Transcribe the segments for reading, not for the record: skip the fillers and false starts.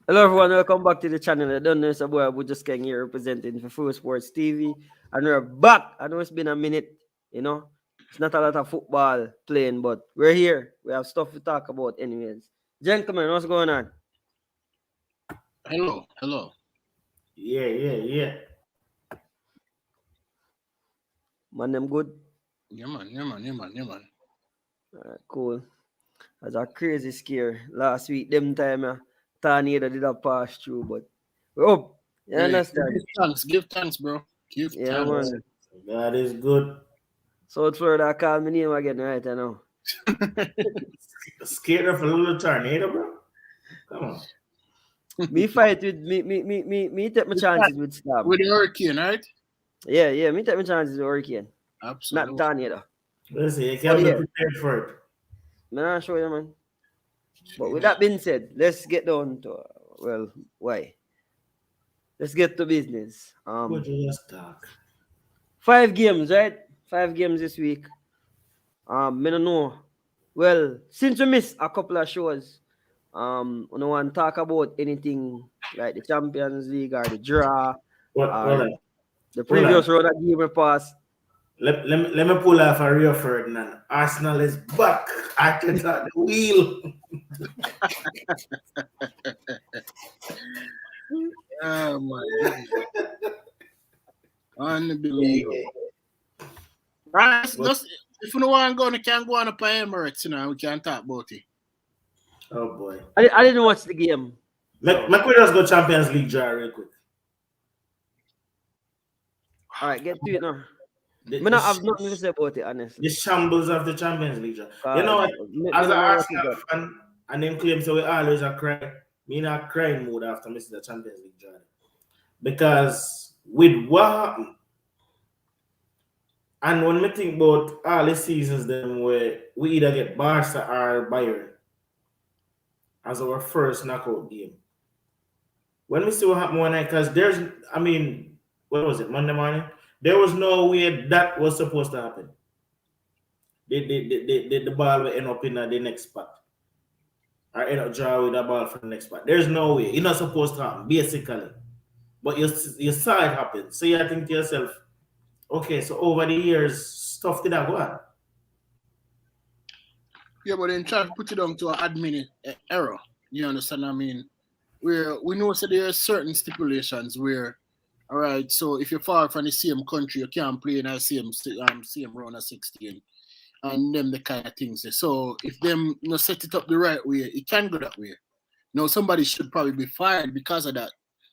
Hello everyone, welcome back to the channel. I don't know it's a boy Abu just came here representing for Full Sports TV. And we're back. I know it's been a minute, you know. It's not a lot of football playing, but we're here. We have stuff to talk about anyways. Gentlemen, what's going on? Hello, hello. Yeah. Man, them good? Yeah, man, yeah, man, yeah, man, yeah, man. Alright, cool. That's a crazy scare. Last week, them time, tornado did a pass through, but we're up. You Hey, understand? give thanks, bro. Give Yeah, thanks. man. God is good. South Florida call me name again right I know. Scared of a little tornado, bro? Come on. Me fight with me take my With that, chances with Stab. with the hurricane, right? Yeah, me take my chances with Hurricane. Not Absolutely. Tornado. Listen, you But can't be yeah, prepared for it. man, I'll show you, man. But with that being said, let's get down to well, why? Let's get to business. Would you just talk? 5 games, right? 5 games this week. I don't know. Well, since we missed a couple of shows, I don't want to talk about anything like the Champions League or the draw What? Hold or on. the Hold on. previous round of game we passed. Let me pull off a Rio Ferdinand. Arsenal is back. Arteta at the wheel. Oh my goodness. Unbelievable. Right, if you don't want to go, you can go on a Emirates, we can talk about it. Oh boy. I didn't watch the game. So, Make we just go Champions League draw real quick. all right, get to it now. The, Me the, not sh- have nothing to say about it, honestly. the shambles of the Champions League draw. You know Cause what? me As an don't know what you Arsenal got. fan, and them claims so we always a cry. Me not crying mood after missing the Champions League draw. Because with what happened, and when we think about all the seasons them where we either get Barca or Bayern as our first knockout game. When we see what happened one night, because what was it, Monday morning? There was no way that was supposed to happen. The ball will end up in the next spot. Or end up draw with the ball for the next spot. There's no way. It's not supposed to happen, basically. But you saw it happen. So you think to yourself, okay, so over the years, stuff did that go on. Yeah, but then try to put it down to an admin error. You understand what I mean? Where we know so there are certain stipulations where, all right, so if you fall from the same country, you can't play in the same round of 16, and them the kind of things. So if them set it up the right way, it can go that way. Now somebody should probably be fired because of that,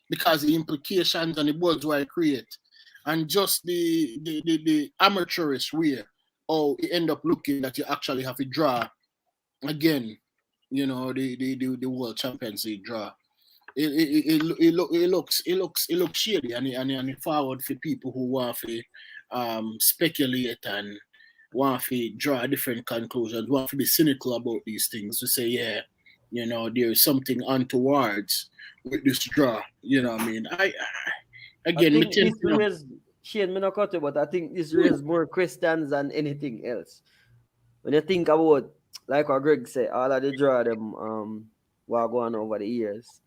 because the implications and the bugs why I create, and just the amateurish way, or it end up looking that you actually have to draw again. The World Champions League draw. It looks shady, and it forward for people who want to speculate and want to draw different conclusions, want to be cynical about these things, to say, yeah, there is something untoward with this draw. You know what I mean? I Again, me think tend this to, raised Shane, me not cut you, but I think this raised more questions than anything else. When you think about, like what Greg said, all of the draw them what going over the years.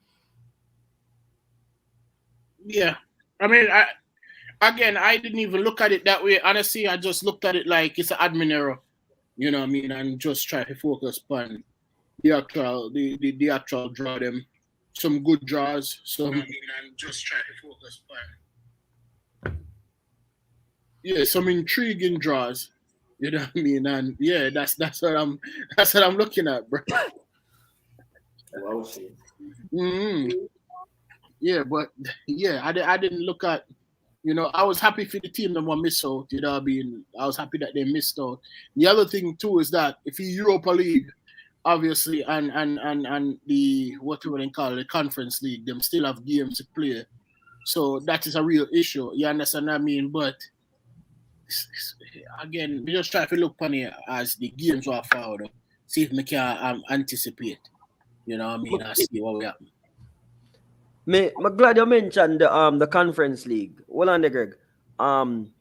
yeah. I mean, I didn't even look at it that way. Honestly, I just looked at it like it's an admin error. You know what I mean? And just try to focus on the actual draw them. Some good draws, and just try to focus on some intriguing draws. You know what I mean? And yeah, that's what I'm looking at, bro. Wow, shit. hmm Yeah, but yeah, I didn't look at. I was happy for the team that were missed out. You know what I mean? I was happy that they missed out. The other thing too is that if you Europa League, obviously, and the what do they call it, the Conference League, them still have games to play. So that is a real issue. You understand what I mean? But again, we just try to look on it as the games are forward. See if we can anticipate. You know what I mean? And see what we happen. I'm glad you mentioned the Conference League. Hold on there, Greg. Um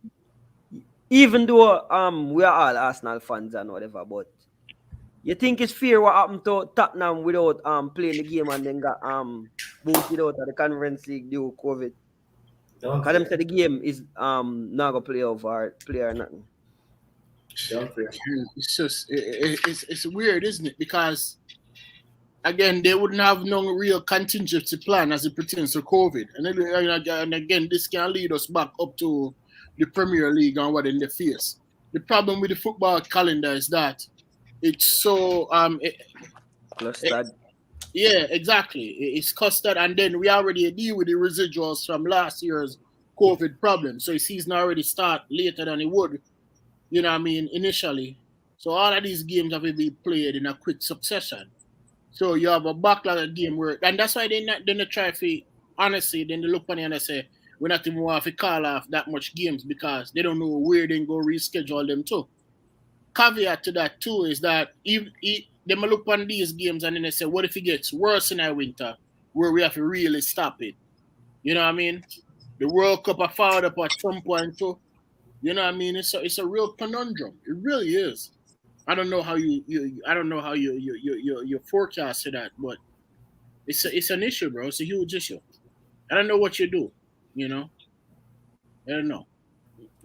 Even though we are all Arsenal fans and whatever, but you think it's fair what happened to Tottenham without playing the game and then got booted out of the Conference League due to COVID. Don't Because them care. say the game is not gonna play over play or nothing. Don't care. It's just it's weird, isn't it? Because again, they wouldn't have no real contingency plan as it pertains to COVID, and again, this can lead us back up to the Premier League and what in the face. The problem with the football calendar is that it's so Clustered. yeah, exactly. It's costed, and then we already deal with the residuals from last year's COVID problem. So the season already start later than it would, you know what I mean, initially. So all of these games have to be played in a quick succession. So you have a backlog of game where, and that's why they not try to, honestly, then they look on it and they say, we're not even want to call off that much games because they don't know where they go reschedule them to. Caveat to that too is that if they may look on these games and then they say, what if it gets worse in our winter where we have to really stop it? You know what I mean? The World Cup are followed up at some point too. You know what I mean? It's a real conundrum. It really is. I don't know how you forecast to that, but it's an issue, bro. It's a huge issue. I don't know what you do, you know. I don't know.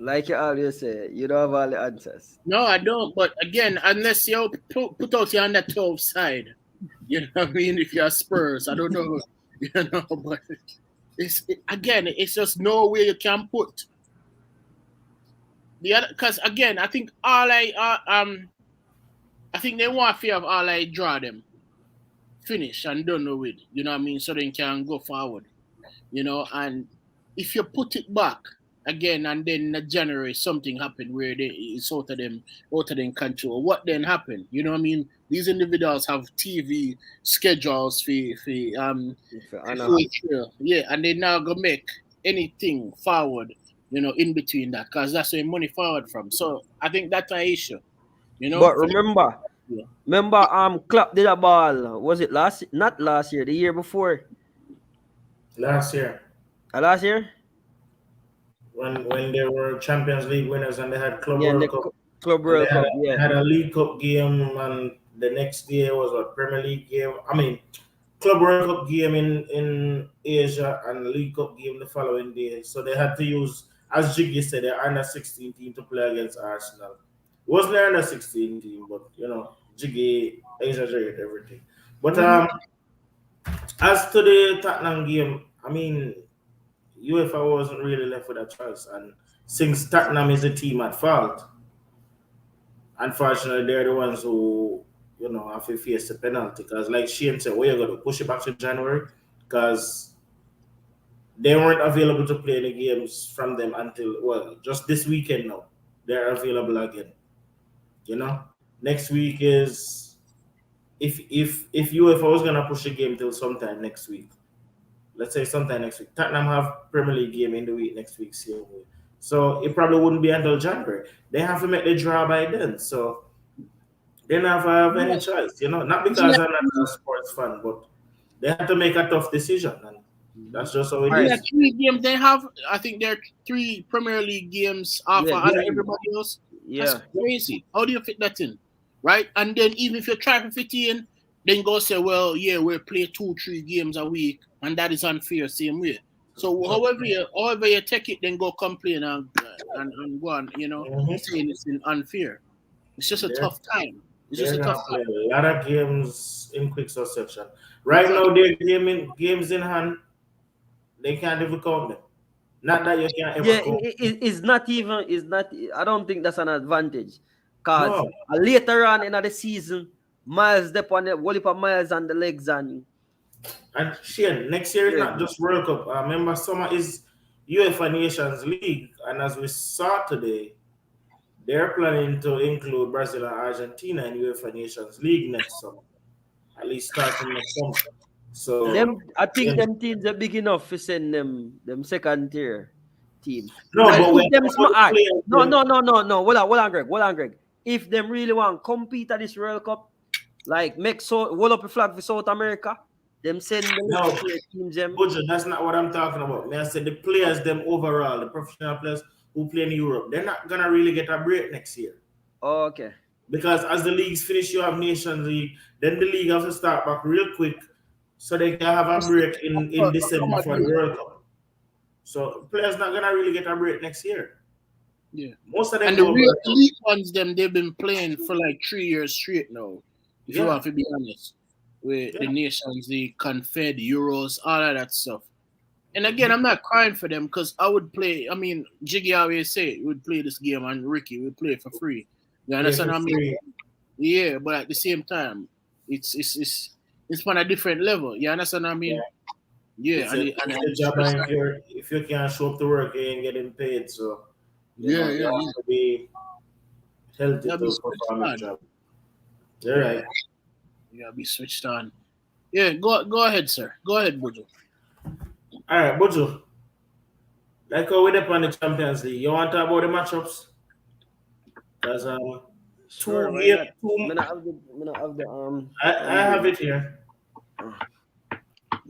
Like you always say, you don't have all the answers. No, I don't. But again, unless you put out your under 12 side, you know what I mean? If you're Spurs, I don't know, you know. But it's just no way you can put the other. Because again, I think I think they want fear of all I draw them, finish and done with. You know what I mean? So they can go forward. You know, and if you put it back again and then in January something happened where it's out of them control, what then happened? You know what I mean? These individuals have TV schedules for yeah, and they now go make anything forward, you know, in between that, because that's where money forward from. So I think that's an issue. You know, But remember, Klopp did a ball. Was it not last year, the year before? Last year, Last year? when they were Champions League winners and they had Club Yeah, World the Cup, Club World Cup, they yeah. had a League Cup game, and the next day was a Premier League game. I mean, Club World Cup game in Asia and League Cup game the following day. So they had to use, as Jiggy said, their under 16 team to play against Arsenal. It wasn't their under 16 team, but you know, Jiggy exaggerated everything. But as to the Tottenham game, I mean, UEFA wasn't really left with a choice, and since Tottenham is the team at fault, unfortunately, they're the ones who, you know, have to face the penalty. Because, like Shane said, we're going to push it back to January because they weren't available to play the games from them until, well, just this weekend now. They're available again. You know, next week is, if UEFA was going to push the game till sometime next week, let's say sometime next week, Tottenham have Premier League game in the week next week, same way. So it probably wouldn't be until January. They have to make the draw by then. So they don't have any choice, you know. Not because I'm not a sports fan, but they have to make a tough decision. And that's just how it is. Yeah, 3 games they have. I think there are 3 Premier League games after everybody else. Yeah. That's crazy. How do you fit that in? Right? And then even if you try to fit in, then go say, well, yeah, we'll play 2-3 games a week, and that is unfair, same way. So however you take it, then go complain and go on, you know, saying it's unfair. It's just a tough time. It's just a tough time. A lot of games in quick succession. Right now, they're games in hand. They can't even count them. Not that you can't ever count. It's not. I don't think that's an advantage. Because later on in the season, Miles step on the whole heap of miles on the legs and Shane, next year is not just World Cup. Remember, summer is UEFA Nations League, and as we saw today, they're planning to include Brazil and Argentina in UEFA Nations League next summer, at least starting next summer. So I think them teams are big enough to send them second tier teams. No, but No. Hold on, Greg. If them really want to compete at this World Cup, like hold up a flag for South America, them send them teams them. Budget, that's not what I'm talking about. I said the players, them overall, the professional players who play in Europe, they're not gonna really get a break next year. Oh, okay. Because as the leagues finish, you have Nations League, then the league has to start back real quick so they can have a break in December for the World Cup. So players not gonna really get a break next year. Yeah. Most of them And the go real back. elite ones, they've been playing for like 3 years straight now. If you Yeah. want to be honest, with the nations, the Confed, Euros, all of that stuff. And again, I'm not crying for them because I would play. I mean, Jiggy always say would play this game, and Ricky would play for free. You understand what I mean? Yeah, but at the same time, it's on a different level. You understand what I mean? Yeah, It's a job, and if you can't show up to work, you ain't getting paid. So you have to be healthy to perform your job. You're right. You gotta be switched on. Yeah, go ahead, sir. Go ahead, Buju. All right, Buju. Like how we dip on the Champions League, you want to talk about the matchups? Because Sure, two games. I have it here.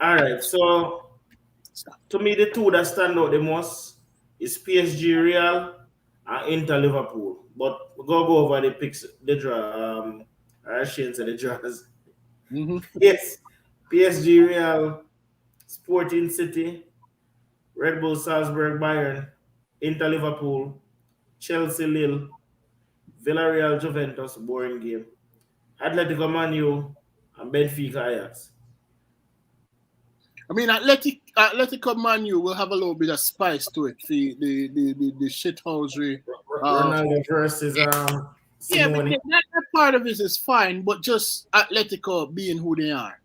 All right, so to me, the two that stand out the most is PSG Real and Inter Liverpool. But we'll go over the picks, the draw. I shouldn't say the draws. Yes, PSG Real, Sporting City, Red Bull Salzburg Bayern, Inter Liverpool, Chelsea Lille, Villarreal Juventus, boring game, Atletico Man U, and Benfica Ajax. I mean, Atletico Man U will have a little bit of spice to it. The shithousery. Ronaldo versus Yeah, but that part of it is fine, but just Atletico being who they are,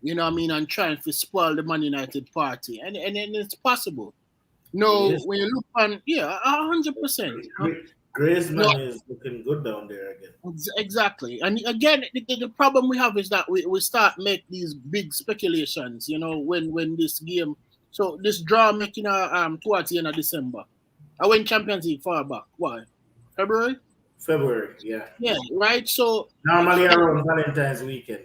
you know what I mean, and trying to spoil the Man United party, and it's possible. No, when you look on, 100%. Griezmann is looking good down there again. Exactly, and again, the problem we have is that we start make these big speculations, you know, when this game, so this draw making towards the end of December. I went Champions League far back. Why? February, yeah. Yeah, right. So normally around Valentine's weekend.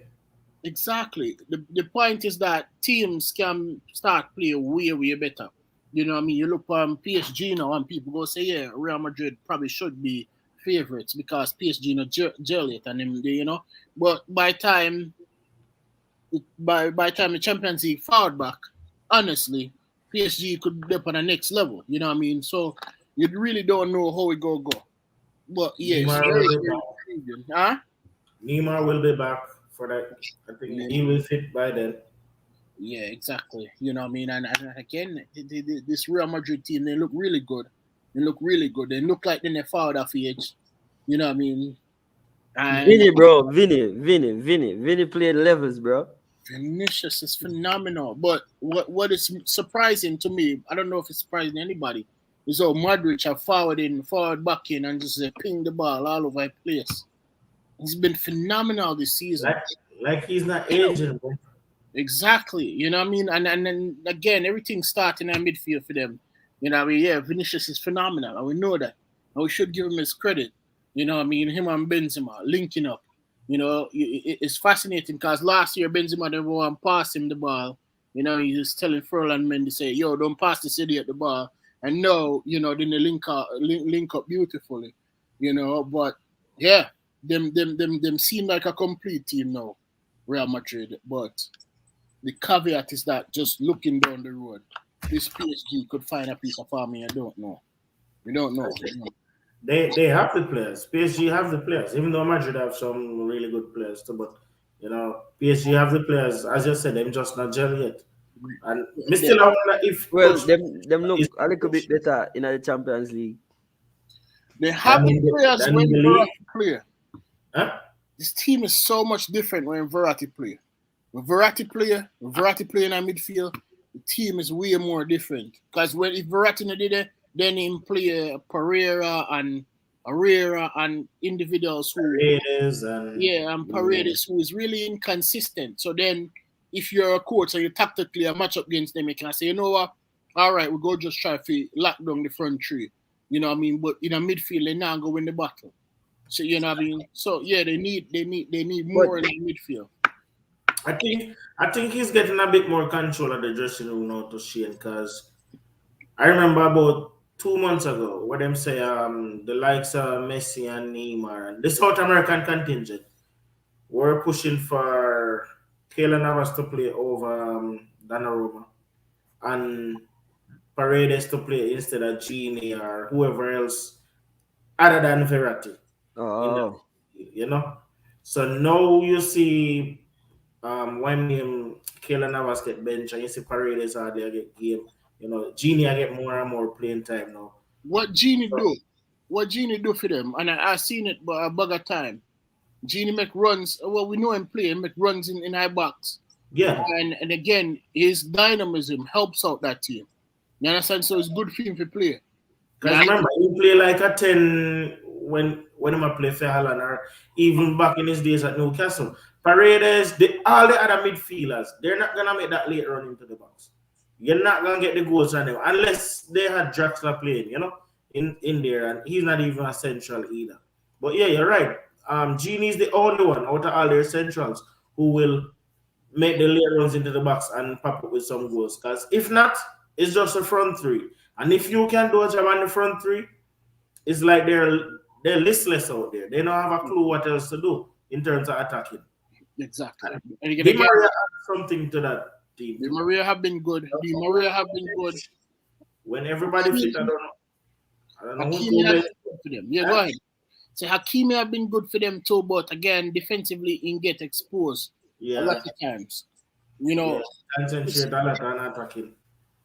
Exactly. The point is that teams can start playing way better. You know what I mean? You look PSG now and people go say, yeah, Real Madrid probably should be favorites because PSG not gel yet and them, you know. But by time the Champions League forward back, honestly, PSG could be up on the next level. You know what I mean? So you really don't know how it go. But yes, Neymar will be back for that. I think he will fit by then. Yeah, exactly. You know what I mean? And again, this Real Madrid team, they look really good. They look like they're forward of age. You know what I mean? And Vinny, bro. Vinny played levels, bro. Vinicius is phenomenal. But what is surprising to me, I don't know if it's surprising anybody, is how Modric have forward back in and just ping the ball all over the place. He's been phenomenal this season. Like he's not aging, bro. Exactly. You know what I mean? And then again, everything's starting at midfield for them. You know what I mean? Yeah, Vinicius is phenomenal. And we know that. And we should give him his credit. You know what I mean? Him and Benzema linking up. You know, it's fascinating because last year Benzema never want to pass him the ball. You know, he was telling Ferland Mendy say, yo, don't pass this idiot the ball. And no, you know, then they link up beautifully. You know, but yeah, them seem like a complete team now, Real Madrid. But the caveat is that just looking down the road, this PSG could find a piece of army. I don't know. We don't know. They have the players. PSG have the players. Even though Madrid have some really good players too, but you know, PSG have the players. As you said, them just not gel yet. And me still wonder if them look a little bit better in the Champions League. They have the players when Verratti play. Huh? This team is so much different when Verratti play. When Verratti play in our midfield, the team is way more different. Because if Verratti not did it, then him play Pereira and Herrera and individuals who Paredes who is really inconsistent. So then if you're a coach and you tactically a match up against them, you can say, you know what? All right, we'll go just try to lock down the front three. You know what I mean? But in a midfield, they now go win the battle. So you know what I mean? So yeah, they need more in the midfield. I think he's getting a bit more control of the dressing room now to Shane, because I remember about 2 months ago where them say the likes of Messi and Neymar and the South American contingent were pushing for Kayla Navas to play over Donnarumma and Paredes to play instead of Genie or whoever else other than Verratti. Oh, You know. So now you see when Kayla Navas get bench and you see Paredes hardly get game. You know, Genie I get more and more playing time now. What Genie do? What Genie do for them? And I seen it but a bugger time. Genie make runs. Well, we know him play. He make runs in high box. Yeah. And again, his dynamism helps out that team. You understand? So it's good for him to play. Because remember, he play like a 10 when he play for Holland or even back in his days at Newcastle. Paredes, all the other midfielders, they're not going to make that late run into the box. You're not going to get the goals on them unless they had Draxler playing, you know, in there. And he's not even a central either. But yeah, you're right. Genie's the only one out of all their centrals who will make the late runs into the box and pop up with some goals. Because if not, it's just a front three. And if you can do a job on the front three, it's like they're listless out there. They don't have a clue what else to do in terms of attacking. Exactly. And Di Maria adds something to that team. Di Maria have been good. Di Maria have been good. When everybody fit, I don't know Hakimi has been good for them. Yeah, go ahead. So Hakimi have been good for them too, but again, defensively, he get exposed a lot of times. You know, concentrate a lot on attacking.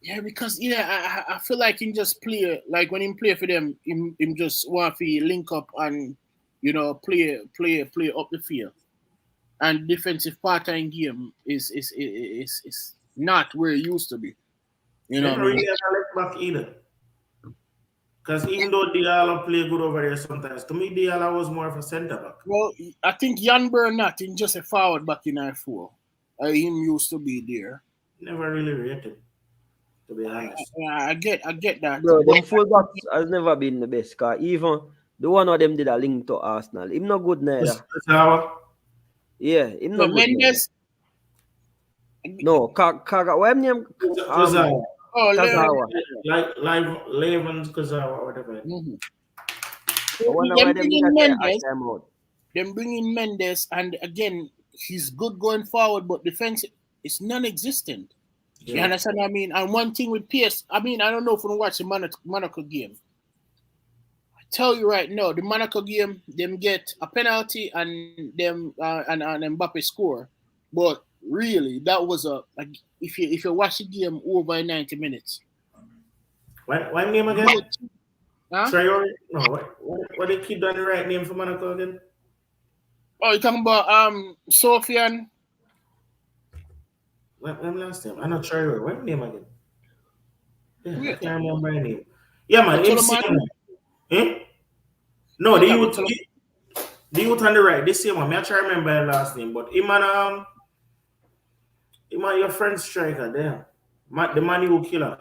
Yeah, because I feel like he just play like when he play for them, him just want to link up and you know play up the field. And defensive part in game is not where it used to be. You know, they don't really have a left back either. Because even though Diallo play good over there sometimes, to me Diallo was more of a centre back. Well, I think Jan Bernat in just a forward back in I4. Him used to be there. Never really rated, to be honest. I get that. bro, them fullbacks has never been the best. Cause even the one of them did a link to Arsenal. Him not good neither. Yeah, him not good. Mendes. No, Kaga. What name? Kazawa. Oh, Kazawa. Like Levens Kazawa, whatever. Mm-hmm. Them bringing Mendes, and again, he's good going forward, but defense is non-existent. Yeah. You understand what I mean? And one thing with PS, I mean, I don't know if you watch the Monaco game. I tell you right now, the Monaco game, them get a penalty and them and Mbappe score, but really, that was if you watch the game over 90 minutes. What name again? Huh? Traore? No, what the kid done the right name for Monaco again? Oh, you're talking about Sofian? When last time? I'm not Traore. What name again? Yeah, I can't remember my name. Yeah, man. No, the youth on the right. This same one. I try to remember the last name, but him and your friend striker there. The man who killer.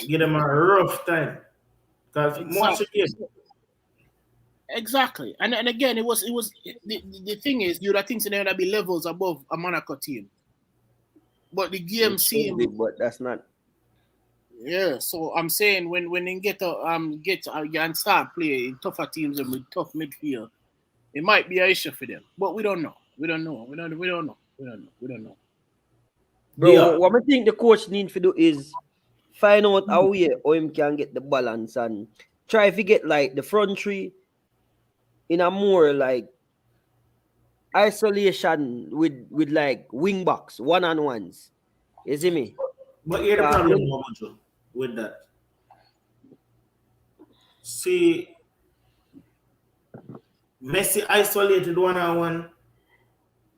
Give them a rough time. Because watch the game. Exactly. And again, it was the thing is, you'd have think there would be levels above a Monaco team. But the game seemed, but that's not. Yeah, so I'm saying when they get and start playing tougher teams and with tough midfield, it might be an issue for them. But we don't know. We don't know. Bro, what I think the coach needs to do is find out how him can get the balance and try to get like the front three in a more like isolation with like wing backs, one-on-ones. You see me? But here's the problem with that. See, Messi isolated one-on-one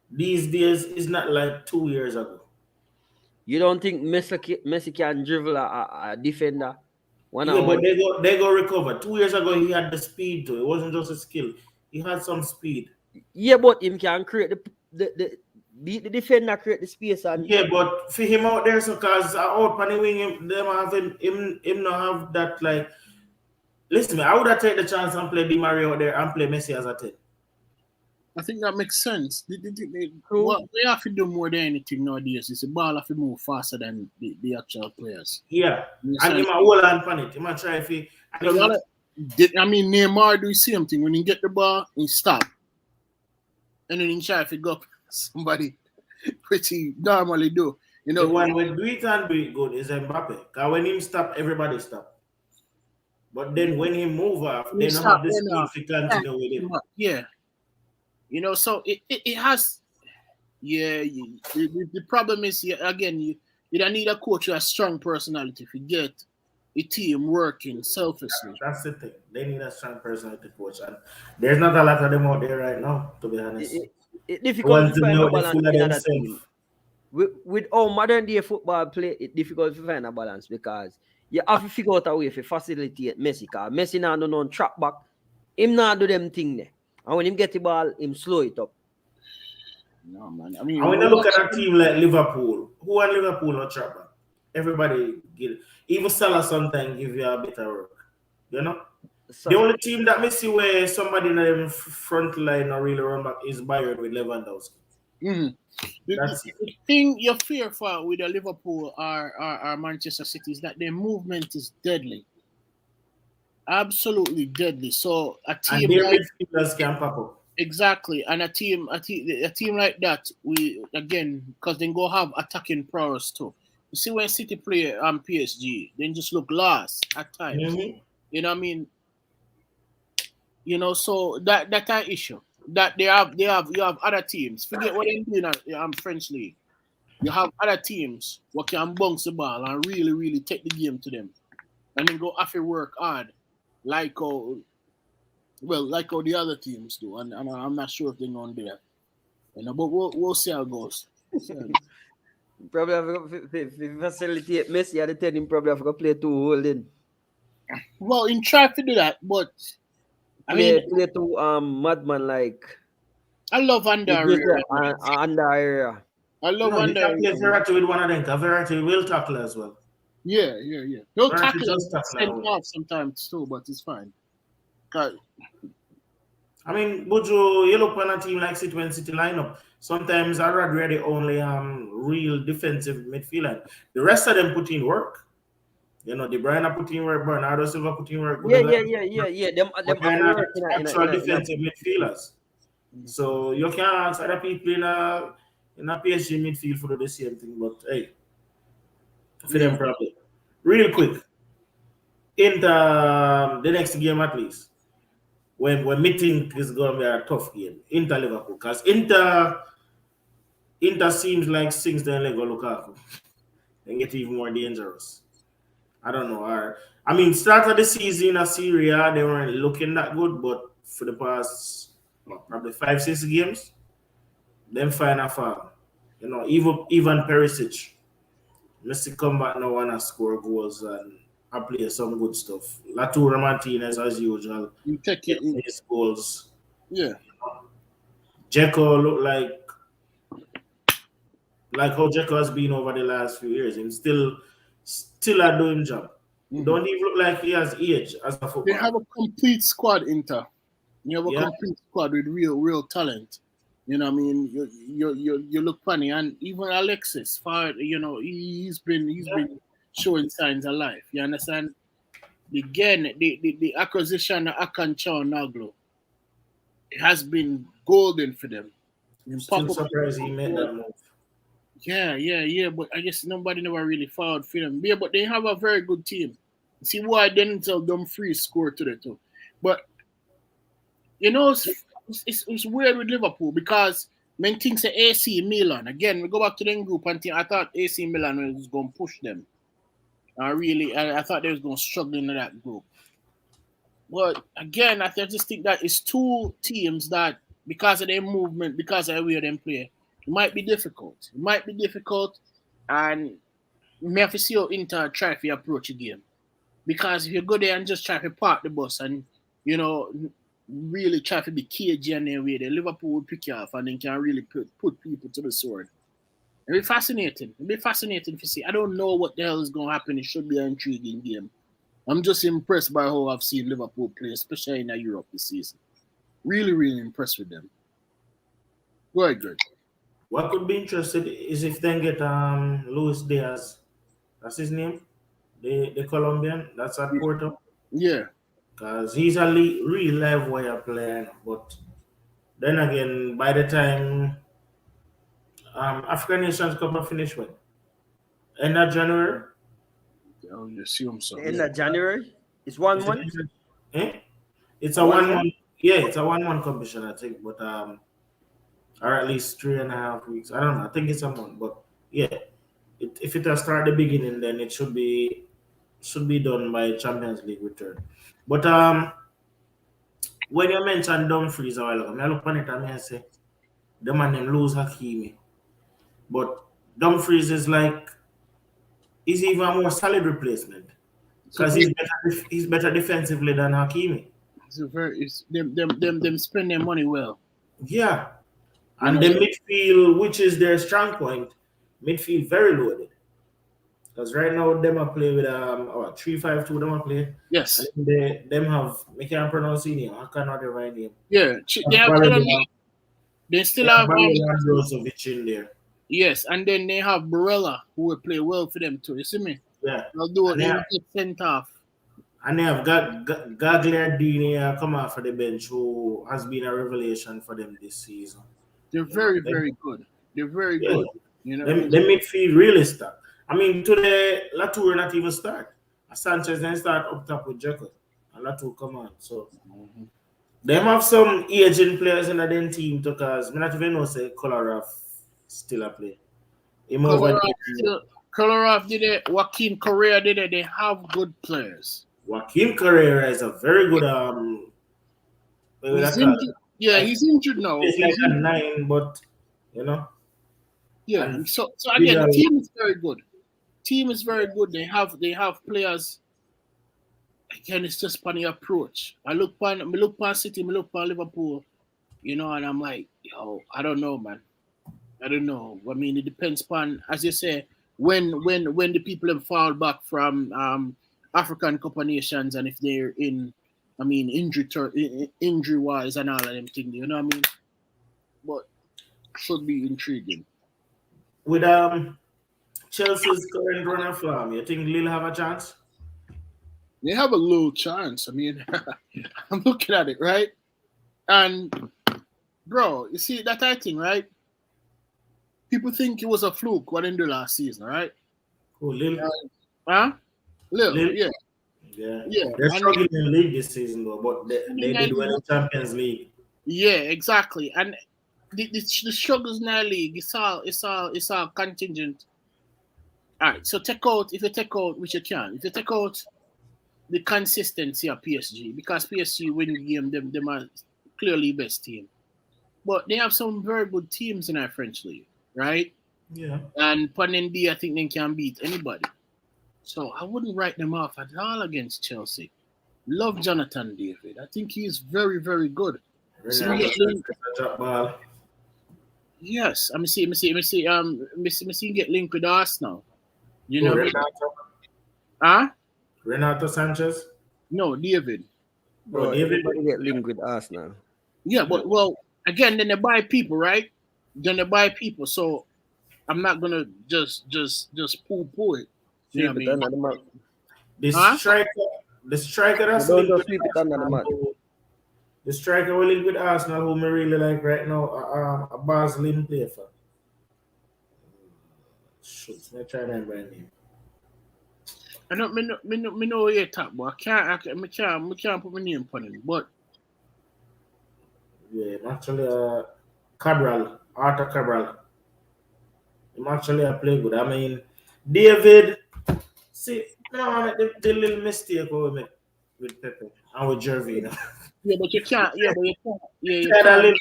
these days is not like 2 years ago. You don't think Messi can dribble a defender? But they go recover. 2 years ago, he had the speed too. It wasn't just a skill. He had some speed. Yeah, but him can create the defender, create the space. And yeah, but for him out there, so because out on the wing, them have him not have that like. Listen, I would have taken the chance and play Di Maria out there and play Messi as a 10. I think that makes sense. What we have to do more than anything nowadays is the ball have to move faster than the actual players. Yeah, and he might hold on on it. He might try if he. I mean, Neymar do the same thing. When he get the ball, he stop, and then he try if he go somebody. pretty normally do. You The know, one with do it and do it good is Mbappe. Because when him stop, everybody stop. But then when he move off, you they don't stop have the then, speed to continue with him. yeah. You know, so it has. Yeah, the problem is, again, you don't need a coach with a strong personality if you get a team working selfishly. That's the thing. They need a strong personality coach, and there's not a lot of them out there right now. To be honest, It's the difficult ones to that find a know the balance full of in another team. themselves. With all modern day football play, it's difficult to find a balance because you have to figure out a way to facilitate Messi. Because Messi now do no track back. Him not do them thing there. And when him get the ball, him slow it up. No, man. I mean, And when you look at a team like Liverpool, who are Liverpool not trap back? Everybody get even Salah sometimes give you a bit of work. You know? So, The only team that me see where somebody in the front line or really run back is Bayern with Lewandowski. The thing you fear for with the Liverpool or Manchester City is that their movement is deadly. Absolutely deadly. So a team And their like midfielders can pop up. exactly, and a team like that, we again because they go have attacking prowess too. You see when City play PSG, they just look lost at times. Mm-hmm. You know what I mean? You know, so that an issue. That you have other teams. Forget what they do in French league. You have other teams what can bounce the ball and really, really take the game to them. And then go after work hard. Like how the other teams do. And I'm not sure if they're going there. You know, but we'll see how it goes. probably have to facilitate Messi at the 10, him probably have to play 2 holding. Well, in try to do that, but Play 2 madman like I love under area. I love No, you under can play Verratti with one of them. Because Verratti will tackle as well. Yeah. He'll Verratti tackle just and tackle send away. off sometimes too, but it's fine. 'Cause I mean, Bujo, you look on a team like City when City line up. Sometimes I rather the only real defensive midfielder. The rest of them put in work. You know, De Bruyne put in work, Bernardo Silva put in work. Yeah. Them But they're not work actual defensive midfielders. So you can't ask other people in a PSG midfield for the same thing. But hey, for them probably. Real quick, in the next game at least, when we think is going to be a tough game, Inter Liverpool, because Inter seems like since then they go Lukaku, they get even more dangerous. I don't know. I mean, start of the season in Syria, they weren't looking that good, but for the past probably 5-6 games, them final fall. You know, even Perisic, Messi come back now and score goals and I play some good stuff. Latour Martinez as usual. you take it. His goals. Yeah. Dzeko look like how Dzeko has been over the last few years. He's still a doing job. Don't even look like he has age as a footballer. They have a complete squad, Inter. You have a complete squad with real talent. You know what I mean? You look funny, and even Alexis, you know, he's been showing signs of life. You understand? Again, the acquisition of Akan Naglo, it has been golden for them. Still surprised he made that move. Yeah, but I guess nobody never really fouled for them. Yeah, but they have a very good team. See why Denzel Dumfries scored today too. But you know, it's weird with Liverpool because men think say AC Milan. Again, we go back to the group and I thought AC Milan was going to push them. I thought they was going to struggle in that group. But again, I just think that it's 2 teams that, because of their movement, because of the way they play, it might be difficult. And we have to see how Inter try to approach the game. Because if you go there and just try to park the bus and, you know, really try to be cagey and their way, the Liverpool will pick you off and then can really put people to the sword. It'll be fascinating. To see. I don't know what the hell is going to happen. It should be an intriguing game. I'm just impressed by how I've seen Liverpool play, especially in Europe this season. Really, really impressed with them. Go ahead, Greg. What could be interesting is if they get Luis Diaz. That's his name? The Colombian. That's at Porto. Yeah. Because he's a real live wire player. But then again, by the time African Nations Cup will finish when? End of January? I would assume so. In Yeah. January, it's 1 Is month. it- Eh? It's a 1 1 month. month. Yeah, it's a 1 month competition, I think, but or at least 3.5 weeks. I don't know. I think it's a month, but yeah, if it will start the beginning, then it should be done by Champions League return. But when you mentioned Dumfries a while ago, I look on it and I say the man them lose Hakimi, but Dumfries is like he's even a more solid replacement because he's better defensively than Hakimi. Them spend their money well. Yeah, You and know, the midfield, which is their strong point, midfield very loaded. Because right now them are play with 3-5-2. Them are play. yes. And them have I can't pronounce his name. I cannot remember him. Yeah. They have they still have Brozovic in there. yes, and then they have Barella who will play well for them too. You see me? Yeah. Although And they they get sent off. And they have Gagliardini come off for the bench, who has been a revelation for them this season. They're very good. They're very Yeah. good. You know, Them midfield really start. I mean, today Latour not even start. Sanchez then start up top with Jekyll, and Latour come on. So them have some aging players in their team too, because I not even know say Kolarov still a play. Him over there. Kolarov did it. Joaquin Correa did it. They have good players. Joaquin Carrera is a very good He's injured. Yeah, he's injured now. He's like a 9, but you know. Yeah. And So again, the team is very good. Team is very good. They have players. Again, it's just funny approach. I look pan City, I look pan Liverpool, you know, and I'm like, yo, I don't know, man. I don't know. I mean, it depends upon, as you say, when the people have fall back from African Cup of Nations, and if they're in, I mean, injury wise and all of them things, you know what I mean? But should be intriguing. With Chelsea's current run of form, you think Lille have a chance? They have a little chance. I mean, I'm looking at it, right? And bro, you see that thing, right? People think it was a fluke what they did last season, right? Oh, Lille. Lille, Lille? yeah. They're struggling in the league this season, though, but they did well in Champions League. Yeah, exactly. And the struggles in the league, it's all contingent. All right, so if you take out, which you can, if you take out the consistency of PSG, because PSG win the game, them are clearly best team. But they have some very good teams in our French league, right? Yeah. And Panendi, I think they can beat anybody. So I wouldn't write them off at all against Chelsea. Love Jonathan David. I think he's very, very good. Yes, I'm see get linked with Arsenal. You know, Renato? Renato Sanchez? No, David. Bro, everybody get linked with Arsenal. Yeah, but well, again, then they buy people, right? Then they buy people, so I'm not gonna just poo it. You know what I mean? The striker that's don't just sweep it under the mat. The striker will link with Arsenal, who I really like right now, a Basel player for. Shoot, let me try to remember his name. I don't me know your top, but I can't put my name on it. But yeah, actually Cabral, Arthur Cabral. I'm actually play good. I mean, David, see, I make the little mistake with Pepe and with Gervino. Yeah, but you can't. Yeah, you can't.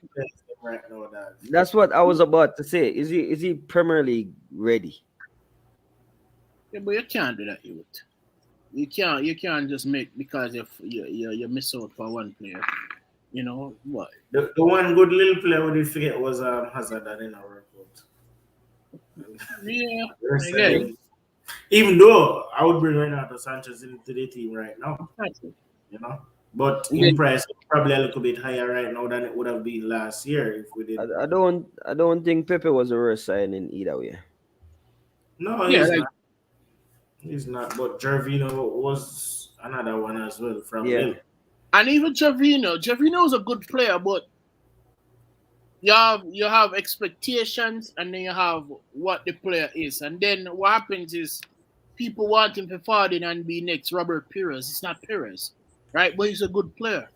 Right now, that's what I was about to say. Is he Premier League ready? Yeah, but you can't do that, you can't just make because you miss out for one player. You know what? The one good little player we did forget was Hazard that in our report. Yeah. Even though I would bring Renato Sanchez into the team right now, you know, but in price probably a little bit higher right now than it would have been last year if we did. I don't think Pepe was a worse signing either way. No, he's not. But Gervino was another one as well from Lille. And even Gervino is a good player, but you have expectations, and then you have what the player is, and then what happens is people want him to fall in and be next Robert Perez. It's not Perez, right? But he's a good player,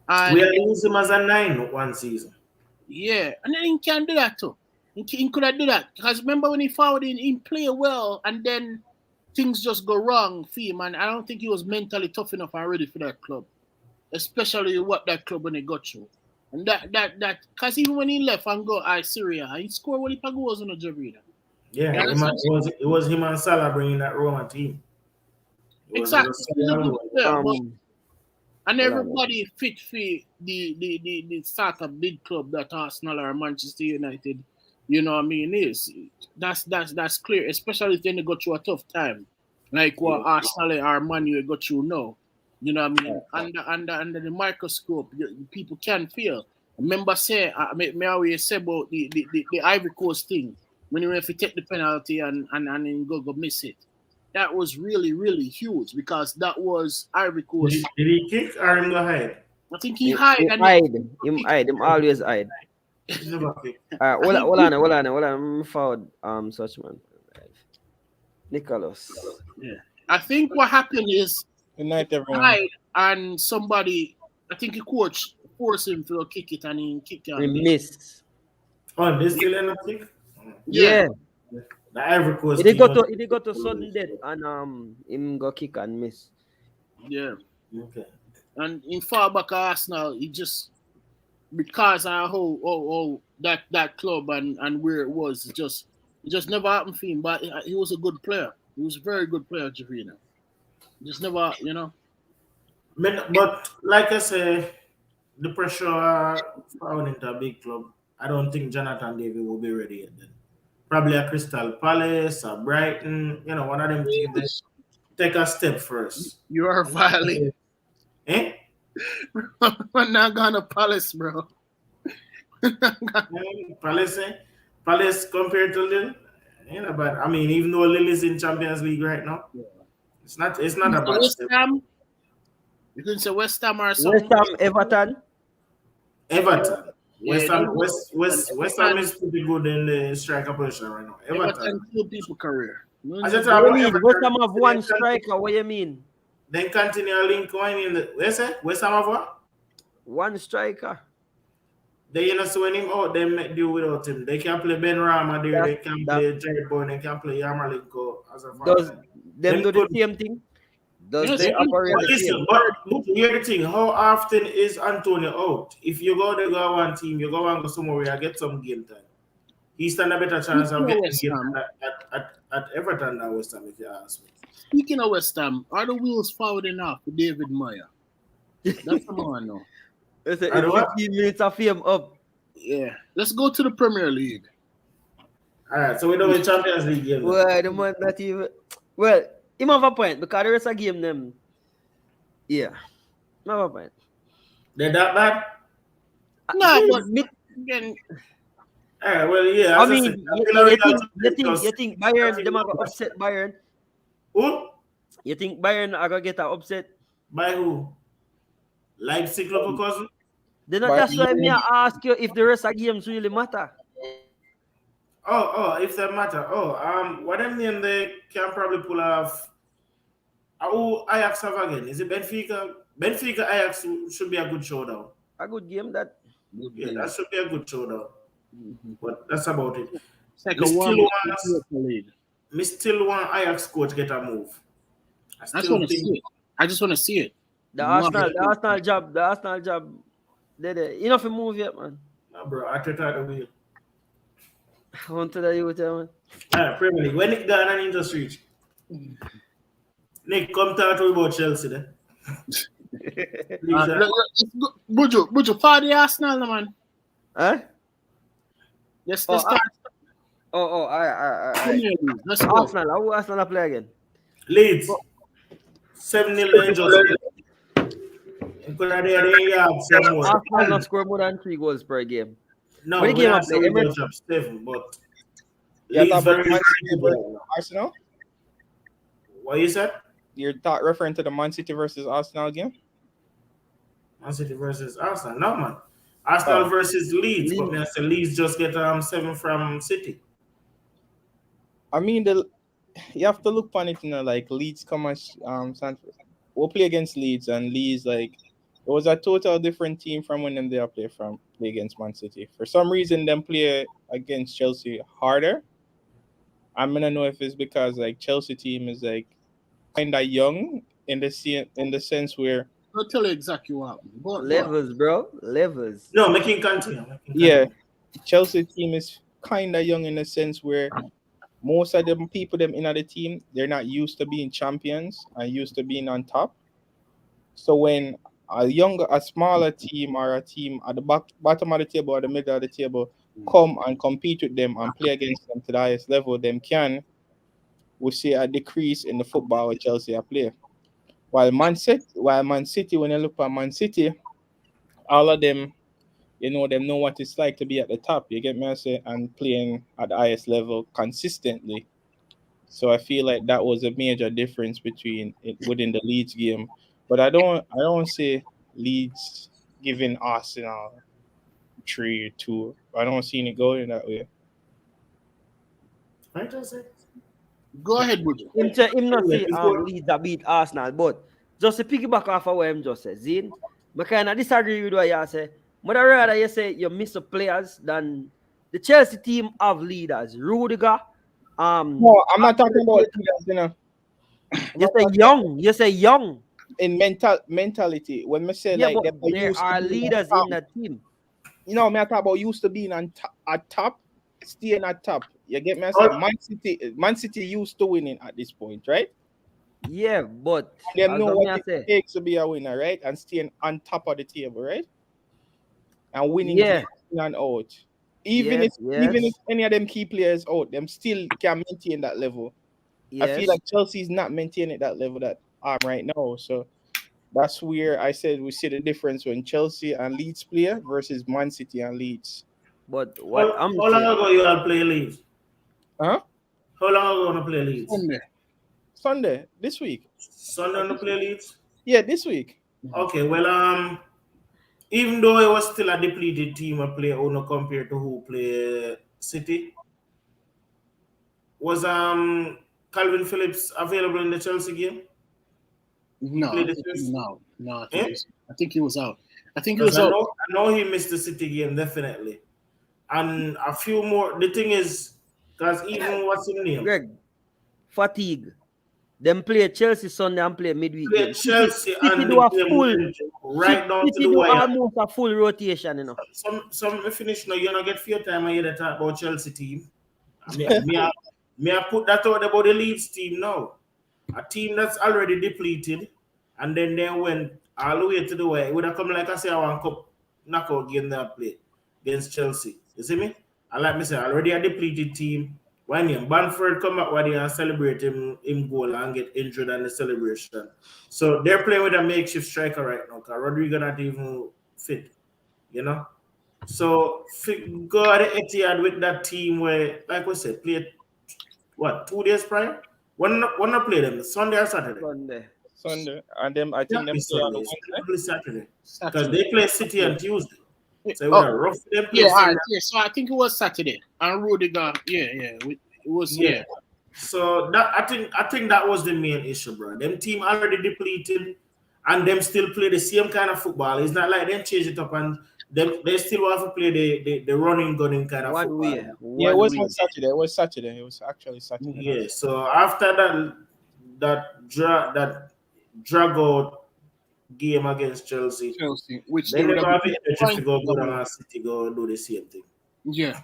We and are using him as a 9 one season. yeah, and then he can do that too. He could have do that because remember when he fouled in, he play well, and then things just go wrong for him, and I don't think he was mentally tough enough and ready for that club, especially what that club when he got through. And that because even when he left and go Syria, he scored what he goals on the Javrida. Yeah, Yeah, it was him and Salah bringing that Roma team. It was Exactly. just He's a good player, but- and hold on. everybody fit for the sort of big club that Arsenal or Manchester United, you know what I mean, is. That's clear, especially when they go through a tough time. Like what Arsenal or Man U go through now. You know what I mean? Under the microscope, people can feel. Remember say me always say about the Ivory Coast thing when you have to take the penalty and then go miss it. That was really, really huge because that was Ivory Coast. Did he kick or him go hide? I think he hide. Him and hide. Him always hide. He never kick. Hold on. Forward, such man. Nicholas. I think what happened is Good night, everyone. hide and somebody, I think the coach forced him to kick it and he kicked it. He missed. Oh, they still end up kick? Yeah. The Ivory Coast He team got to sudden death and him go kick and miss. Yeah. okay. And in far back Arsenal, he just because of how that club and where it was, it just never happened for him. But he was a good player. He was a very good player, Javina. Just never, you know. But like I say, the pressure found into a big club. I don't think Jonathan David will be ready yet then. Probably a Crystal Palace, a Brighton, one of them teams. Take a step first. You are violent. Eh? We're not gonna Palace, bro. Palace, Palace compared to Lille, but I mean, even though Lille is in Champions League right now, it's not a bad West step. Ham. You can say West Ham or something. West Ham, Everton. Everton. Yeah, West Ham is pretty good in the striker position right now. Everton killed people career. I just What about do you mean? Everton. West Ham have one striker. What do you mean? Then continue link one in the West Ham have what? One striker. They see when him out, they make deal without him. They can play Ben Rama there, they can play Jared Bowen, they can play Yarmolenko as a Does forward. them do the good. same thing? Does Yes, they but operate But the listen, same? but here's the thing. How often is Antonio out? If you go to go one team, you go and go somewhere where you get some game time. He stand a better chance of getting West game Ham. at Everton than West Ham, if you ask me. Speaking of West Ham, are the wheels forward enough for David Moya? That's the one I know. It's I don't know. 15 minutes of him up. Yeah. Let's go to the Premier League. All right, so we know the Champions League game. now. Well, the man not even. Well, him have a point because the rest of game them. Yeah, him have a point. They're that bad? No, but Me- again, All right, well, yeah. I as mean, said, you think Bayern them are gonna upset Bayern? Who? You think Bayern are gonna get an upset? By who? Leipzig local cousin? Then Bayern- that's why me I ask you if the rest of games really matter. Oh, if that matter. What them name they can probably pull off. Who Ajax have again? Is it Benfica? Benfica Ajax should be a good showdown. A good game that. Yeah, that should be a good showdown. But that's about it. it's like We a still one want- league. Me still want Ajax coach get a move. I I just still want to see it. I just want to see it. The Arsenal job. They enough to move yet, man. No, bro, Arteta the wheel. I want to tell you what, man. All right, Premier League. When Nick Garner in just reach. Nick, come talk to me about Chelsea then. Please, Let's go. Buju, for the Arsenal, man. Huh? Let's Oh, start. All right. Premier League. Let's go. Arsenal, how will Arsenal play again? Leeds. 7-0 just. Because they have some more. Arsenal not score more than 3 goals per game. No, What we game have I play? some Emirates? jobs, 7, but Yeah, Leeds top very Man City good. versus Arsenal. What you said? You're referring to the Man City versus Arsenal game? Man City versus Arsenal. No, man. Arsenal Oh. versus Leeds, but Leeds. me I say Leeds just get 7 from City. I mean, you have to look on it, like Leeds come as Sanford. We'll play against Leeds, and Leeds it was a total different team from when they play against Man City. For some reason, them play against Chelsea harder. I'm gonna know if it's because Chelsea team is kind of young in the sense where I'll tell you exactly what happened. Go on. Levels, bro. Levels. No, making continue. yeah, Chelsea team is kind of young in the sense where most of them people them in the team, they're not used to being champions and used to being on top. So when a smaller team or a team at the bottom of the table or the middle of the table come and compete with them and play against them to the highest level, we see a decrease in the football with Chelsea a play. While Man City, when you look at Man City, all of them, them know what it's like to be at the top. You get me? I say, and playing at the highest level consistently. So I feel like that was a major difference between it within the Leeds game. But I don't say Leeds giving Arsenal 3-2. I don't see it going that way. Right, Jose? Go ahead, Buju. Him not Yeah, say it's good. Leeds that beat Arsenal, but just to piggyback off of what him just said, Zine, I kind of disagree with what you say. But I rather you say you miss the players than the Chelsea team of leaders. Rudiger, No, I'm not talking about leaders, you say young. in mentality. When I say Yeah, like but there are leaders in that team. me I talk about used to being at top, staying at top. You get me? I say Oh. Man City used to winning at this point, right? Yeah, but Them as know me I what say, it takes to be a winner, right? And staying on top of the table, right? And winning yeah, games in and out. Even if any of them key players out, them still can maintain that level. I feel yes. like Chelsea's not maintaining that level that I'm right now. So that's where I said we see the difference when Chelsea and Leeds play versus Man City and Leeds. But what How I'm long saying, ago you all play Leeds? Huh? How long ago you want to play Leeds? Sunday, this week. Sunday on the play Leeds? Yeah, this week. Okay, well, even though it was still a depleted team I play Ono compared to who play City, was Calvin Phillips available in the Chelsea game? No, played I the think first- I think he was out. I think he Because was out. I know he missed the City game definitely, and a few more. The thing is, because even what's his name? Greg, fatigue. Them play Chelsea Sunday and play midweek Play game. Chelsea City and do the a game full went right down to City the do wire. almost a full rotation, Some finish now. You don't get few time I hear that talk about Chelsea team. I put that out about the Leeds team now. A team that's already depleted, and then they went all the way to the way. It would have come like I say, I want cup knockout game they play against Chelsea. You see me? And like me say, already a depleted team. When Bamford come back while and celebrate him goal and get injured on the celebration. So they're playing with a makeshift striker right now because Rodrigo not even fit, you know. So go at the Etihad with that team where, like we said, played 2 days prior? When I play them, Sunday or Saturday? Sunday. And them I think them play Sunday. on the Wednesday. Probably Saturday. Because they play City on Tuesday. So it Oh. was rough for them play Yeah, all Sunday. right. Yeah, so I think it was Saturday. And Rudiger, it was. Yeah. So that I think that was the main issue, bro. Them team already depleted, and them still play the same kind of football. It's not like them change it up and they still want to play the running gunning kind of One football. way. Yeah, it was on Saturday. It was Saturday. It was actually Saturday. Yeah. So after that drag out game against Chelsea, which they they would never have have the energy to go good on City go do the same thing. Yeah.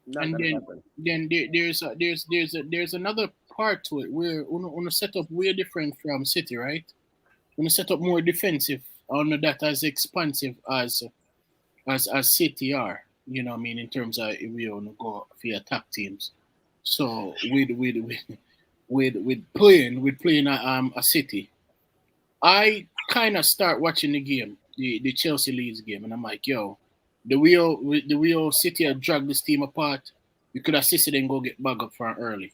Not And gonna then happen. there's another part to it where on a setup way different from City, right? On a setup more defensive, or not that as expansive as City are. You know what I mean, in terms of if we want to go for attack teams. So with playing a City, I kind of start watching the game, the Chelsea Leeds game, and I'm like, yo, the real City had dragged this team apart. We could assist it and go get back up front early.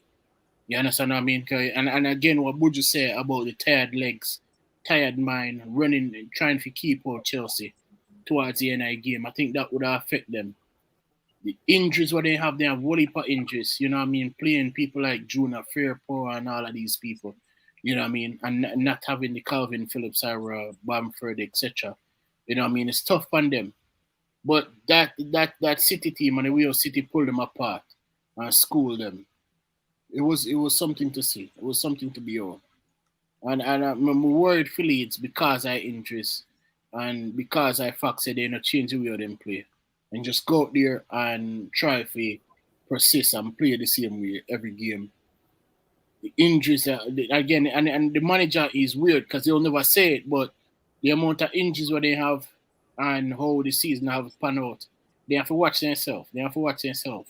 You understand what I mean? And again, what Buju said about the tired legs, tired mind, running, trying to keep out Chelsea. towards the end of the game. I think that would affect them. The injuries what they have a whole heap of injuries, you know what I mean? Playing people like Junior Fairpour and all of these people, you know what I mean? And not having the Calvin Phillips or Bamford, etc. You know what I mean? It's tough on them. But that City team and the way of City pulled them apart and schooled them. It was something to see. It was something to behold. And I'm worried for Leeds because I injuries and because I fact say they're not change the way them play. And just go out there and try to persist and play the same way every game. The injuries again, and the manager is weird because they'll never say it, but the amount of injuries what they have and how the season have panned out, they have to watch themselves.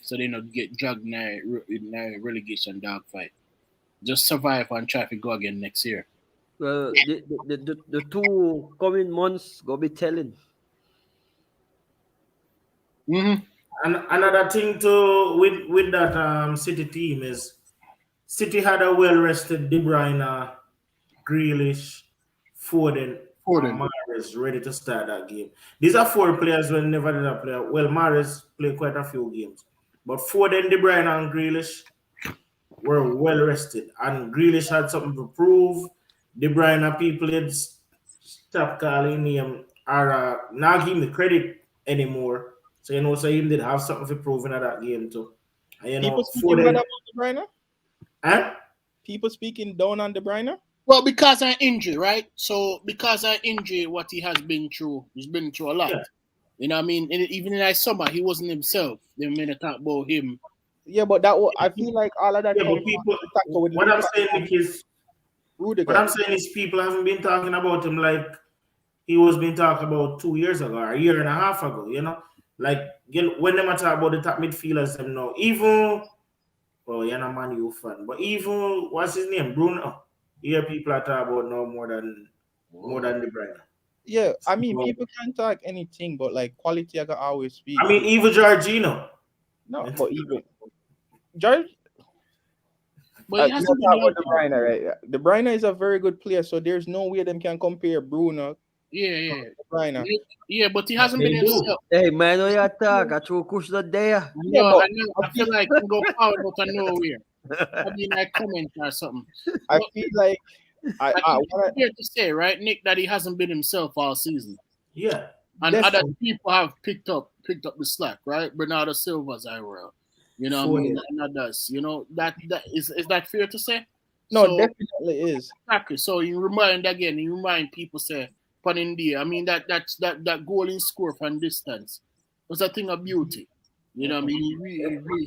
So they not get dragged in a relegation dogfight. Just survive and try to go again next year. Well, the 2 coming months go be telling. Mm-hmm. And another thing too with that City team is City had a well-rested De Bruyne, Grealish, Foden. Mahrez ready to start that game. These are 4 players who never did play. Well, Mahrez played quite a few games. But Foden, De Bruyne, and Grealish were well rested. And Grealish had something to prove. De Bruyne people had stopped calling him or not give him the credit anymore. So so he did have something to prove in that game too. And, People speaking bad about De Bruyne? Huh? People speaking down on De Bruyne? Well, because of injury, right? So because of injury, what he has been through, he's been through a lot. Yeah. You know what I mean? Even in that summer, he wasn't himself. They made a talk about him. Yeah, but I feel like all of that. Yeah, but people. What I'm saying is, people haven't been talking about him like he was being talked about 2 years ago, or a year and a half ago. You know, like when they talk about the top midfielders, them now, even you're not a Man U fan, but even what's his name, Bruno. Here people are talking about now more than De Bruyne. Yeah, I mean, people can talk anything, but like quality, I can always speak. I mean, even Jorginho. No, but even George. But he hasn't been De Bruyne, right? De Bruyne is a very good player, so there's no way them can compare Bruno. Yeah. De Bruyne. Yeah, but he hasn't been himself. Hey, man, no you talk. I threw Kush the day. I feel like he go out of nowhere. I mean, I comment or something. I feel like I here to say, right, Nick, that he hasn't been himself all season. Yeah. And other people have picked up the slack, right? Bernardo Silva's IRL. You know what I mean? And others. You know, that is that fair to say? No, so, definitely is. Exactly. So you remind people say, Pan India, I mean that goal in score from distance was a thing of beauty. You know what I mean?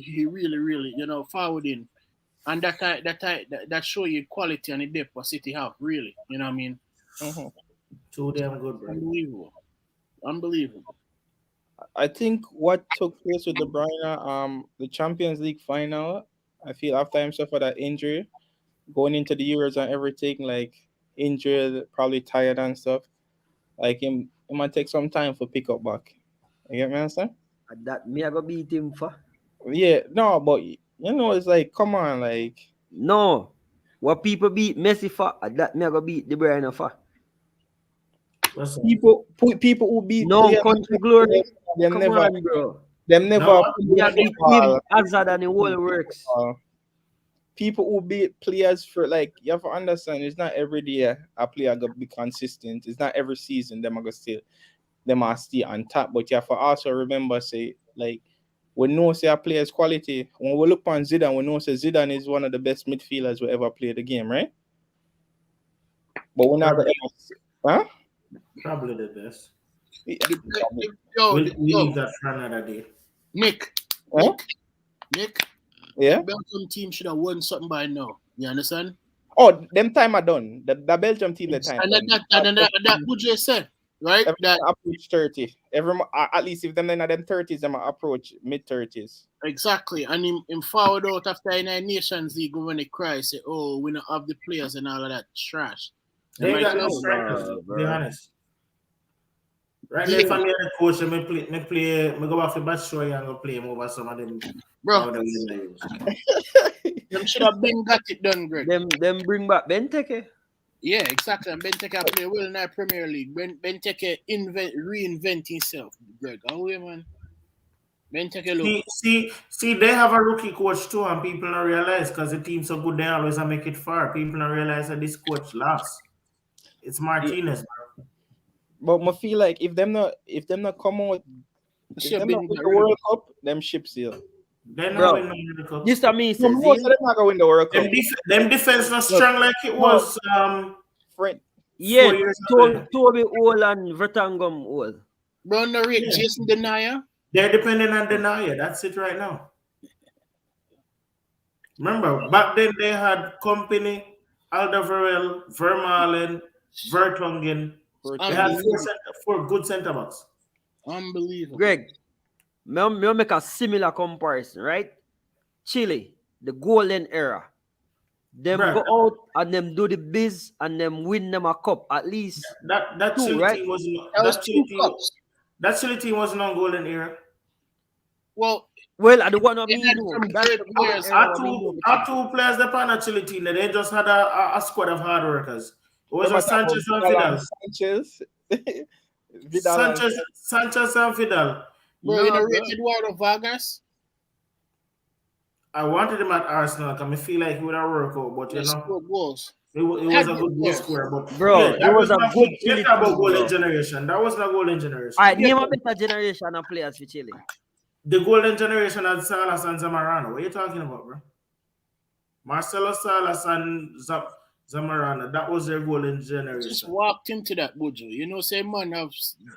He really, you know, forward in. And that show you quality and the depth what City have, really. You know what I mean? Mm-hmm. Too damn good, bro. Unbelievable. I think what took place with De Bruyne, the Champions League final, I feel after him suffered that injury, going into the Euros and everything, like injured, probably tired and stuff, like him might take some time for pick up back. You get me understand? That me I go beat him for. Yeah, no, but you know, it's like, come on, like. No. What people beat Messi for, that me I go beat De Bruyne for. People who beat country glory. Them Come never, on, bro. Them never. Yeah, beat him Hazard and the whole works. People who beat players for, like, you have to understand, it's not every day a player gonna be consistent. It's not every season them are stay on top. But you have to also remember, say, like, we know say a player's quality. When we look on Zidane, we know say Zidane is one of the best midfielders who ever played the game, right? But we're not Probably the best. Yo, we need that for another day. Nick. Yeah. The Belgium team should have won something by now. You understand? Oh, them time are done. The Belgium team, the time. And that what you said, right? That approach 30. At least if them in them 30s, them approach mid-30s. Exactly. And him forward out after in a Nations League when they cry, say, oh, we don't have the players and all of that trash. They got no strikers, to be honest. Right now, if I'm the coach, I go back to Batshuayi and go play him over some of them. Bro, them should have been got it done, Greg. Them bring back Benteke. Yeah, exactly. And Benteke play well in our Premier League. Benteke reinvent himself, Greg. Oh, yeah, man. Benteke look. See, they have a rookie coach too, and people don't realize because the team's so good, they always make it far. People don't realize that this coach lost. It's Martinez, bro. But I feel like if them not come out, if Should them be not win the World Cup, them ship sail. They're Bro. not winning the World Cup. This to me No, says, most of them not gonna win the World Cup. Them defense not strong like it was Friend. yeah, 4 years ago. Toby Old and Vertonghen Old. Bro, no rate Yeah. Jason Denier. They're depending on Denier. That's it right now. Remember, back then they had Company, Alderweireld, Vermaelen, Vertonghen. They had four good centre backs. Unbelievable. Greg, me make a similar comparison, right? Chile, the golden era. Them Right. go out and them do the biz and them win them a cup at least. That Two, Chile right? team was That was that two Chile team. cups. That Chile team wasn't on golden era. Well, Well, I don't want to They mean had no. some That's great the players. golden era Our I mean no. two players that on the Chile team, they just had a squad of hard workers. It was a Sanchez and Vidal. Sanchez. Vidal and- Sanchez and Vidal. bro, No, you know bro. rate Eduardo Vargas. I wanted him at Arsenal because I feel like he would have worked out, but He you know, scored goals. it was a good goal scorer. But Bro, yeah, it that was a not- good forget Chile about team, golden bro. generation. That was not golden generation. All right, name a better generation of players for Chile. The golden generation had Salas and Zamorano. What are you talking about, bro? Marcelo Salas and Zamorano. That was their golden Just generation. walked into that Bujo. You know, say man have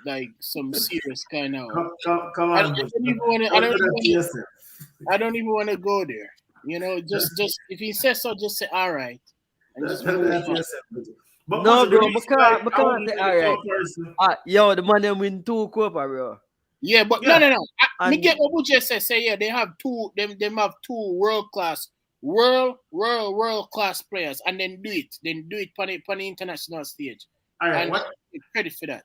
like some serious kind of. Come I on, don't Bush. even wanna- I Don't don't do that to even- yourself. I don't even want to go there. You know, just if he says so, just say all right, and just Don't do move that to on. yourself, Bush. But No, Bush, the bro, reason because- why because I wouldn't they- make all the right. comparison- Yo, the man them win 2 Copa, bro. Yeah, but Yeah. no. Me And- get what Bujo says. Say yeah, they have two. Them have two world class players, and then do it on the international stage. All right, And what credit for that.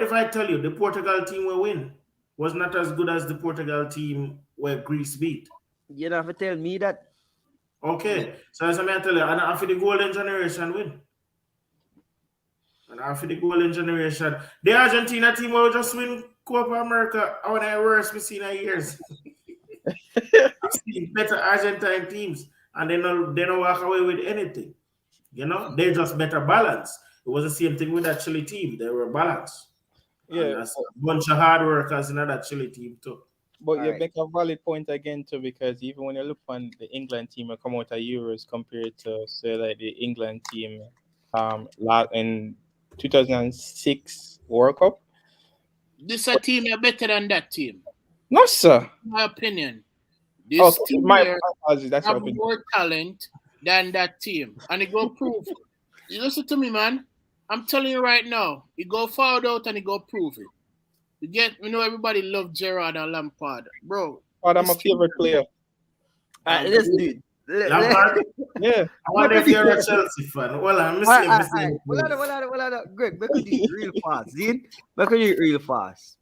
if I tell you the Portugal team will win was not as good as the Portugal team where Greece beat? You don't have to tell me that. Okay, so as I tell you, and after the golden generation win. And after the golden generation, the Argentina team will just win Copa America. One of the worst we've seen in years. I've seen better Argentine teams, and they don't walk away with anything. You know, they're just better balanced. It was the same thing with that Chile team. They were balanced. And Yeah, that's a bunch of hard workers in that Chile team too. but you Alright. make a valid point again too, because even when you look on the England team and come out of Euros compared to say like the England team in 2006 World Cup. This a team are better than that team. No, sir. In my opinion, this Oh, team my here apologies. That's your have opinion. more talent than that team, and it go prove. You listen to me, man. I'm telling you right now, he go forward out and he go prove it. You know, everybody love Gerrard and Lampard, bro. Oh, I'm a this team- favorite player. Let's do it. Lampard, Yeah. I wonder if you're a Chelsea fan. Well, I'm missing. Hold on. Greg, make it do it real fast, Zin. Make it do it real fast.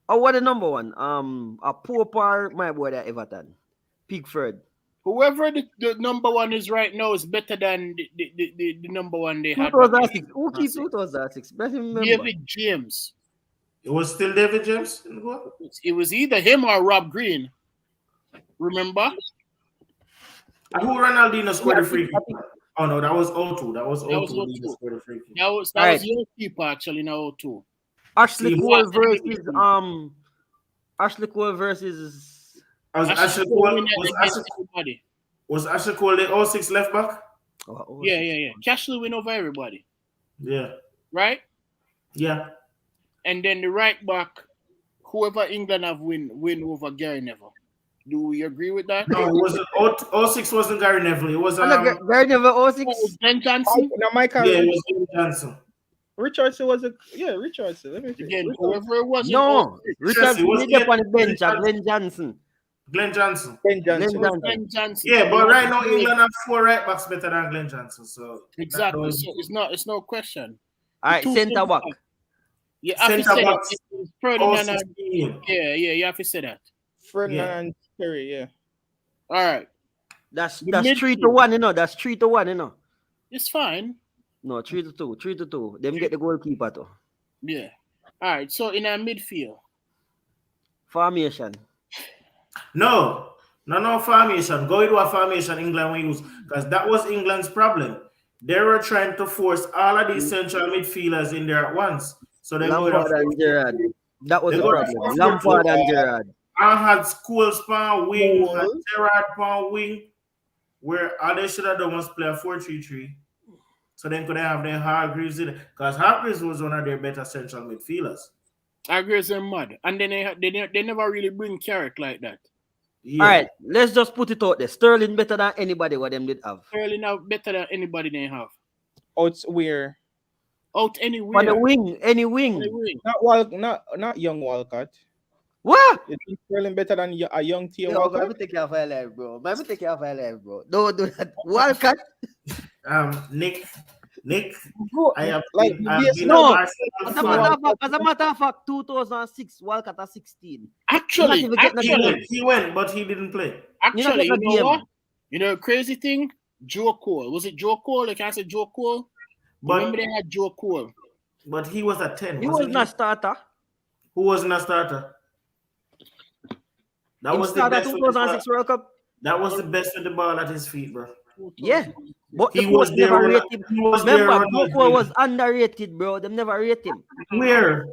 What the number one? A Pope or my boy at Everton, Pickford. Whoever the number one is right now is better than the number one they had. 2006. Who keeps 2006? Let him remember. David James. It was still David James in the goal? It was either him or Rob Green. Remember? And who Ronaldinho scored Yeah, the free kick? Oh no, that was 0-2. That was 0-2. That was Ronaldinho 0-2. scored the free kick. That was Alright. your keeper actually now too. Ashley See, Cole what- versus Was Ashley Cole was Ashley Cole the 06 left back? Yeah. Cashley win over everybody, Yeah. right? Yeah. And then the right back, whoever England have win over Gary Neville. Do we agree with that? No, it wasn't 06 wasn't Gary Neville. It was Gary Neville 06. Oh, Ben Johnson. Now, Michael yeah, it was David Johnson. Richardson was Richardson. Let me see. Again, whoever it was. No, Richard Chelsea was made up on the it? bench. Glenn Johnson. Glenn Johnson. Ben Johnson. Glenn Johnson. Ben Johnson. Yeah, but right now England have 4 right backs better than Glenn Johnson. So Exactly. that So it's no question. All right, Two centre back. You have to Centre say that. backs. It's Ferdinand and- 16. Yeah, you have to say that. Ferdinand Perry, yeah. All right. That's The 3-1, you know. That's 3-1, you know. It's fine. No, 3-2. 3-2. Them get the goalkeeper too. Yeah. All right. So in our midfield, Formation. No formation. Go into a formation England will use because that was England's problem. They were trying to force all of these central midfielders in there at once. So they go with Lampard and Gerrard. That was the problem. Lampard and Gerrard. I had Scholes on wing, had Scholes. Gerrard on wing, where all they should have done was play a 4-3-3. So then could they have their Hargreaves in it? Because Hargreaves was one of their better central midfielders. Hargreaves and mad, and then they never really bring Carrick like that. Yeah. All right, let's just put it out there. Sterling better than anybody what them did have. Sterling now better than anybody they have. Out where? Out anywhere. On the wing, any wing. Not young Walcott. What? Is Sterling better than a young Tia Yo, Walcott? let me take you off my life, bro. Let me take you off my life, bro. Don't do that. Walcott. Nick, Bro, I have like, been, I've yes, been no. a Arsenal As a matter of fact, 2006, Walcott at 16. Actually, Not even getting fan. He went, but he didn't play. actually, You're not you getting know a what? You know, crazy thing. Joe Cole. Was it Joe Cole? Like I said, Joe Cole. But Remember they had Joe Cole. but he was a 10. He was wasn't not starter. Who was not starter? That He was the started best. With the ball. 2006 World Cup. That was the best with the ball at his feet, bro. Yeah. But He the was coach there. never rate him. He was there. Remember, Ronald Boko Gino. was underrated, bro. Them never rate him. Where?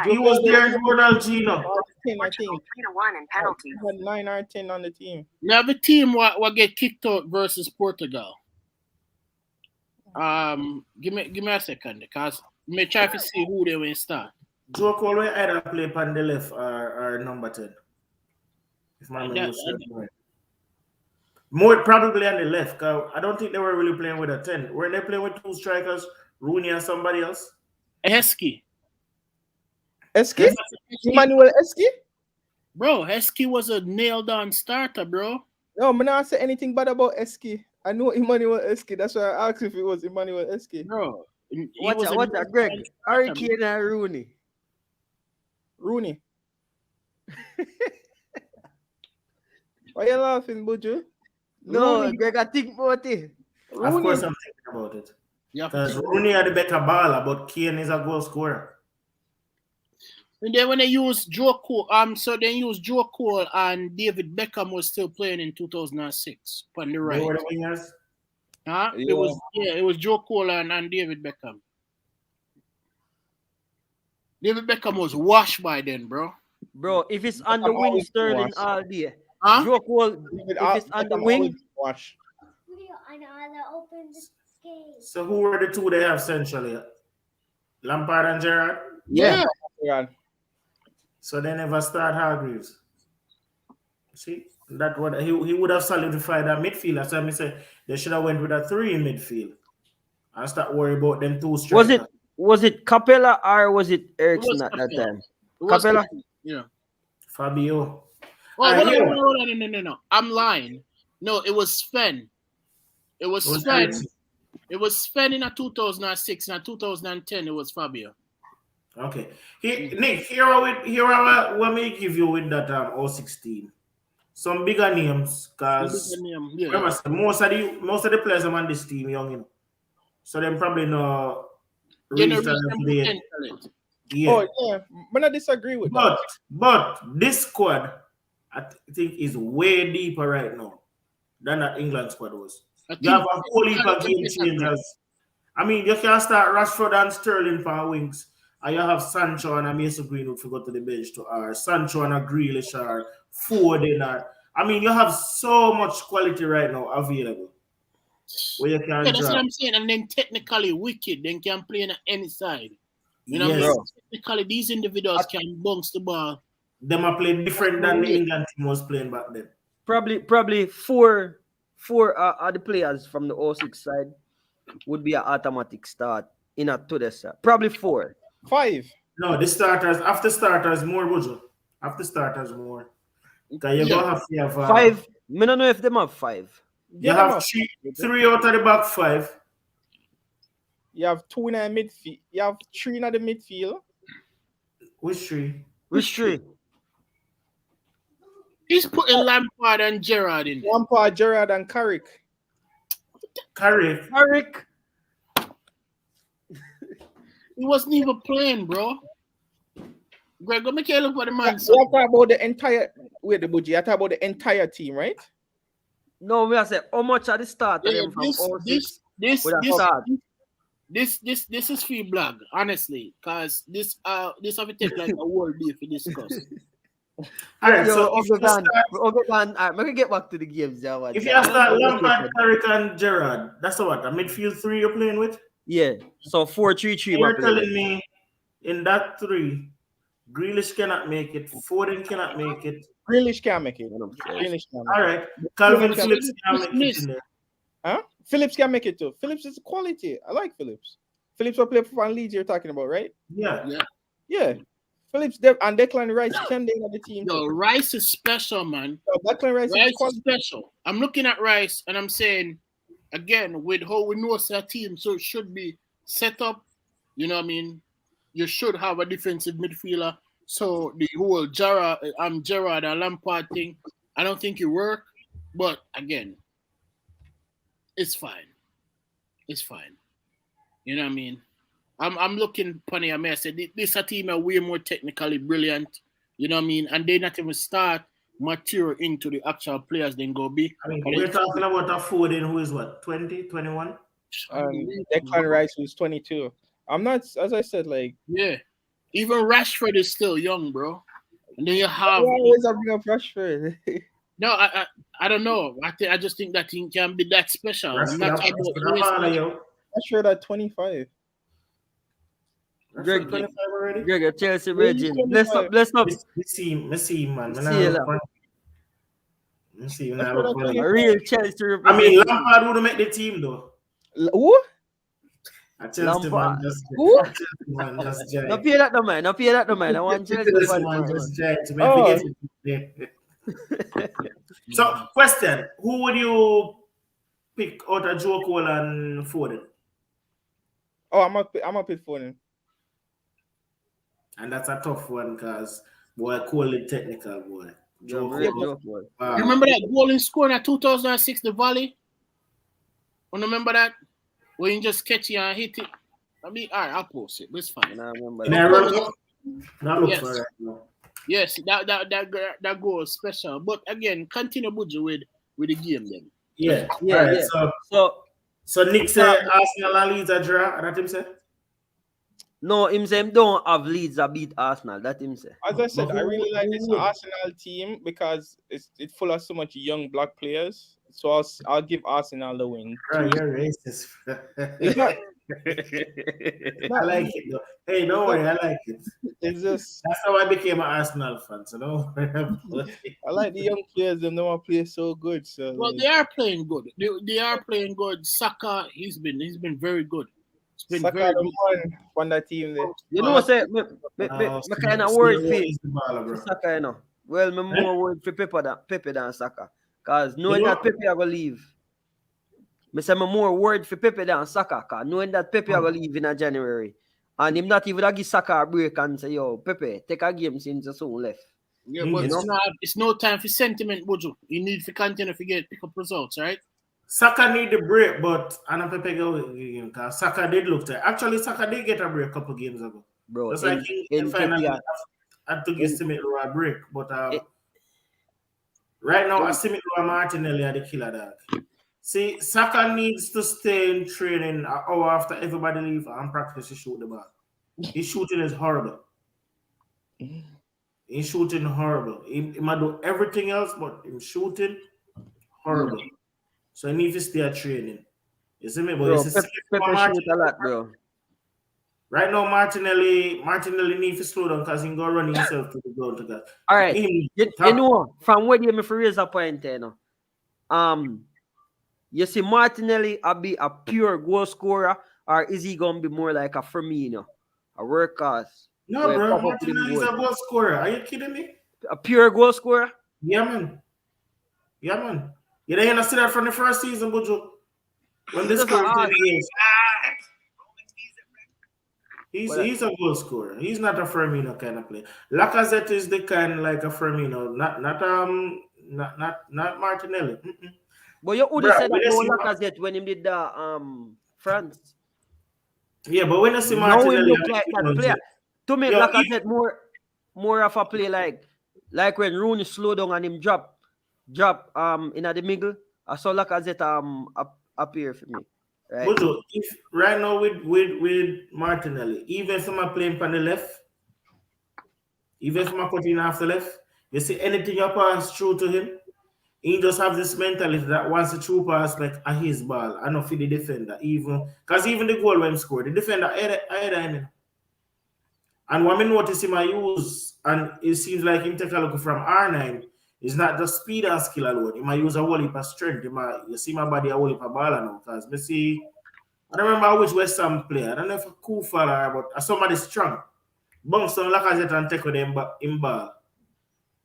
He was there. Ronaldinho. 10, I think. 3-1 in penalties. He had 9 or 10 on the team. Now the team what get kicked out versus Portugal. Give me a second because me try to see who they will start. Joe Cole will either play on the left or number 10. If my memory serves me right. More probably on the left, because I don't think they were really playing with a 10. Were they playing with two strikers, Rooney and somebody else? Heskey. Eski? Emmanuel Eski? Bro, Heskey was a nailed on starter, bro. No, I'm not say anything bad about Eski. I know Emmanuel Eski. That's why I asked if it was Emmanuel Eski. Bro. he What's was a that, nailed-on Greg? starter, Harry bro. Kane and Rooney. Rooney. Why you laughing, Buju? No, Rooney. Greg, I think about it. Of Rooney. course, I'm thinking about it. Yeah. Because Rooney had the better baller, but Kane is a goal scorer. And then when they used Joe Cole, so they used Joe Cole and David Beckham was still playing in 2006 on the right. They were the wingers. Huh? Yeah. It was Joe Cole and David Beckham. David Beckham was washed by then, bro. Bro, if it's on the wing, always Sterling watch. all day. Huh? Joe Cole, if it's on the wing, Watch. I know how to open this game. So who were the two they have centrally? Lampard and Gerrard? yeah. Yeah. So they never start Hargreaves. See, that what he would have solidified that midfield. That's why I say they should have went with a 3 in midfield and start worry about them two strikers. Was it Capella or was it Ericsson was at that Capella. time? It was Capella? Capella, yeah. Fabio. Oh, Right, hold on, no. I'm lying. No, it was Sven. It was Sven. Ericsson. It was Sven in a 2006 and a 2010. It was Fabio. Okay. Nick, here are what me give you with that 016. Some bigger names, because Yeah. remember, most of the players on this team young, you know. So them probably know reach the talent. yeah. Oh, yeah. But I disagree with that. But this squad, I think, is way deeper right now than that England squad was. You have a whole heap of game changers. I mean, you can start Rashford and Sterling for wings, and you have Sancho and a Mason Greenwood to go to the bench to or Sancho and a Grealish or Foden. I mean, you have so much quality right now available where you can Yeah, that's what drop. I'm saying. And then technically wicked, then can play on any side. You know Yes. what I mean? Technically, these individuals can bounce the ball. Them are playing different than the England team was playing back then. Probably four are the players from the 06 side would be an automatic start in a to the side. Probably 4. 5. No, the starters, after starters, more, Bujo. After starters, more. Because you're going to have 5. I don't know if them have 5. You have three out of the back 5. You have 2 in the midfield. You have 3 in the midfield. Which 3? Which 3? He's putting Lampard and Gerrard in there. Lampard, Gerrard, and Carrick. Correct. Eric. He wasn't even playing, bro. Greg, go make you look for the man. You are talking about the entire. Wait, the budget. You are talking about the entire team, right? No, we are saying how much at the start of Yeah, them from 06 this with a start. this is free blog, honestly, because this have to take like a whole day for discuss. All right, Yo, so if you start, I'm gonna get back to the games. Yeah, if you start Lampard, Carrick, and Gerrard, that's what a midfield three you're playing with. yeah, so 4-3-3. You're telling me in that three, Grealish cannot make it, Foden cannot make it. Grealish can't make it. Grealish can't make All right, Calvin Phillips can't make it in there. it. Huh? Phillips can make it too. Phillips is quality. I like Phillips. Phillips will play for Van Leeds you're talking about, right? Yeah. Yeah. Phillips and Declan Rice can in the team. Yo, Rice is special, man. Declan Rice Rice is is quality. special. I'm looking at Rice and I'm saying, again, with how we know it's a team, so it should be set up. You know what I mean? You should have a defensive midfielder. So the whole Gerrard and Lampard thing, I don't think it worked. But again, it's fine. It's fine. You know what I mean? I'm looking funny. I mean, I said this a team are way more technically brilliant. You know what I mean? And they not even start mature into the actual players then go be. I mean, we're talking about a Foden who is what, 20, 21? Declan Rice who's 22. I'm not, as I said, like. Yeah. Even Rashford is still young, bro. And then you have. Always bring up Rashford. No, I don't know. I just think that he can be that special. I'm not talking about Rashford at 25. Greg, 25 already? Greg, Chelsea Virgin. Bless up. Me see, man. See you later. Me see, man. I look funny. A real Chelsea I mean, representative. Lampard would make the team, though. Who? I Chelsea man just Who? Chelsea man just giant. No pay that no man. No pay that no man. I want Chelsea Chelsea fan, man man. just giant. Oh. Forget it. So, question: who would you pick out of Joe Cole and Foden? Oh, I'm up with Foden. And that's a tough one because boy, Cole is technical, boy. Joe Real Cole. joke, boy. You remember that goal in scoring at 2006, the volley? You remember that? When you just catch it and hit it? I mean, all right, I'll post it, but it's fine. I remember In that. a World Cup? Not look Yes. for it. No. Yes, that goal is special. But again, continue Buju with the game then. Yeah. Yeah, All right, yeah. So Nick said Arsenal and Leeds are draw. That him say? No, him say him don't have Leeds that beat Arsenal. That him say. As I said, But I who- really like who this would? Arsenal team because it's full of so much young black players. So I'll give Arsenal the win. Right, you're racist. It's not. I like it though. Hey, don't worry, I like it. It's just That's how I became an Arsenal fan. So don't worry. I like the young players. They know I play so good. So Well, they are playing good. They are playing good. Saka, he's been very good. It's been Saka very the good. one on that team there. You know, say me kind of worried for Saka, you know. Well, me more worried for Pepe than Saka. Because knowing You know- that Pepe are going to leave. Me say me more worried for Pepe than Saka. Because knowing that Pepe are going to leave in January. And him not even a give Saka a break and say, yo, Pepe, take a game since you soon left. Yeah, but You it's no time for sentiment, Buju. You need to continue to pick up results, right? Saka need the break, but Anna Pepe go because Saka did look there. Actually, Saka did get a break a couple games ago. Bro, Just like in finally had to give Smith Rowe a break. But right now, Smith Rowe Martinelli are the killer dog. See, Saka needs to stay in training an hour after everybody leave and practice to shoot the ball. His shooting is horrible. He's shooting horrible. He might do everything else, but him shooting horrible. So he needs to stay at training. You see me? But bro, it's Pepe shoot a lot, bro. right now, Martinelli needs to slow down because he can go running himself to the ground to that. All right. Him, You know, from what you for raise a point there, you know. You see Martinelli a be a pure goal scorer, or is he gonna be more like a Firmino, a workhorse? no, Where bro, pop up with him Martinelli is a goal. goal scorer. Are you kidding me? A pure goal scorer? Yeah, man. Yeah, man. You didn't see that from the first season, Buju. When this Just a scored hard- 10 games. He's a goal scorer. He's not a Firmino kind of player. Lacazette is the kind like a Firmino, not Martinelli. Mm-mm. But you would Bruh, said when that you no see Lacazette when he did the France. Yeah, but when you see Now he Martinelli, look like that player. To me, Yo, Lacazette more of a play like when Rooney slow down and him drop in the middle. I saw Lacazette appear for me. Right? Bujo, if right now with Martinelli, even if I'm playing on the left, even if I'm putting off the left, you see anything you pass through to him, he just have this mentality that once the through pass like a his ball, I know for the defender, even because even the goal when he scored, the defender ahead of him. And what I notice him I use, and it seems like him take a look from R9, it's not just speed and skill alone. He might use a whole heap of strength. You see my body a whole heap of ball now, because I see, I don't remember which West Ham player. I don't know if a Kufa or but somebody strong. Bounce on Lacazette and take with him ball.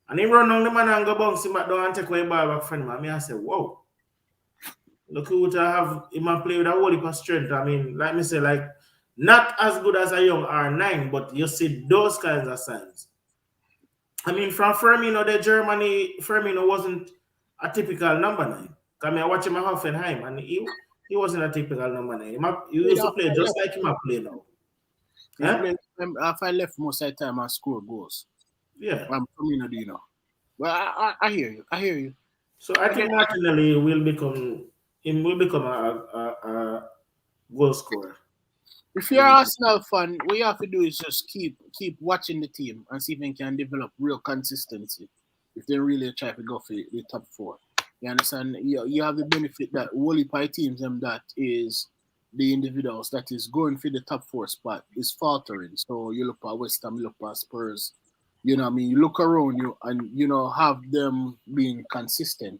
And he run on the man and go bounce him back down and take away ball back from him. I say, whoa. Look who to have him and play with a whole heap of strength. I mean, like me say, like, not as good as a young R9, but you see those kinds of signs. I mean, from Firmino, the Germany, Firmino wasn't a typical number 9. I mean, I watch him at Hoffenheim, and he wasn't a typical number 9. He used to play just like him play now. Yeah? If I left most of the time, I score goals. Yeah. I'm Firmino, do you know? Well, I hear you. I hear you. So I think Martinelli will become a goal scorer. If you're an Arsenal fan, what you have to do is just keep watching the team and see if they can develop real consistency. If they really try to go for the top 4, you understand? You have the benefit that Wally Pie teams that is the individuals that is going for the top 4 spot is faltering. So you look at West Ham, you look at Spurs. You know what I mean? You look around you and have them being consistent.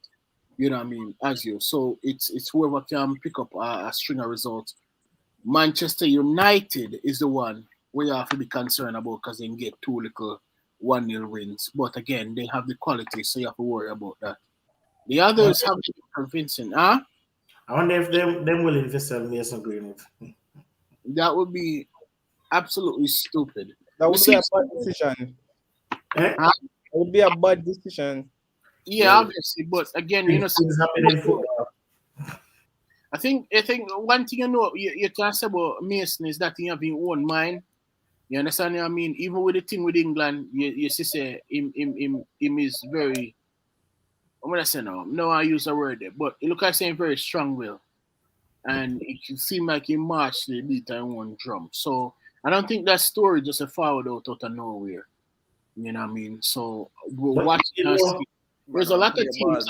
You know what I mean? As you. So it's whoever can pick up a string of results. Manchester United is the one where you have to be concerned about because they can get 2 little 1-0 wins. But again, they have the quality, so you have to worry about that. The others have to be convincing. I wonder if them willing to sell Mason Greenwood. That would be absolutely stupid. That would be a bad decision. That would be a bad decision. Yeah, obviously. But again, things happen in football. I think one thing you can say about Mason is that he have his own mind. You understand what I mean? Even with the thing with England, you see say him is very, I'm gonna say no I use a word there, but he look like saying very strong will. And it can seem like he marched the beat on one drum. So I don't think that story just a forward out of nowhere. You know what I mean? So we'll watch there's a lot of teams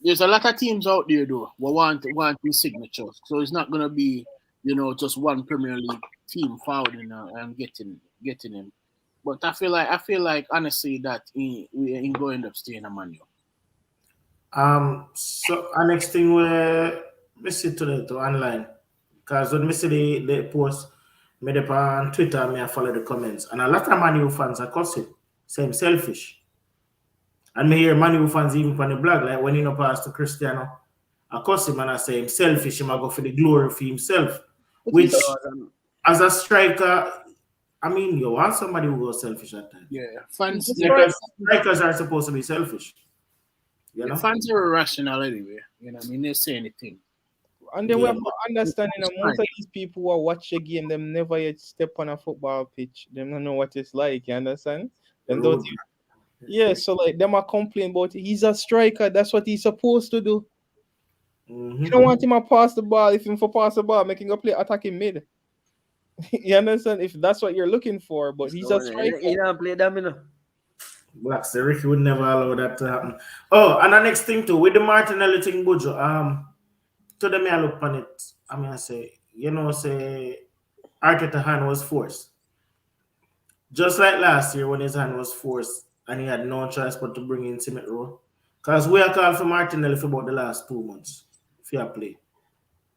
there's a lot of teams out there though who want his signatures. So it's not gonna be, just one Premier League team fouling and getting him. But I feel like honestly that we ain't going to end up staying a Man U. So our next thing we see today to online. Because when we see the post made up on Twitter, I follow the comments. And a lot of Man U fans are cussing, saying selfish. And me hear Man U fans even on the blog, like when he pass to Cristiano, I cuss him and I say him selfish, he might go for the glory for himself. Which, as a striker, I mean, you want somebody who goes selfish at times. Yeah, fans. Because strikers are supposed to be selfish. Fans are irrational anyway. They say anything. And then we have to understand, most of these people who watch the game, them never yet step on a football pitch. Them don't know what it's like, you understand? Them don't. Yeah, so like them are complaining about he's a striker. That's what he's supposed to do. You don't want him to pass the ball. If him for pass the ball, making a play attacking mid. You understand? If that's what you're looking for, but he's a striker. He don't play that, Black Ricky would never allow that to happen. Oh, and the next thing too, with the Martinelli thing, Bujo, to them I look on it. I mean, I say, say Arteta hand was forced. Just like last year when his hand was forced and he had no choice but to bring in Smith Rowe. Because we are called for Martinelli for about the last 2 months. Fair play.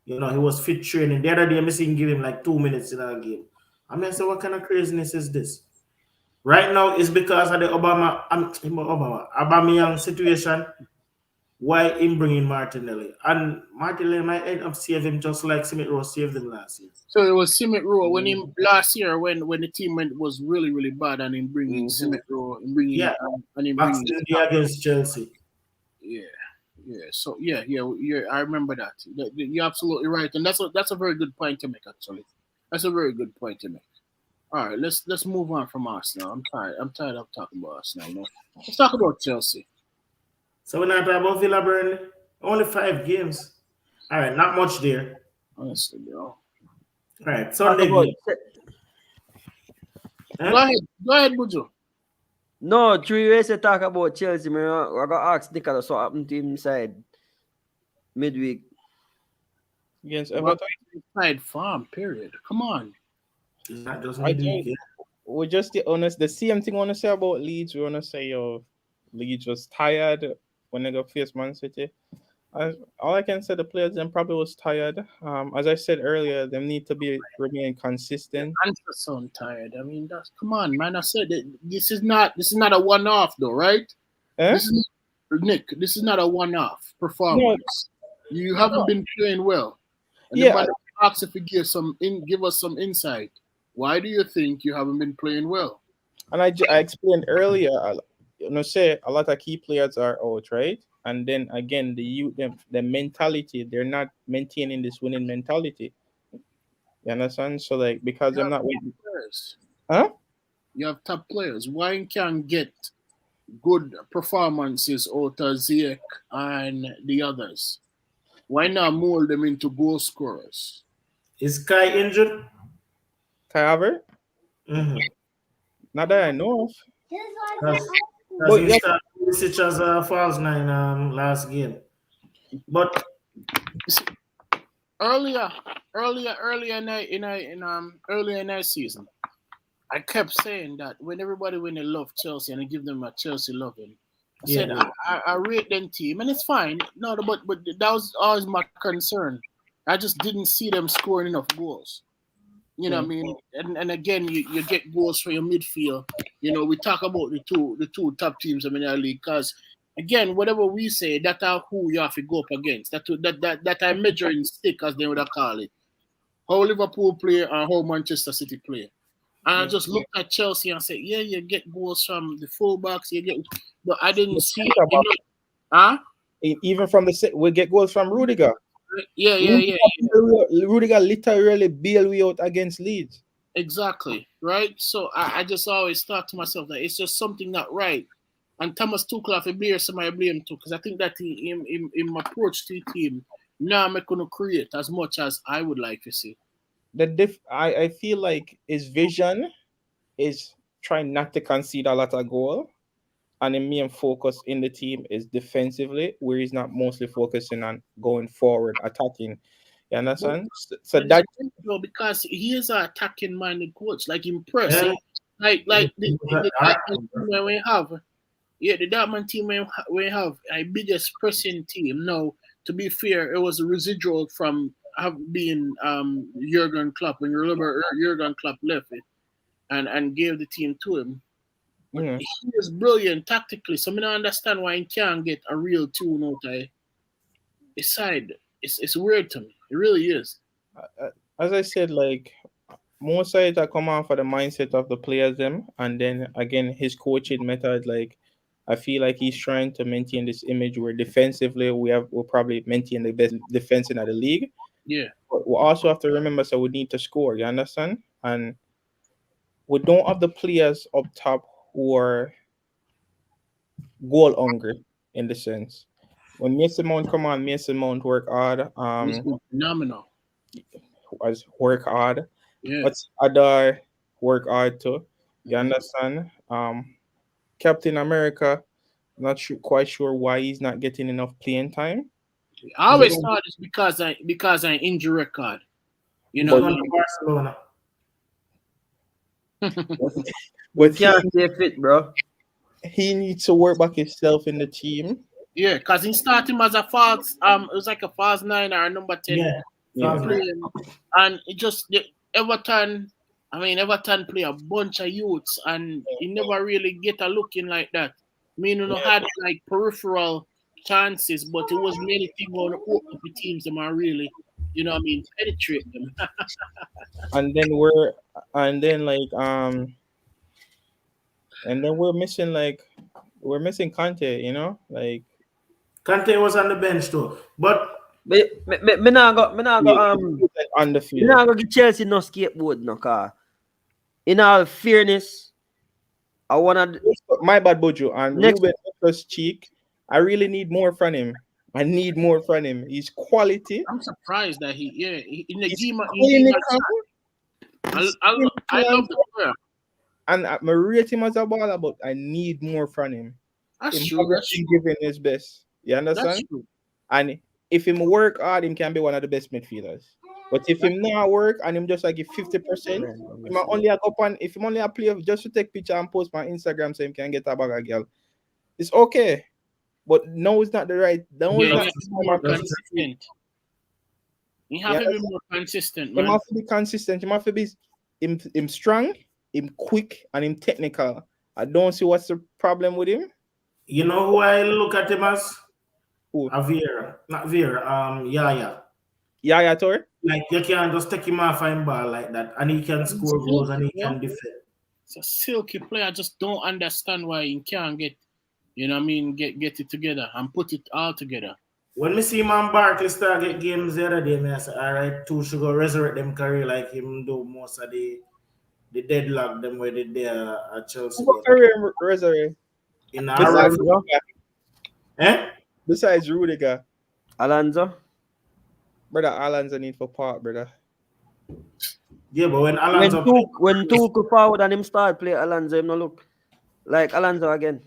He was fit training. The other day, I seen give him like 2 minutes in our game. I mean, I say, what kind of craziness is this? Right now, it's because of the Aubameyang situation. why him bringing Martinelli. And Martinelli might end up save him just like Smith Rowe saved him last year. So it was Simit Rowe when him last year when the team was really really bad and him bringing Simit Rowe and bringing Yeah. and him Max bringing Day against Chelsea. yeah. So yeah. I remember that. You're absolutely right, and that's a very good point to make. Actually, that's a very good point to make. All right, let's move on from Arsenal. I'm tired of talking about Arsenal. No? Let's talk about Chelsea. So we're not talking about Villa Burnley. Only 5 games. All right, not much there. Honestly, bro. All right, Talk Sunday about, game. Go ahead, Buju. no, 3 ways to talk about Chelsea. Man, I got ask Nicholas what happened to him side midweek. Against What Everton. side farm? Period. Come on. It's not just I midweek. think we just the same thing I want to say about Leeds. We want to say Leeds was tired when they got faced Man City. All I can say, the players then probably was tired. As I said earlier, they need to remain consistent. I'm tired. I mean, come on, man. I said that this is not a one-off though, right? Eh? This is Nick. This is not a one-off performance. You haven't been playing well. And Yeah. the asked if you give us some insight. Why do you think you haven't been playing well? And I explained earlier, say a lot of key players are out, right? And then again, the mentality, they're not maintaining this winning mentality. You understand? So like, because You I'm not have winning. players. Huh? You have top players. Why can't get good performances out of Ziyech and the others? Why not mold them into goal scorers? Is Kai injured? Kai Havertz? Mm-hmm. Not that I know of. Just like That's- the Because But he yeah. started Pulisic as a false 9 last game. But Earlier in our season, I kept saying that when they love Chelsea and I give them a Chelsea loving, I said Yeah. I rate them team and it's fine. No, but that was always my concern. I just didn't see them scoring enough goals. You know what I mean? And again, you get goals for your midfield. You know, we talk about the two top teams in the league because again, whatever we say, that are who you have to go up against. That I measuring stick, as they would call it. How Liverpool play and how Manchester City play. And I just looked at Chelsea and said, yeah, you get goals from the fullbacks, but I didn't see huh? Even from we get goals from Rudiger. Yeah. Rudiger literally bailed we out against Leeds. Exactly, right? So I just always thought to myself that it's just something not right. And Thomas Tuchel, if I blame somebody, I blame too, because I think that in my approach to the team, now I'm not going to create as much as I would like to see. I feel like his vision is trying not to concede a lot of goal, and the main focus in the team is defensively, where he's not mostly focusing on going forward, attacking. You understand? So that because he is an attacking minded coach, like impressive, Yeah. like the Dortmund team where we have, the Dortmund team where we have a biggest pressing team. Now, to be fair, it was a residual from being Jurgen Klopp when Jurgen Klopp left it and gave the team to him. But he is brilliant tactically, so I don't understand why he can't get a real tune out of his side. It's weird to me. It really is. As I said, like most sides are come on for the mindset of the players them, and then again his coaching method. Like I feel like he's trying to maintain this image where defensively we'll probably maintain the best defense in the league. Yeah. But we also have to remember, so we need to score. You understand? And we don't have the players up top who are goal hungry in the sense. When Mason Mount come on, Mason Mount work hard. He's been phenomenal. Work hard. Yeah. But Adar work hard too. You understand? Captain America, not quite sure why he's not getting enough playing time. I always thought it's because I injury record. You know, Barcelona. But Can't stay fit, bro. he needs to work back himself in the team. yeah, because he started him as a false. It was like a false 9 or a number 10. Yeah. Playing, and it just Everton. I mean, Everton play a bunch of youths, and he never really get a looking like that. Had like peripheral chances, but it was really thing on the open up the teams them and really, you know what I mean, penetrate them. and then we're missing Kante, you know, like Kante was on the bench too. But Me nah go on the me field. nah go give Chelsea no scapegoat no car. In all fairness, I wanna My bad, Bojo, and Next- Ruben Cheek. I really need more from him. I need more from him. He's quality. I'm surprised that in the He's game. clinical. I love the player. And I rate him as a baller, but I need more from him. That's Him true. haven't That's been true. giving his best. You That's understand? true. And if him work hard, him can be one of the best midfielders. But if him not work and him just like give 50%, him only a go on, if him only a play just to take picture and post on Instagram so him can get a bag of girl, it's okay. But no, it's not the right. No, Yeah, it's you not have to be more consistent. You have to be more consistent, Him man. have to be consistent. Him have to be him strong, him quick, and him technical. I don't see what's the problem with him. you know who I look at him as? Who? Vieira. Not Vieira, Yaya. Yaya Toure? Like you can't just take him off and ball like that, and he can score goals and he can defend. It's a silky player. I just don't understand why he can't get, you know what I mean, get it together and put it all together. When me see man Barkley start get games the other day, I say, all right, two should go resurrect them career like him do most of the deadlock them where they there at Chelsea. Who got career resurrect? In Besides, Eh? besides Rudiger, Alonso. brother, Alonso need for part, brother. Yeah, but when When Alonso Tuchel forward and him start play Alonso, him no look like Alonso again.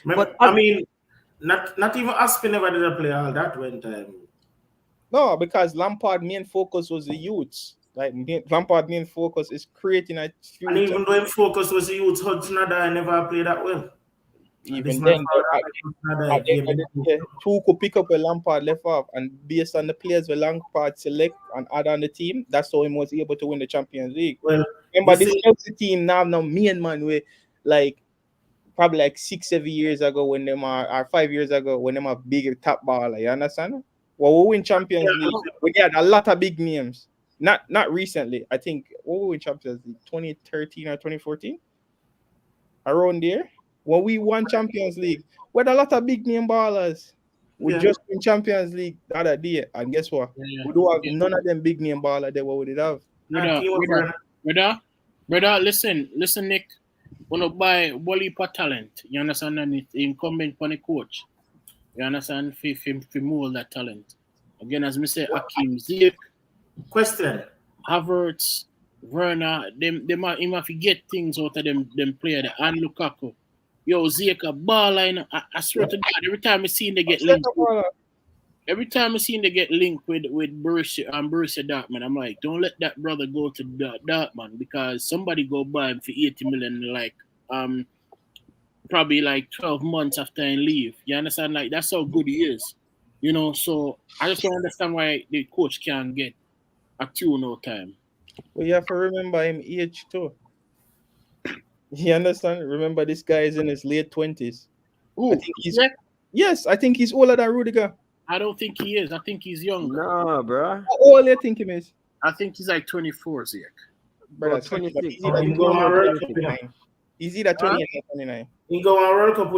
But I mean, not even Aspi never did play all that one time. No, because Lampard main focus was the youths. Like Lampard main focus is creating a future. And even though him focus was the youth, Hudson-Odoi never played that well. Even then, two could pick up where Lampard left off, and based on the players where Lampard select and add on the team, that's how he was able to win the Champions League. Well, remember this Chelsea team now main man with like probably like 6-7 years ago when them are or 5 years ago when them are big top baller. You understand? Well, we win Champions League. We had a lot of big names. Not recently. I think what we win Champions League 2013 or 2014. Around there. When we won Champions League, we had a lot of big name ballers. We just win Champions League the other day, and guess what? We don't have none of them big name ballers that what we did have. Brother, listen, Nick. Wanna buy Wally for talent. You understand? And it's incumbent on the coach. You understand? For mold that talent. Again, as me say, Hakim Ziyech, question. Havertz, Werner, they might get things out of them player there. And Lukaku. Yo, Ziyech a baller. I swear to God, every time I see him, they get linked. Every time I see him, they get linked with Borussia Dortmund. I'm like, don't let that brother go to Dortmund because somebody go buy him for 80 million, like probably like 12 months after he leave. You understand? Like that's how good he is. You know, so I just don't understand why the coach can't get a 2-0 time. Well, you have to remember him age too. You understand? Remember, this guy is in his late 20s. Ooh, I think yes, I think he's older than Rudiger. I don't think he is. I think he's younger. Nah, bro. How old do you think him is? I think he's like 24, Ziyech. Brother, 26. He's either 28 or 29. He go on World Cup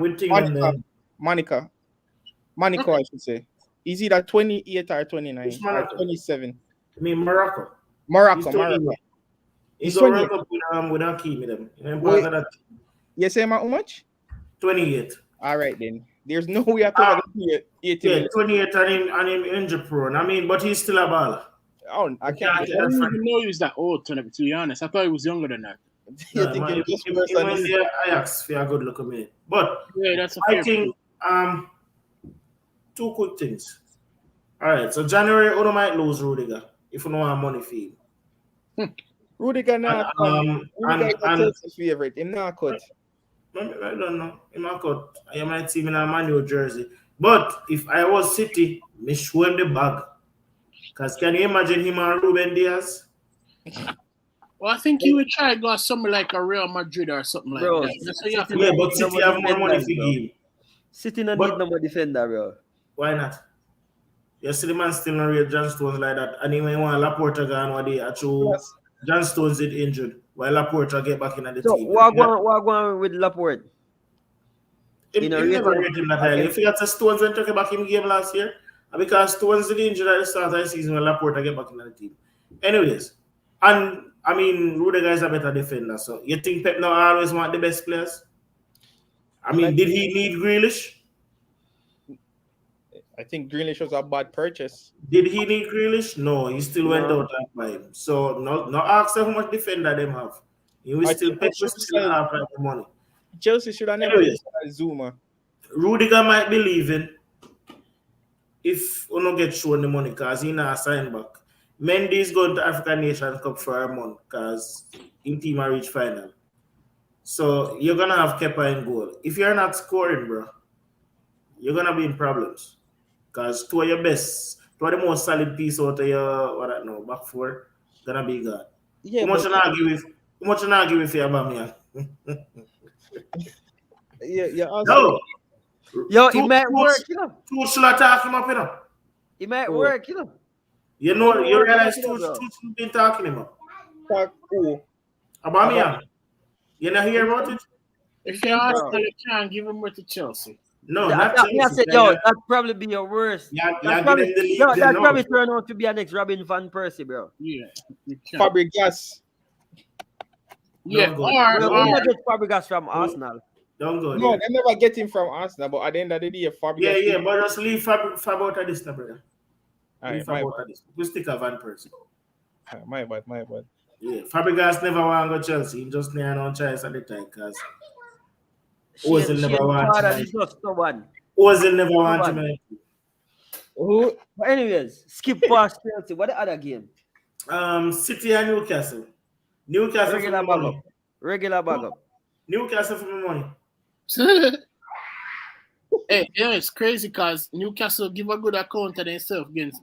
with team and then Monica, I should say. He's either 28 or 29 or 27. I mean Morocco. He's He go World Cup with Hakim with them. You say how much? 28. All right then. There's no way I could get 18. Yeah, 28 and him injury prone. I mean, but he's still a baller. Oh, I can't. I didn't even know he was that old, to be honest. I thought he was younger than that. Yeah, man, he went there Ajax for a good look at me. But yeah, that's I think two quick things. All right, so January, Uno might lose Rudiger if you don't have money for him. Rudiger now. Rudiger is his favorite. Him not cut. I don't know. He might cut. I might see him in a manual jersey. But if I was City, me show him the bag. Because can you imagine him and Ruben Diaz? Well, I think he would try to go somewhere like a Real Madrid or something like that. That's what you have to Yeah, but City have more money to give. City no But- need no more defender, bro. Why not? You see the man still not rate John Stones like that. And even when Laporta gone one day, actually Yes. John Stones did injured while Laporta get back in the So team. what going with Laporte? He in a never rating- rate him that highly. If you got Stones when took back in game last year, and because Stones did injured at the start of the season when Laporta get back in the team. Anyways, and I mean Rudiger is a better defender. So you think Pep now always want the best players? I mean, did he need Grealish? I think Grealish was a bad purchase. Did he need Grealish? No, he still went No. out and buy him. So no ask how much defender them have. He will I still think pay they should still sell- half of the money. Chelsea should have never Anyways. signed Zuma. Rudiger might be leaving if we don't get shown the money because he not sign back. Mendy is going to African Nations Cup for a month because his team are reach final. So you're gonna have Kepa in goal. If you're not scoring, bro, you're gonna be in problems. Because two of your best, two of the most solid piece out of your back four, gonna be gone. Yeah, How much but you not give with your Aubameyang? yeah, also, No. Yo, Two- it might two- work, you know. Two should attack him up, you know. It might Oh. work, you know. You know, you realize Yeah, two bro. should be talking him up. fuck, oh, Aubameyang. You not hear about it? If you're Arsenal, you can't give him to Chelsea. No, That, not that, me I Chelsea. said, yo, that'd probably be your worst. Yeah, That'd give probably, them the league. yo, they that'd know. probably turn out to be our next Robin Van Persie, bro. Yeah, you can't. Fabregas. Yeah, Don't go. We're No, gonna or get Fabregas from Arsenal. Don't go No, there. they never get him from Arsenal, but at the end of the day, Fabregas. Yeah, but just leave Fab out of this now, brother. All Leave right, Fab my out of this. We stick a Van Persie. bad, my bad. Yeah, Fabregas never want to go Chelsea. He just near no choice at the time because Ozil never want Father to. is just stubborn. Ozil never want to. Come on. Man. Who? But anyways, skip past Chelsea. What the other game? City and Newcastle. Newcastle for Regular my bag money. up. Regular bag up. Newcastle for my money. Hey, yeah, it's crazy because Newcastle give a good account of themselves against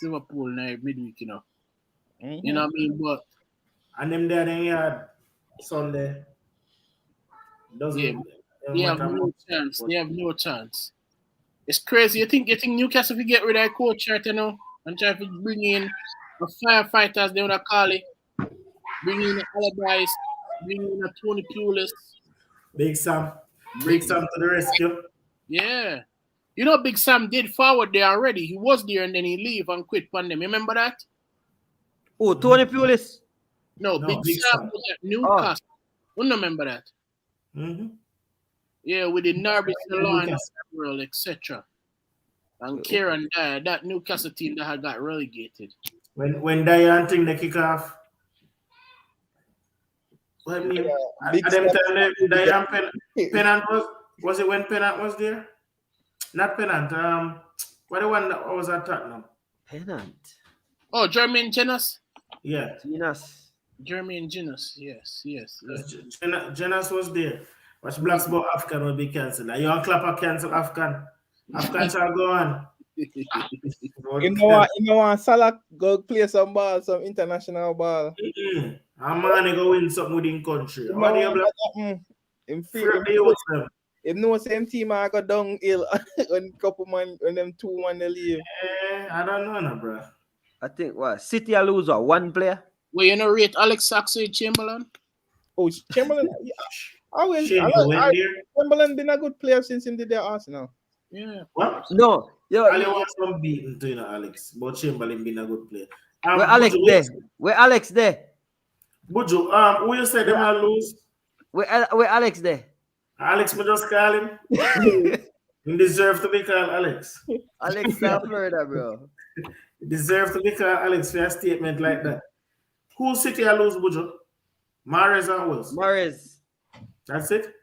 Liverpool now midweek, you know. Mhm. You know what I mean? But And them there then had Sunday. Doesn't Yeah, they have matter no much. chance. They have no chance. It's crazy. You think Newcastle will get rid of their coach right now and try to bring in the firefighters, they would call it. Bring in the Allardyce, bring in a Tony Pulis. Big Sam. Big Sam to the rescue. Yeah. You know Big Sam did forward there already. He was there and then he leave and quit on them. Remember that? Oh, Tony Pulis. No, No, Big Big Sam Sam. was at Newcastle. You remember that? Mm-hmm. Yeah, with the Narby Salon, Newcastle. etc. And Kieran Dyer, that Newcastle team that had got relegated. When Diane thing they kick off. What I mean, Big at them Sam. time Diane Pennant was it when Pennant was there? Not Pennant. What the one that was at Tottenham? Pennant. Oh, Jermaine Jenas? Yeah. Ginas. Jermaine Jenas, yes. Jonas was there. Watch Blacks about African will be cancelled. Are you on Clapper cancel African? African shall go on. You know what? Salah go play some ball, some international ball. A man go win something within country. What do you Black? Him free. Free the youth them. If no same team, I go down ill when couple man when them 2-1 they leave. I don't know, no, bro. I think what? City a loser. One player. Well, you know, rate Alex Oxlade-Chamberlain? Oh, Chamberlain. Shane go in there. Chamberlain been a good player since him did their Arsenal. Yeah. What? No. Yo, Ali wants some beaten to Alex, but Chamberlain been a good player. where Alex Buju, there? Where Alex there? Buju, who you said them will lose? Where Alex there? Alex, me just call him. He deserve to be called Alex. Alex from Florida, bro. He deserve to be called Alex for a statement like that. Who City will lose, Buju? Mahrez and Wills. Mahrez. That's it.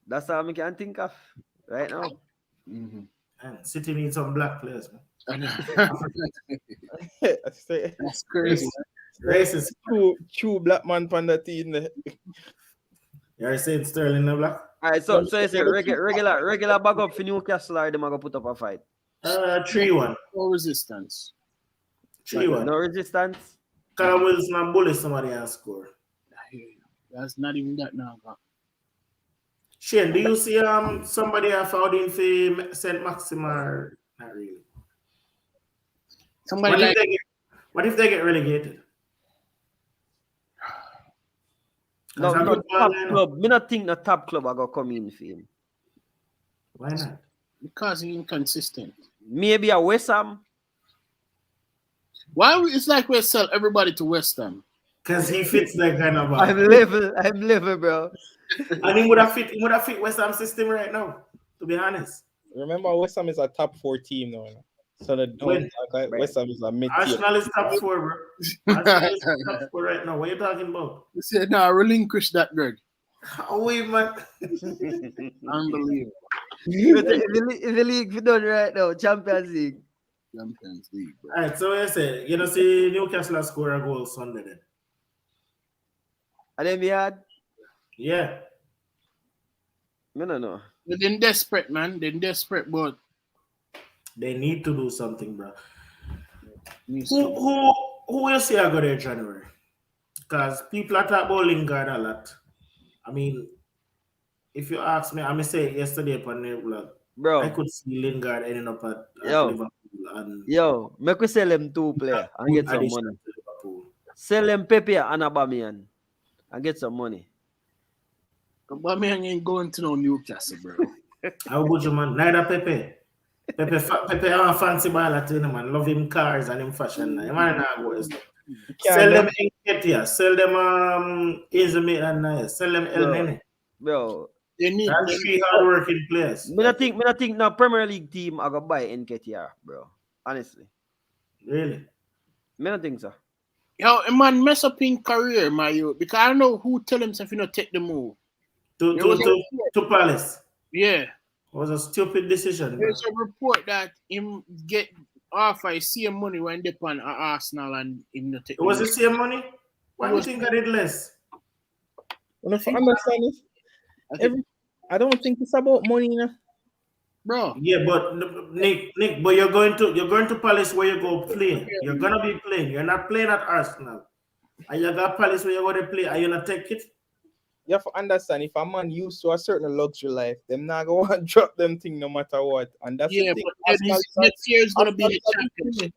That's all I can think of right now. Mm-hmm. Man, City needs some black players, man. That's crazy. Racist. True black man from the team. You're saying Sterling no black? All right, so you say regular bag up for Newcastle or them are gonna put up a fight. 3-1. No resistance. 3-1. No resistance. Callum Wilson and bully somebody and score. That's not even that now. Shane, do you see somebody I found in for Saint Maxim or not really? Somebody What if like they get what if they get relegated? No, Because no a good ball top lineup. club. Me not think the top club are gonna come in for him. Why not? because he's inconsistent. Maybe a West Ham. Why it's like we sell everybody to West Ham? Because he fits that kind of I'm ball. level, bro. And he would have fit West Ham system right now, to be honest. Remember, West Ham is a top 4 team now. So the When- don't act like West Ham is a mid tier. Arsenal is top 4, bro. Arsenal is top 4 right now. What are you talking about? You said, "No, relinquish that, Greg." Oh, wait, man. Unbelievable. If the league we done right now, Champions League. Champions League, bro. All right, so you say, you know, see Newcastle score a goal Sunday then. And then we had, Yeah. I don't know. They're desperate, man. They're desperate, but They need to do something, bro. needs Who to- who who will see I go there January? Because people are talking about Lingard a lot. I mean, if you ask me, I may say it yesterday upon the blog, I Bro, could see Lingard ending up at Yo. Liverpool and yo, make we sell them 2 players and good get some addition money. to Liverpool. Sell them Pepe and Aubameyang and get some money. Aubameyang ain't going to no Newcastle, bro. How good you, man? Neither Pepe. Pepe have a fancy baller to him, man. Love him cars and him fashion. You might not go as Sell them Nketiah. Sell them Izumi and sell them El Bro. Nene. Bro, They need That's 3 hard-working players. me not think no Premier League team are gonna buy Nketiah, bro. Honestly. Really? Me not think so. Yo, a man mess up in career, my youth, because I don't know who tell him if you not take the move. To There was to Palace. Yeah. It was a stupid decision. bro. There's a report that him get offer same money when they on Arsenal and him not take It was the the same money? Why do you think I did less? When I understand it, I think- I don't think it's about money, you know. bro. Yeah, but Nick, but you're going to Palace where you go play. You're gonna be playing. You're not playing at Arsenal. And you got Palace where you're gonna play. Are you gonna take it? You have to understand, if a man used to a certain luxury life, them not going to drop them thing no matter what. And that's Yeah, the thing. but Arsenal is not- next year he's gonna be in the Arsenal is championship.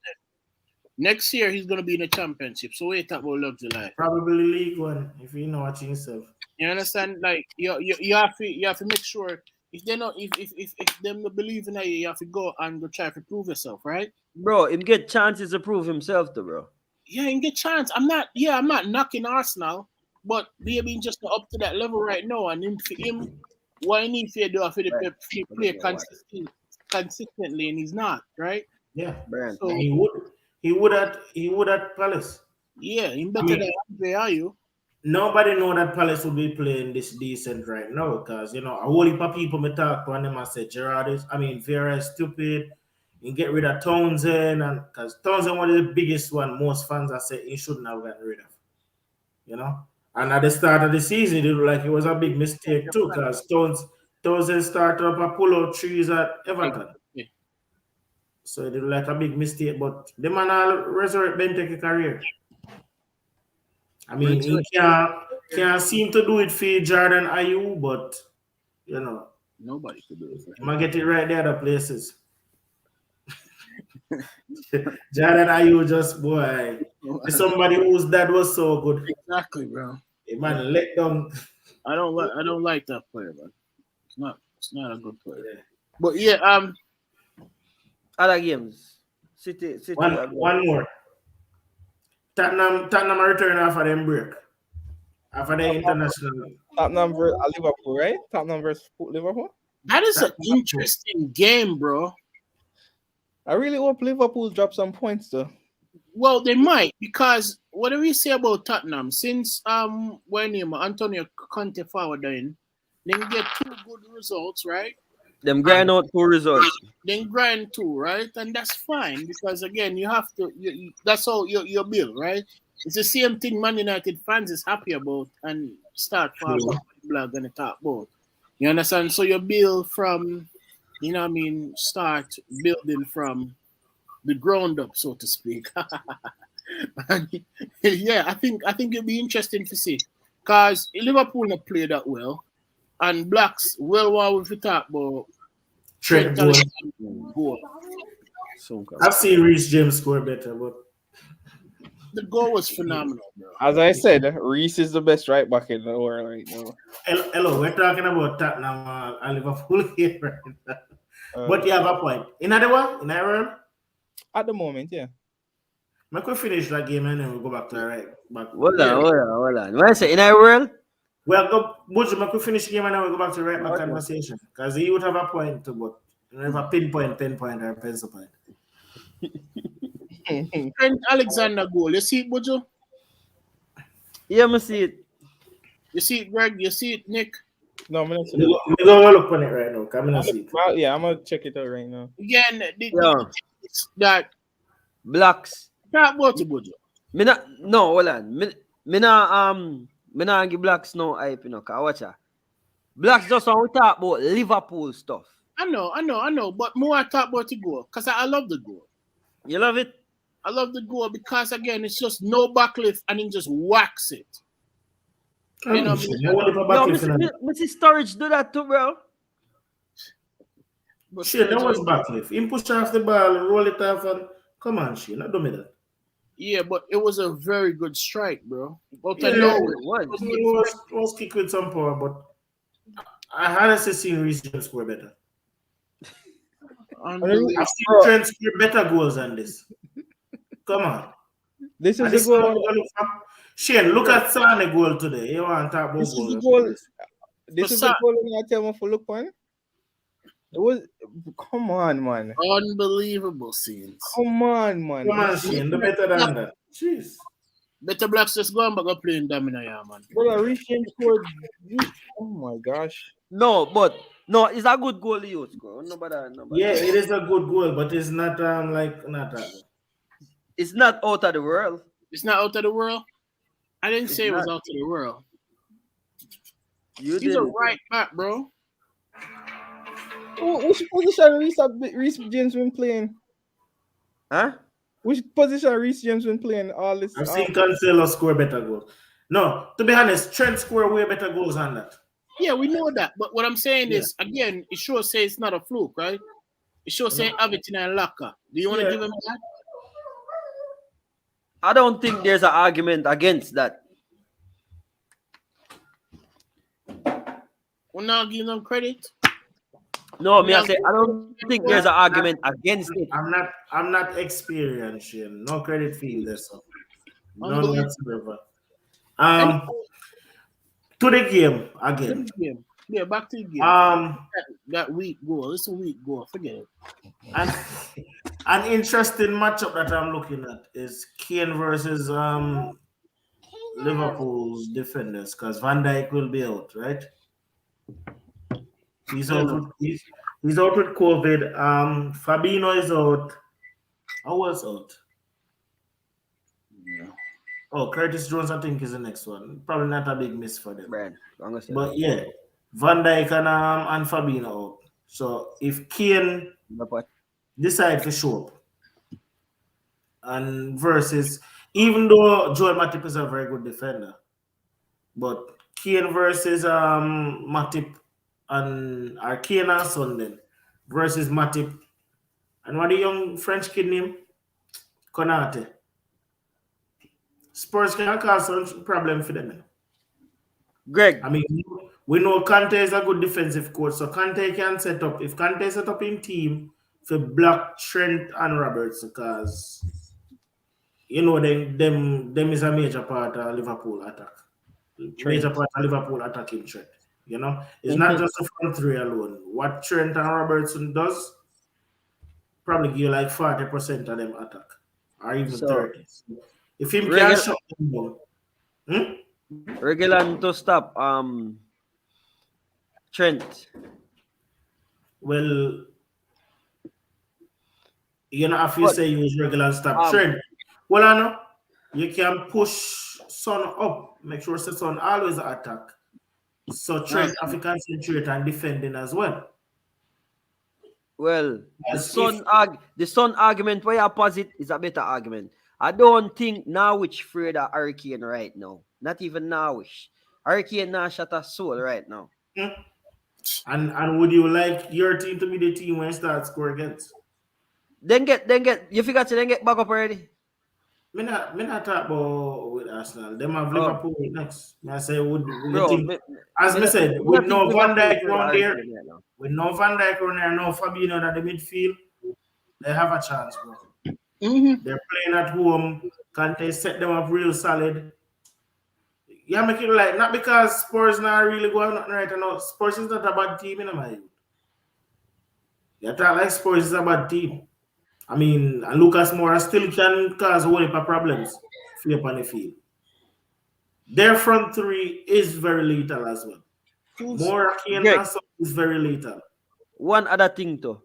Next year he's gonna be in the championship. So wait about luxury life. Probably League One, if you know watching yourself. You understand? Like you have to make sure if they not if them not believe in you have to go and go try to prove yourself, right? Bro, him get chances to prove himself though, bro. Yeah, and get chance. I'm not knocking Arsenal, but they being just not up to that level right now. And for him, what he needs to do for the play consistently, and he's not, right? Yeah. Brand. So He would at Palace. yeah, he better I mean- than Andre Ayew. Nobody know that Palace will be playing this decent right now because, you know, a whole heap of people me talk to and them and say Vieira is stupid. You get rid of Townsend, and because Townsend one of the biggest one most fans are saying he shouldn't have gotten rid of. You know? And at the start of the season, it looked like it was a big mistake too, because Townsend started up a pull-out trees at Everton. Yeah. So it looked like a big mistake, but the man will resurrect Benteke's career. I mean, he can't seem to do it for Jordan Ayew, but, you know, Nobody could do it. he might get it right there other places. Jordan Ayew just, boy, is somebody whose dad was so good. Exactly, bro. A man let down. I don't like that player, man. It's not a good player. But yeah, Other games. City. One more. Tottenham return after them break. After the international. Tottenham versus Liverpool, right? Tottenham versus Liverpool. that is an interesting game, bro. I really hope Liverpool drop some points, though. Well, they might, because what do we say about Tottenham? Since when Antonio Conte forward in, then get 2 good results, right? Them grind out 2 results. Then grind 2, right? And that's fine, because again, you have to. That's all your bill, right? It's the same thing Man United fans is happy about and start for blog and talk about. You understand? So your bill from, you know what I mean, start building from the ground up, so to speak. And, yeah, I think it'd be interesting to see, because Liverpool not play that well. And Blacks, well, what we talk about Trent Trent goal. Alexander goal. Soon come. I've seen Reece James score better, but The goal was phenomenal, bro. As I said, Reese is the best right back in the world right now. hello, we're talking about Tottenham and Liverpool here right now. Uh, But you have a point. In other one, in Ireland, at the moment, yeah. we could finish that game and then we'll go back to the right back. Hold on. What I say in our world? Well, go, Buju, we could finish the game and then we'll go back to the right back Okay. conversation. Because he would have a point too, but you know, if a pinpoint, 10 point, or a pencil point. Trent Alexander goal. You see it, Bojo? Yeah, me see it. You see it, Greg? You see it, Nick? No, I'm not We're going to look on it right now. Come in and see it. Well, yeah, I'm gonna check it out right now. Again, Yeah. that Blacks. talk about it, Bojo. Hold on. Me not give Blacks no hype, you know, cause watch out. Blacks just want to talk about Liverpool stuff. I know. But more I talk about the goal because I love the goal. You love it? I love the goal because again, it's just no backlift and then just whacks it. You know, Yo, Mr. Storage do that too, bro. but Shit, that was backlift. Him push off the ball, roll it off, and come on, shit, not do me that. yeah, but it was a very good strike, bro. But Yeah, I know It was kick with some power, but I honestly seen Reece James score better. unbelievable. I've seen Trent score better goals than this. Come on. This And is this the is what goal. we're look for. Shane, look at Sane goal today. You want to talk about This is the goals? goal. This is the Sa- goal when I tell me for look on. It was. Come on, man. Unbelievable scenes. Come on, man. Come on, Shane, do better than that. Jeez. Better Blacks just go and back up playing Domino, yeah, man. Brother, Reece James scored. Oh my gosh. No, it's a good goal you score. Nobody. Yeah, it is a good goal, but it's not not that. It's not out of the world. It's not out of the world. I didn't It's say it was not. out of the world. You He's did a it. right back, bro. Which position Reece James been playing? Huh? Which position Reece James been playing all this? I've seen Cancelo score better goals. No, to be honest, Trent score way better goals than that. Yeah, we know that. But what I'm saying Yeah. is, again, it sure says it's not a fluke, right? It sure says everything and locker. Do you want to Yeah. give him that? I don't think there's an argument against that. We're not giving them credit. No, me I say I don't think there's an argument against it. I'm not experienced, Shane. No credit for you there, so. None Unbelievable. whatsoever. To the game again. Yeah, back to the game. That weak goal. It's a weak goal. Forget it. And an interesting matchup that I'm looking at is Kane versus Liverpool's defenders, because Van Dijk will be out, right? He's out with COVID. Fabinho is out. Who was out? Yeah. Oh, Curtis Jones, I think, is the next one. Probably not a big miss for them. Brian, I'm gonna say But yeah, Van Dijk and Fabinho out. So if Kane that. decide to show up and versus, even though Joel Matip is a very good defender, but Kane versus Matip and Kane and Sunderland versus Matip and what the young French kid name? Konate. Spurs can cause some problem for them. Greg, I mean, we know Kante is a good defensive coach, so Kante can set up. If Kante set up in team for block Trent and Roberts, because you know them is a major part of Liverpool attack. Major part of Liverpool attacking Trent. You know, it's not just the front three alone. What Trent and Robertson does probably give you like 40% of them attack, or even 30. If him can shut them down. Regulan to stop Trent. Well, you know, if you say use regular stop Trent, well, I know you can push Son up, make sure the Son always attack. So Trent have to concentrate on defending as well. Well, the Son argument where you posit is a better argument. I don't think Norwich afraid of Hurricane right now. Not even Norwich. Hurricane now shot a soul right now. And would you like your team to be the team when you start score against? Then get you figure to then get back up already. Me not talk about with Arsenal. Them have Oh. Liverpool next. I say would you Bro, think, me- as me said, with no Van Dijk around there, right now. with no Van Dijk around there, no Fabinho at the midfield, they have a chance, bro. They're playing at home. Kante set them up real solid. Yeah, make it like not because Spurs not really going nothing right now. Spurs is not a bad team in my view. You talk like Spurs is a bad team. I mean, and Lucas Moura still can cause a whole heap of problems for up on the field. Their front three is very lethal as well. Moura, Kane, Greg. and Son is very lethal. One other thing too.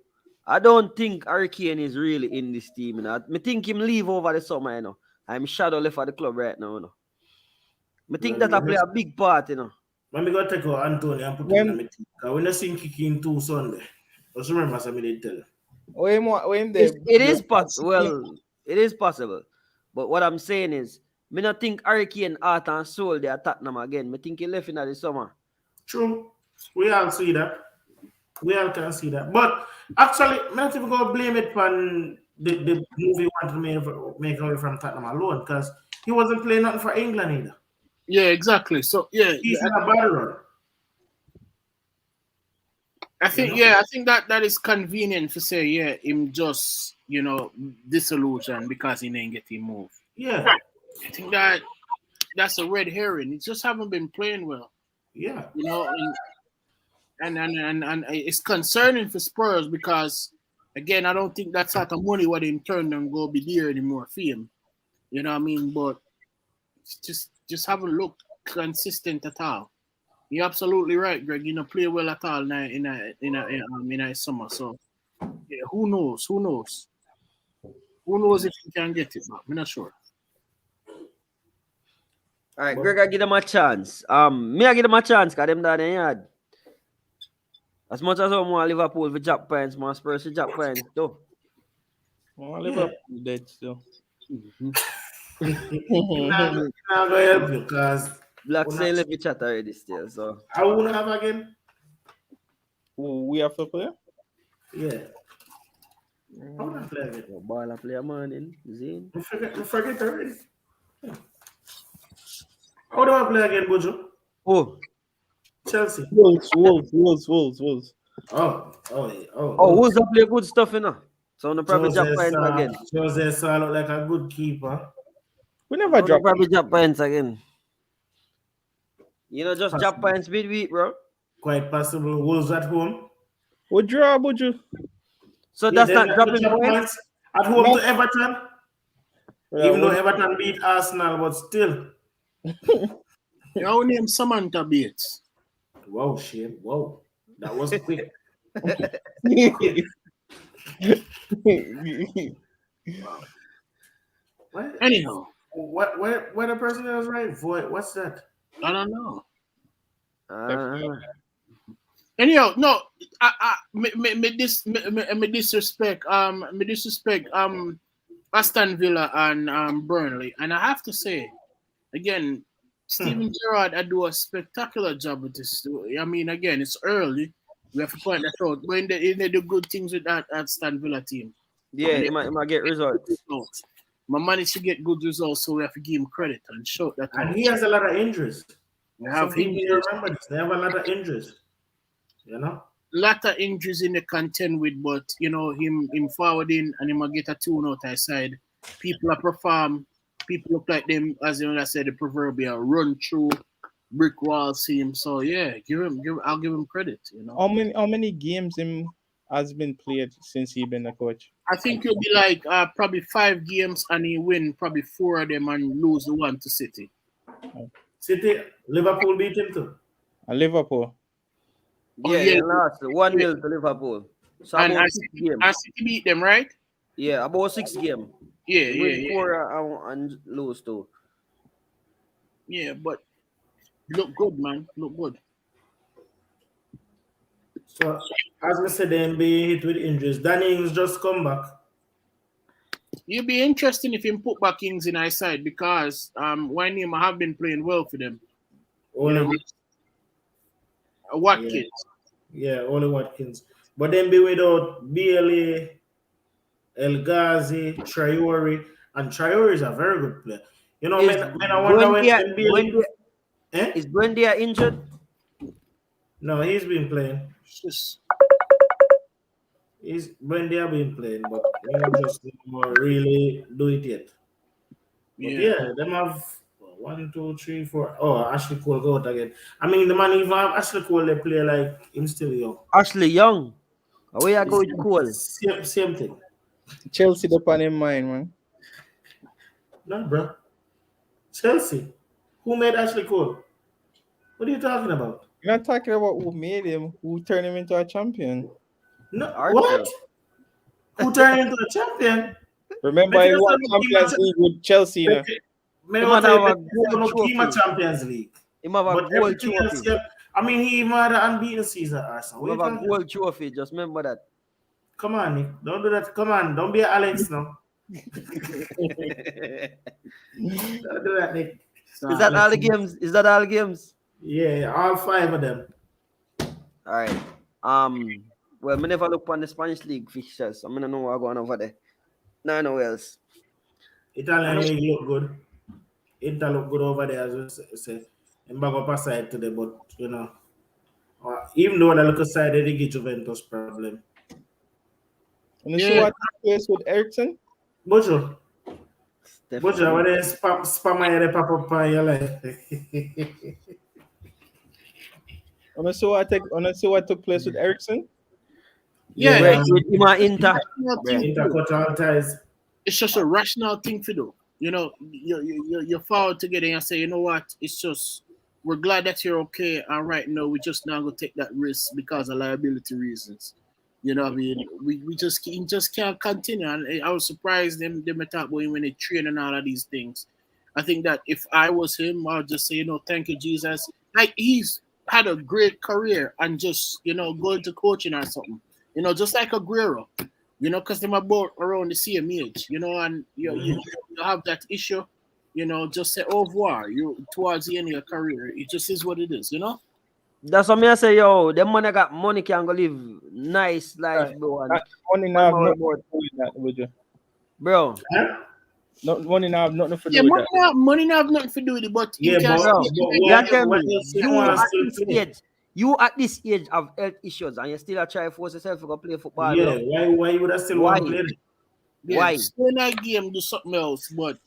I don't think Harry Kane is really in this team. You know? I think him leave over the summer, you know. I'm shadow left for the club right now, you know. I think that I play a big part, you know. When we go take out Anthony and put him in the team, because we not seen kicking 2 Sunday. Just remember something they tell you. It is possible. Well, it is possible. But what I'm saying is, me not think Harry Kane heart and soul they are Tottenham again. Me think he left in the summer. True. We all see that. We all can see that. But actually, I'm not even going to blame it on the move he wanted to make away from Tottenham alone, because he wasn't playing nothing for England either. Yeah, exactly. So yeah, He's in a battle run. I think that is convenient to say, yeah, him just, disillusioned because he didn't get him moved. Yeah. I think that's a red herring. He just haven't been playing well. Yeah. And it's concerning for Spurs because, again, I don't think that sort of money what in turn and go be there anymore for him. You know what I mean? But just haven't looked consistent at all. You're absolutely right, Greg. Play well at all in a summer. So yeah, who knows? Who knows if he can get it back? I'm not sure. All right, Greg, I give them a chance. Me I give them a chance because them down in yard. As much as I want Liverpool for drop points, my Spurs for drop points too. Liverpool dead still. I'm not going to help you because Black say let me chat already still. So I won't have again. We have to play? Yeah. I want to play again. ball play a man in Zane. I forget already. How do I play again, Bojo? Oh, Chelsea. Wolves. Oh, who's that play good stuff, you know? So no probably drop points again. Jose Sa look like a good keeper. We never drop. Probably drop points again. Just drop points midweek, bro. Quite possible. Wolves at home. We draw, Buju. So that's not dropping drop points. at home to Everton. Yeah, Even though Everton beat Arsenal, but still. Your name Samantha Bates. Wow, Shane. Wow. That was quick. What? Anyhow, What the person that was right? Void. What's that? I don't know. Anyhow, no, me disrespect Aston Villa and Burnley, and I have to say, again, Steven Gerrard I do a spectacular job with this. I mean, again, it's early. We have to point that out. When they do good things with that Aston Villa team. yeah, he might get results. My managed to get good results, so we have to give him credit and show that. And he has a lot of injuries. We have Some him. people remember this. They have a lot of injuries. Lot of injuries in the contend with, but him forwarding and him get a tune out outside. People are perform. People look like them, as I said, the proverbial run through brick wall team. So yeah, I'll give him credit. How many games him has been played since he been a coach? I think it'll be like probably 5 games and he win probably 4 of them and lose the one to City. City, Liverpool beat him too. Liverpool. Yeah, they lost 1-0 to Liverpool. So And about 6 games. City beat them, right? Yeah, about 6 games. Yeah. Win 4 and lose 2. Yeah, but look good, man. Look good. So, as we said, the NBA hit with injuries. Danny Ings just come back. It'll be interesting if him put back Ings in our side because Wynham have been playing well for them. Watkins. Yeah, only Watkins. But then be without BLA, El Ghazi, Traore, and Traore is a very good player. You know, Is I wonder when BLA. Eh? is Buendia injured? No, he's been playing. Just When they have been playing, but just really do it yet. But yeah, them have 1, 2, 3, 4. Oh, Ashley Cole go out again. I mean, the man even have Ashley Cole, they play like him still young. Ashley Young. Where you go with Cole? Same thing. Chelsea up on him mind, man. No, bro. Chelsea. Who made Ashley Cole? What are you talking about? You're not talking about who made him, who turned him into a champion. No, Arsenal. what? Who turned into a champion? Remember, he won Champions League with Chelsea. You know? May Him not have a tell gold you, trophy. no Champions League. Him have a But gold everything else, trophy. I mean, he even had an unbeaten season at Arsenal. Him What have you a talking gold trophy. Just remember that. Come on, Nick. Don't do that. Come on. Don't be Alex now. Don't do that, Nick. Is that all the games? Is that all the games? Yeah, all 5 of them. All right. Well, I never look on the Spanish league fixtures. I'm gonna know what's going on over there. No else. Italian league look good. Inter look good over there, as we say. And back up aside today, but even though they look aside, they give Juventus problem. And you see what plays with Ericsson? Bojo, Definitely. when they spam they pop up on your life. And you see what took place with Ericsson? With him and Inter. Inter cut all ties. It's just a rational thing to do. You know, you're forward together and say, you know what? It's just we're glad that you're okay, and right now we just now go take that risk because of liability reasons. You know what I mean? We just can't continue. And I was surprised them talk about him when they train and all of these things. I think that if I was him, I would just say, thank you, Jesus. Like he's had a great career and just, go into coaching or something. Just like Aguero. Because they're both around the same age, and you have that issue, just say au revoir. You towards the end of your career. It just is what it is, That's what I say, yo. Them money got money can go live nice life, bro. And Money now have nothing to do with that, would you? bro. Money now have nothing to do with that. Money now have nothing to do with it, but you can't you at this age have health issues and you still try to force yourself to go play football. Yeah, why you would have still want to play? Why? Stay in that game, do something else, but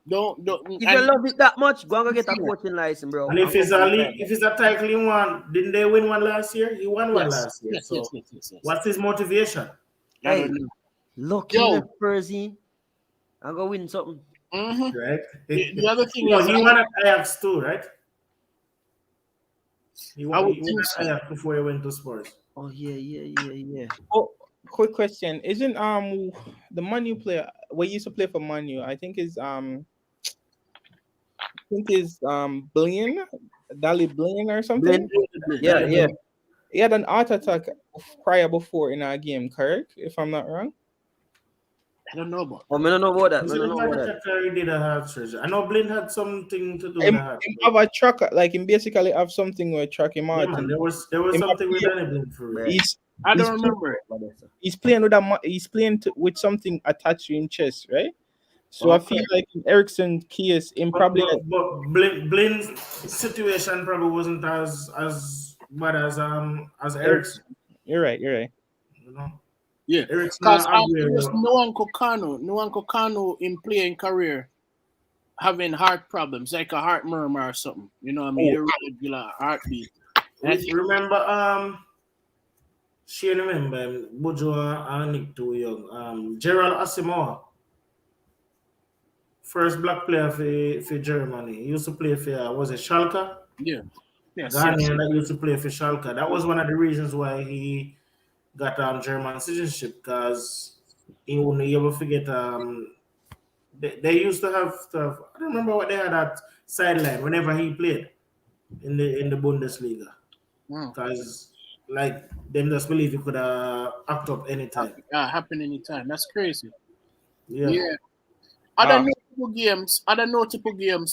don't. If you love it that much, go and get a coaching license, bro. And if it's a title he won, didn't they win one last year? He won one last year. Yes. What's his motivation? Hey, look in the Percy. I'm gonna win something. Mm-hmm. Right? The other thing he won at Ajax too, right? He won at Ajax before he went to Spurs. Oh yeah. Oh, quick question. Isn't the Manu player we used to play for Manu, I think is Blaine, Dali Blaine or something? Yeah. He had an heart attack prior before in our game, correct? If I'm not wrong. I don't know about. I don't know about that. He did a heart surgery. I know Blaine had something to do with Him that. have a track, like him basically have something with track him out. Yeah, there was something with Blaine for real. I don't remember it. He's playing with something attached to his chest, right? So I feel like in Ericsson case, probably. But Blaine's situation probably wasn't as bad as Ericsson. You're right. You know. Yeah, because Noah Kokano in playing career having heart problems, like a heart murmur or something. You know what I mean? Irregular heartbeat. Remember Shane remember Bojo and Nick too young. Gerald Asamoah, first black player for Germany. He used to play for was it Schalke? Yeah. Ghanaian that used to play for Schalke. That was one of the reasons why he got German citizenship, because he wouldn't be able to forget. They used to have stuff. I don't remember what they had at sideline whenever he played in the Bundesliga, because like them just believe he could act up anytime. Happen anytime. That's crazy. Yeah. Other notable games.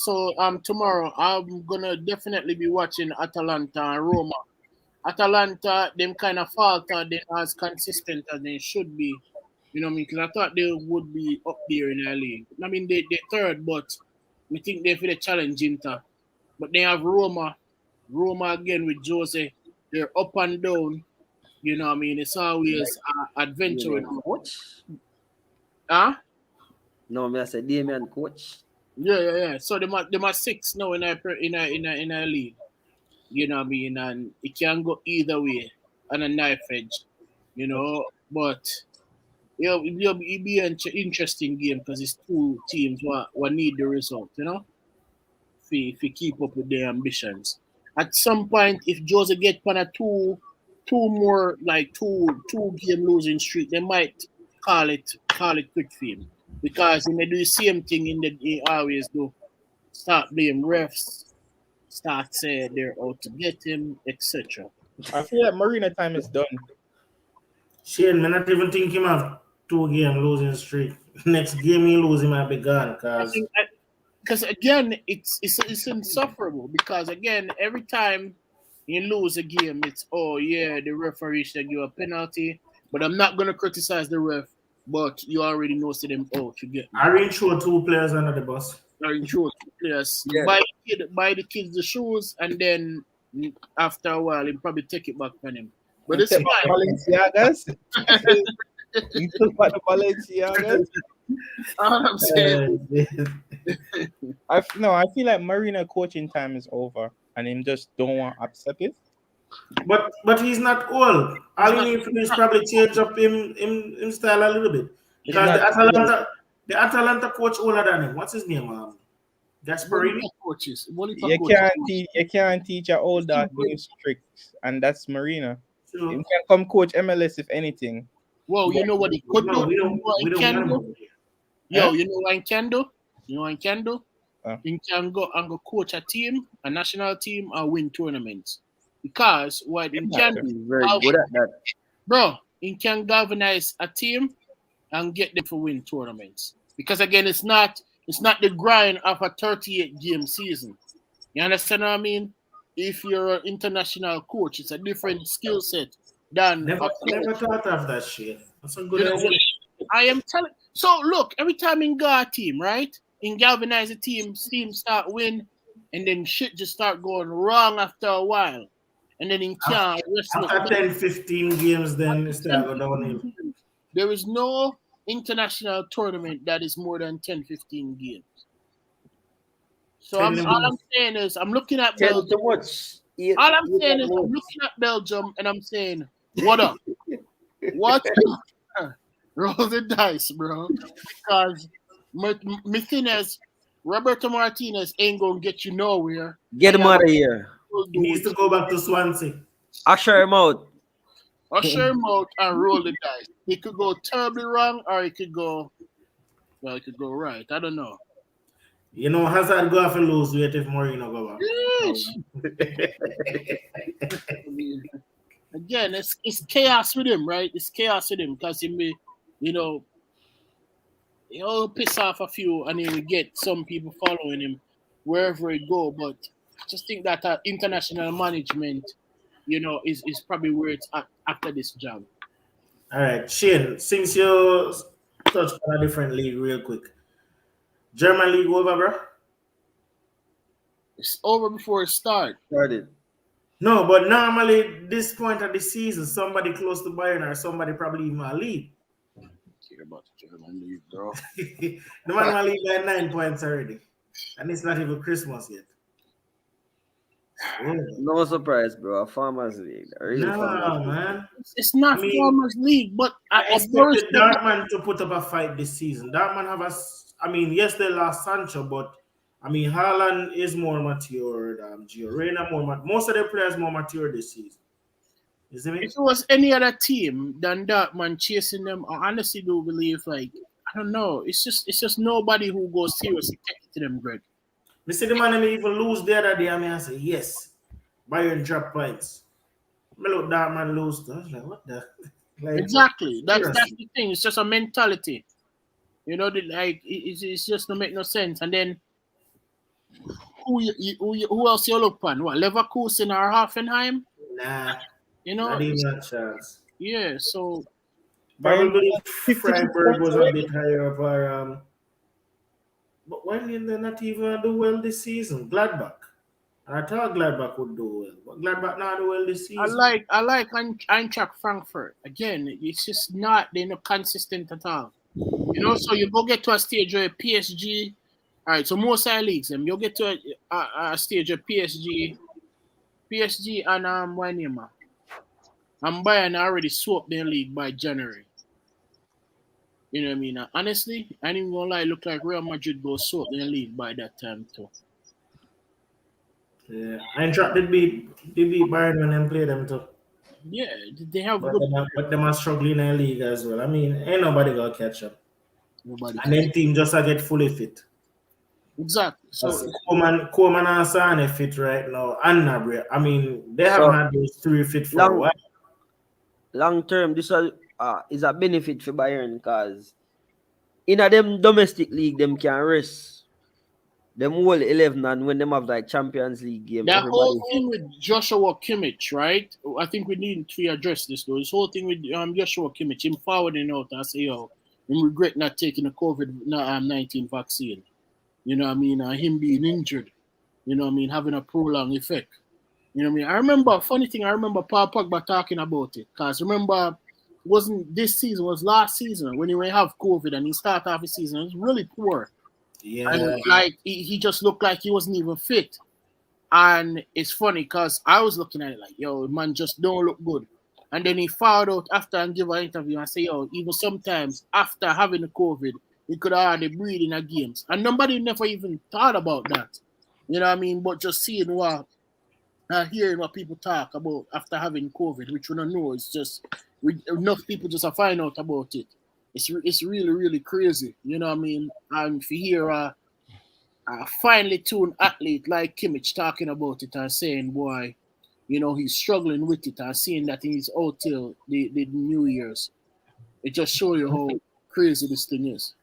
So tomorrow I'm gonna definitely be watching Atalanta and Roma. Atalanta, them kind of falter, they as consistent as they should be. You know what I mean? 'Cause I thought they would be up there in the league. I mean, they third, but we think they feel a challenge Inter. But they have Roma. Roma again with Jose. They're up and down. You know what I mean? It's always adventure with them. Coach? Huh? No, me I say Damian coach. Yeah. So they must 6 now in a league. You know what I mean? And it can go either way on a knife edge. You know, but it'll be an interesting game because it's two teams what need the result, you know? If you keep up with their ambitions. At some point, if Jose get on a two more like two game losing streak, they might call it quick for him. Because when they do the same thing they always do. Start blame refs, start saying they're out to get him, etc. I feel like Marina time is done. Shane, me not even think him have 2-game losing streak. Next game he lose, he might be gone. Because again, it's insufferable. Because again, every time you lose a game, it's the referee should give a penalty. But I'm not gonna criticize the ref. But you already know to them out to get. I really throw 2 players under the bus. I throw 2 players. Yeah. Buy the kids the shoes, and then after a while, he'll probably take it back from him. But it's fine. Balenciagas. You took back the Balenciagas. All I'm saying. I feel like Marina coaching time is over, and him just don't want to accept it. But he's not old. All you need to do is probably change up him style a little bit. Because the Atalanta coach older than him. What's his name? Gasparini? Coaches. You can't teach an old dog new tricks, and that's Marina. So, He can come coach MLS if anything. Well, you know what he could do? we don't want him. You know what he can do? Huh? He can go and go coach a team, a national team, and win tournaments. Because what he can He's do, very good at that. bro, he can galvanize a team and get them to win tournaments. Because again, it's not the grind of a 38-game season. You understand what I mean? If you're an international coach, it's a different skill set than Never thought of that shit. That's a good You know idea. what I am telling. So look, every time in got a team, right? In galvanize a team start win, and then shit just start going wrong after a while. And then in can't After 10, 15 games, then it's start go downhill. there is no international tournament that is more than 10, 15 games. So all I'm saying is I'm looking at 10 Belgium. too much. All I'm saying is I'm looking at Belgium and I'm saying, what up? What up? Roll the dice, bro. Because my thing is, Roberto Martinez ain't going to get you nowhere. Get him out of here. He needs to go back to Swansea. Usher him out. Usher him out and roll the dice. He could go terribly wrong or he could go right. I don't know. You know, Hazard go have to lose weight if Mourinho go back. Again, it's chaos with him, right? It's chaos with him because he may, he'll piss off a few and he will get some people following him wherever he go. But I just think that international management, is probably where it's at after this job. All right, Shane, since you touched on a different league real quick. German league over, bro? It's over before it starts. Started. No, but normally this point of the season, somebody close to Bayern or somebody probably even a lead. Care about the German league, bro. The man will lead by 9 points already. And it's not even Christmas yet. Yeah. No surprise, bro. A Farmers League. A real No, Farmers League. man. It's not Farmers League, but I expected Dortmund to put up a fight this season. Dortmund have yes, they lost Sancho, but Haaland is more mature. Gio Reyna most of the players more mature this season. You see me? if it was any other team than Dortmund chasing them, I honestly do believe, I don't know. It's just nobody who goes seriously take it to them, Greg. Me see the man me even lose the other day, I say, yes, Bayern drop points. Me look Dortmund lose. I was like, what the? Exactly. That's the thing. It's just a mentality. It's just don't make no sense. And then who else you look on? What, Leverkusen or Hoffenheim? Nah. You know, Not even a chance. yeah. So Bayern Probably got 52 Freiburg points was a already. bit higher up, but why did they not even do well this season? Gladbach. I thought Gladbach would do well, but Gladbach not do well this season. I like Eintracht Frankfurt. Again, it's just not they're not consistent at all. You know, so you go get to a stage where PSG. All right, so most of the leagues, you'll get to a stage where PSG and Wanyama and Bayern already swept their league by January. You know what I mean? Honestly, I ain't even gonna lie, it looked like Real Madrid go swept their league by that time too. Yeah, Eintracht did beat Bayern when they played them too. Yeah, they have But good. them are struggling in the league as well. I mean, ain't nobody gonna catch up. Nobody And then team just get fully fit. exactly. So Because Koeman and Sane fit right now, and Nabry. I mean, they haven't So had those three fit for a while. long term, this is a benefit for Bayern because in a them domestic league, them can rest them whole 11, and when them have like Champions League game, that whole everybody. thing with Joshua Kimmich, right? I think we need to address this though. This whole thing with Joshua Kimmich, him forwarding out and say, "Yo, him regret not taking the COVID-19 vaccine." You know what I mean? Him being injured. You know what I mean? Having a prolonged effect. You know what I mean? I remember, funny thing, I remember Paul Pogba talking about it. Because remember, wasn't this season, was last season when he went have COVID and he started off his season. It was really poor. Yeah. And like, he just looked like he wasn't even fit. And it's funny because I was looking at it like, yo, man just don't look good. And then he found out after and give an interview and say, yo, even sometimes after having the COVID, he could hardly breathe in the games. And nobody never even thought about that. You know what I mean? But just seeing what, hearing what people talk about after having COVID, which we don't know, it's just, enough people just find out about it. It's really, really crazy. You know what I mean? And if you hear a finely tuned athlete like Kimmich talking about it and saying, boy, you know, he's struggling with it and seeing that he's out till the New Year's. It just shows you how crazy this thing is.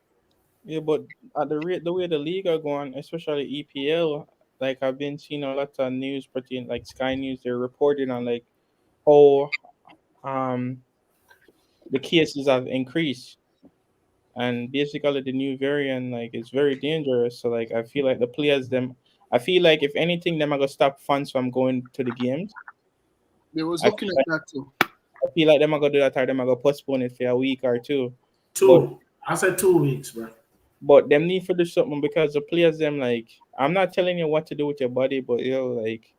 Yeah, but at the way the league are going, especially EPL, like I've been seeing a lot of news, pretty like Sky News, they're reporting on like how the cases have increased, and basically the new variant like is very dangerous. So like I feel like the players I feel like if anything, them are gonna stop fans from going to the games. They was I looking feel at that too. I feel like them are gonna do that, or them are gonna postpone it for a week or two. I said 2 weeks, bro. But them need to do something because the players them like I'm not telling you what to do with your body, but like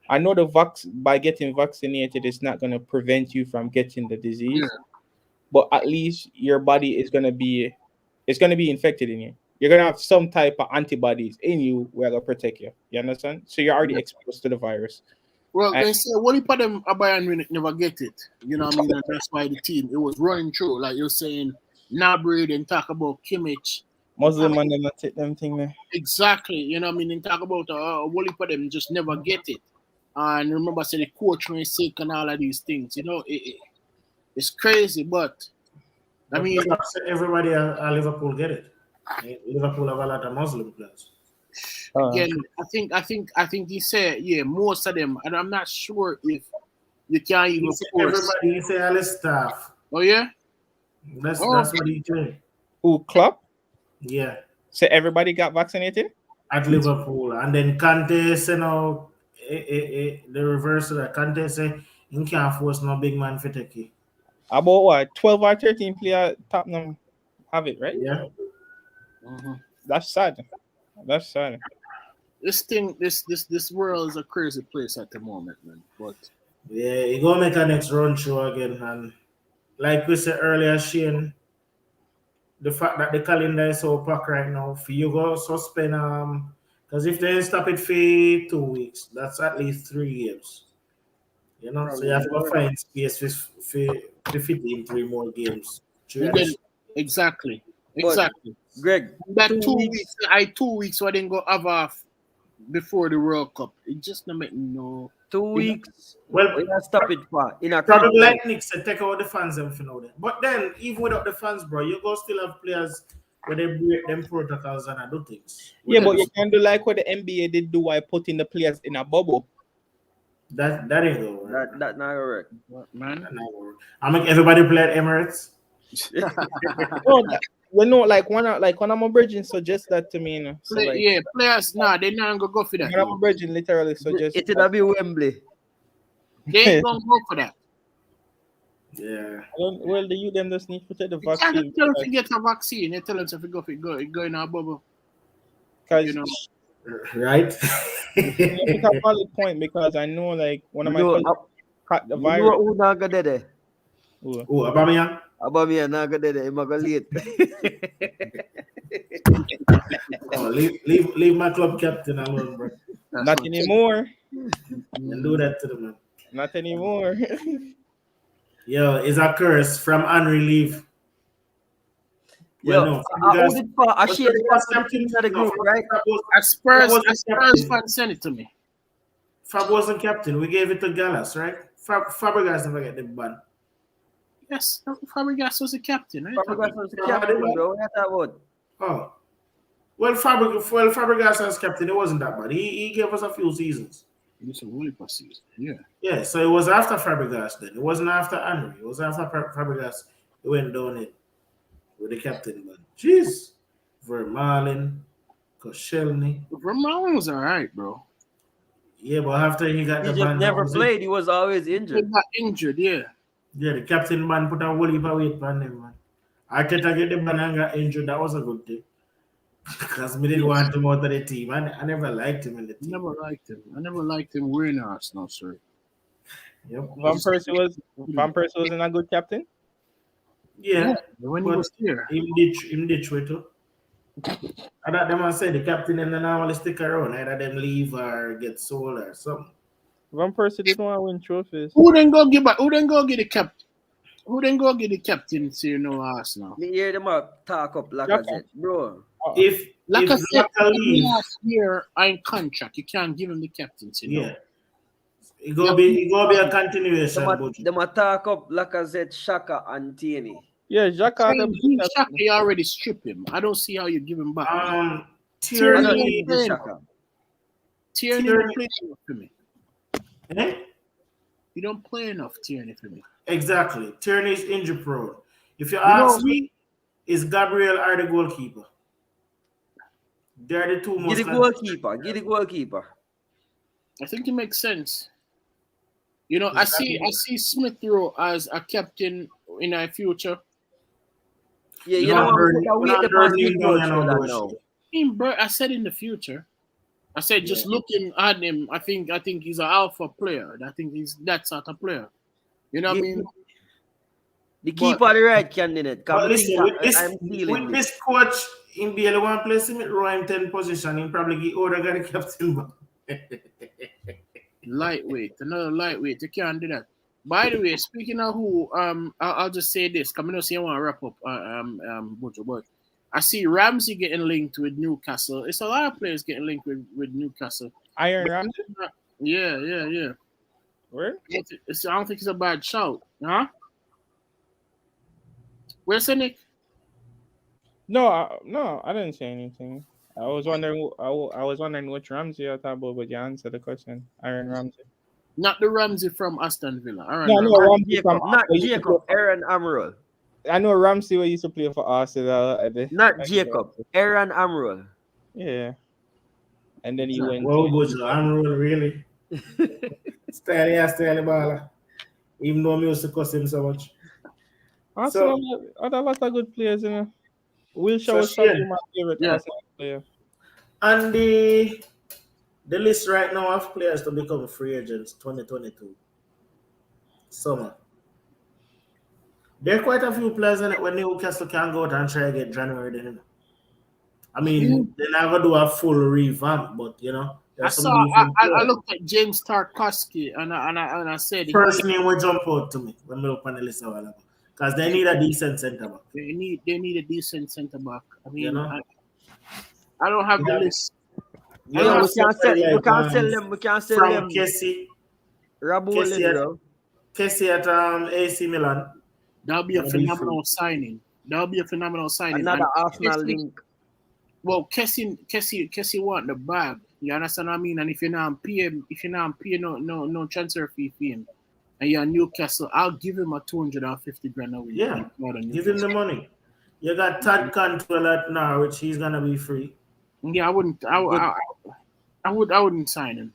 I know by getting vaccinated it's not gonna prevent you from getting the disease. Yeah. But at least your body is gonna be infected in you. You're gonna have some type of antibodies in you where they'll protect you. You understand? So you're already exposed to the virus. Well, And- they say, what if them a Bayern Munich never get it? You know what I mean? And that's why the team, it was running through. Like you're saying, Gnabry, and talk about Kimmich. Muslim man them not take them thing there. Exactly. You know what I mean? And talk about what if them just never get it. And remember, I said the coach when sick and all of these things. You know, it's crazy, but I mean, everybody at Liverpool get it. Liverpool have a lot of Muslim players. again, I think he said, yeah, most of them, and I'm not sure if you can't even force. Everybody, you say all the staff. Oh yeah, That's what he did. Who Klopp? Yeah, So everybody got vaccinated? at Liverpool, and then Kante say no. The reverse of that. Kante say you can't force no big man for take it. About what? 12 or 13 player Tottenham have it, right? Yeah. That's sad. That's sad. this thing, this world is a crazy place at the moment, man. But Yeah, he gonna make a next run show again, and like we said earlier, Shane, the fact that the calendar is so packed right now, for you go suspend because if they stop it for 2 weeks, that's at least 3 games. You know, so you have to go find space for fit in 3 more games. exactly. Greg, That 2 weeks, 2 weeks, I didn't go have off before the World Cup. It just not make no. 2 weeks. Well, We can stop it for in a probably like Nick said, take out the fans them for now. Then. But then, even without the fans, bro, you go still have players where they break them protocols and do things. Yeah, but you can do like what the NBA did do by putting the players in a bubble. That ain't gonna work. That not correct. Man. That not gonna work. I make everybody play at Emirates. No, like one of my bridging suggest that to me, you know. So like, Players, nah, they not gonna go for that. one of my bridging literally suggest. It'll be Wembley. They ain't gonna go for that. Yeah. Well, the youth them just need to take the You can't vaccine tell them to get a vaccine. They tell them to go in a bubble. because You know. Right? it's a valid point because I know like one of my You cousins know, caught the you virus. know who not gonna do that? Who? Oh, Aubameyang? Abami not gonna do that. He might go late. Oh, leave my club captain alone, bro. That's Not what- anymore. And do that to the man. Not anymore. Yo, it's a curse from Henry leave. Yo, no, I hold it for I share the was captain to the group, right? A Spurs captain. fan sent it to me. Fab wasn't captain. We gave it to Gallas, right? Fabregas never get the ban. Yes, Fabregas was the captain. Right? Fabregas was the captain, bro. What you talking about? Oh. Well, Fabregas as captain, it wasn't that bad. He gave us a few seasons. It's a really season. Yeah. Yeah, so it was after Fabregas then. It wasn't after Henry. It was after Fabregas. It went down it with the captain. But jeez. Vermaelen, Koscielny. Vermaelen was all right, bro. Yeah, but after he got He the just ban, never that was it. played. He was always He injured. got injured, yeah. Yeah, the captain man put a whole heap of weight on him, man. Arteta get the ban and got injured. That was a good thing. Because we didn't want him out of the team. I never liked him in the team. Never liked him. I never liked him wearing Arsenal, sir. Yep. Van Persie wasn't a good captain. Yeah. When he But- was here. Him ditch with too. I thought them I say the captain and the normally stick around. Either them leave or get sold or something. Van Persie didn't want to win trophies. Who then go get the captain? Who then go get the captaincy, you know, Arsenal? Me hear them up talk up like I said, bro. If Like I said, Laka leave, last year in contract, you can't give him the captaincy. No. yeah. It gonna be a continuation. but Them a talk up Lacazette, Shaka, and Tierney. Yeah, Xhaka. Shaka, you already strip him. I don't see how you give him back. I don't Tierney, need the Shaka. Tierney Tierney- don't play enough for me. eh? You don't play enough, Tierney, for me. Exactly. Tierney is injury prone. If you know, ask me, is Gabriel or the goalkeeper? They're the two most. Get the goalkeeper. Get the goalkeeper. I think it makes sense. You know, I see Smith Rowe as a captain in our future. Yeah, You you know know, what? Burnley- We you know, the Burnley basket don't coach know for that no now. I said in the future. I said just looking at him, I think he's an alpha player. I think he's that sort of player. You know what I mean? The keeper the right candidate. But Come listen, I'm feeling with this coach in BL one place him at Roy in 10 position, he probably get Odegaard the captain. Lightweight, another lightweight. You can't do that. By the way, speaking of who, I'll just say this. Come on, say I want to wrap up, Butcher, but I see Ramsey getting linked with Newcastle. It's a lot of players getting linked with Newcastle. Iron Ramsey. Yeah. Where? I don't think it's a bad shout, huh? Where's the Nick? No, I didn't say anything. I was wondering which Ramsey you're talking about, but you answered the question. Iron Ramsey. Not the Ramsey from Aston Villa. All right. No, Ramsey. Ramsey Jacob, from not where he used to Jacob, play Aaron Amaral. for- I know Ramsey where he used to play for Arsenal. Not Jacob, Aaron Amaral. Yeah. And then he went. Well, Butcher, I'm really. Style baller. Even though I used to cuss him so much. Arsenal had a lot of good players, you know. Wilshere was Shane. probably my favorite Yeah. Arsenal player. And the list right now of players to become free agents 2022 summer. There are quite a few players in it when Newcastle can go out and try to get January. Then, you know. I mean, they're not gonna do a full revamp, but you know, I looked at James Tarkowski and I said first name will jump out to me when we look on the list a while ago. Because they need a decent centre back. they need a decent centre back. I mean, You know? I don't have the Yeah. list. You We know, can't sell somebody we can't like, sell them. We can't sell Frank them. Kessie Rabu, bro. at AC Milan. That'll be a That'll be phenomenal signing. Another And Arsenal Kessie- link. Well, Kessie want the bag. You understand what I mean? And if you're not pay him, no transfer fee for him, and you're Newcastle, I'll give him a 250 grand a week. Yeah, Not a give him the Newcastle. money. You got Todd Cantwell at Norwich. He's gonna be free. Yeah, I wouldn't. I wouldn't sign him.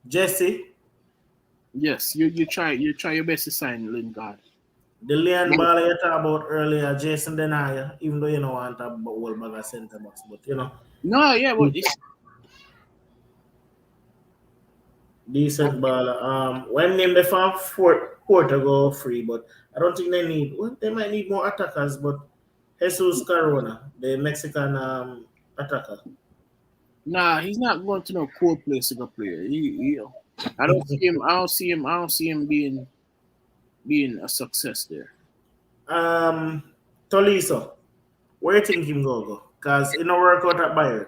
Jesse, Yes, you try your best to sign Lingard. the Leon Ball you talked about earlier, Jason Denaya, even though you don't want to about whole bag of centre backs, but you know, No, yeah, but it's, decent baller. When named the farm Porto go free, but I don't think they need. Well, they might need more attackers, but Jesus Corona, the Mexican attacker. nah, he's not going to no cool place to go play. I don't see him. I don't see him being a success there. Tolisso, where you think him go? Cause it no work out at Bayern.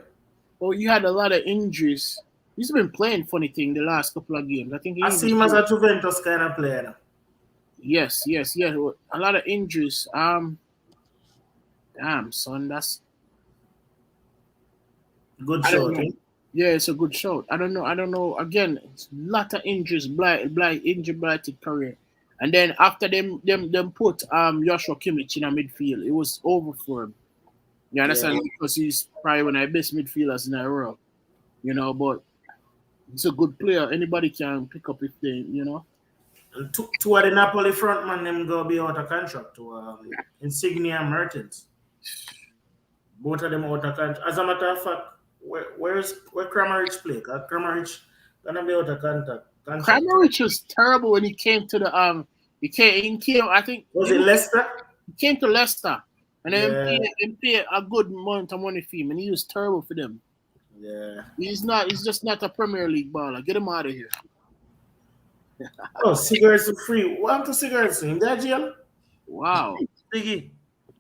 Oh, you had a lot of injuries. He's been playing funny thing the last couple of games. I think I see him as a Juventus kind of player now. Yes. A lot of injuries. Damn, son, that's Good I don't shot. know. Yeah, it's a good shot. I don't know. Again, it's a lot of injuries, injury blighted career. And then after them put Joshua Kimmich in a midfield, it was over for him. You understand? Yeah. Because he's probably one of the best midfielders in the world. You know, but he's a good player. Anybody can pick up if they, you know. And two of the Napoli frontman them go be out of contract to Insigne and Mertens. Both of them out of contract. As a matter of fact, where Kramaric play? Kramaric gonna be out of contract. Kramaric was terrible when he came to the he came I think Was it Leicester? he came to Leicester and then Yeah. he paid a good amount of money for him and he was terrible for them. Yeah. He's just not a Premier League baller. Get him out of here. Oh, cigarettes are free. What happened to cigarettes in that jail? Wow. Biggie.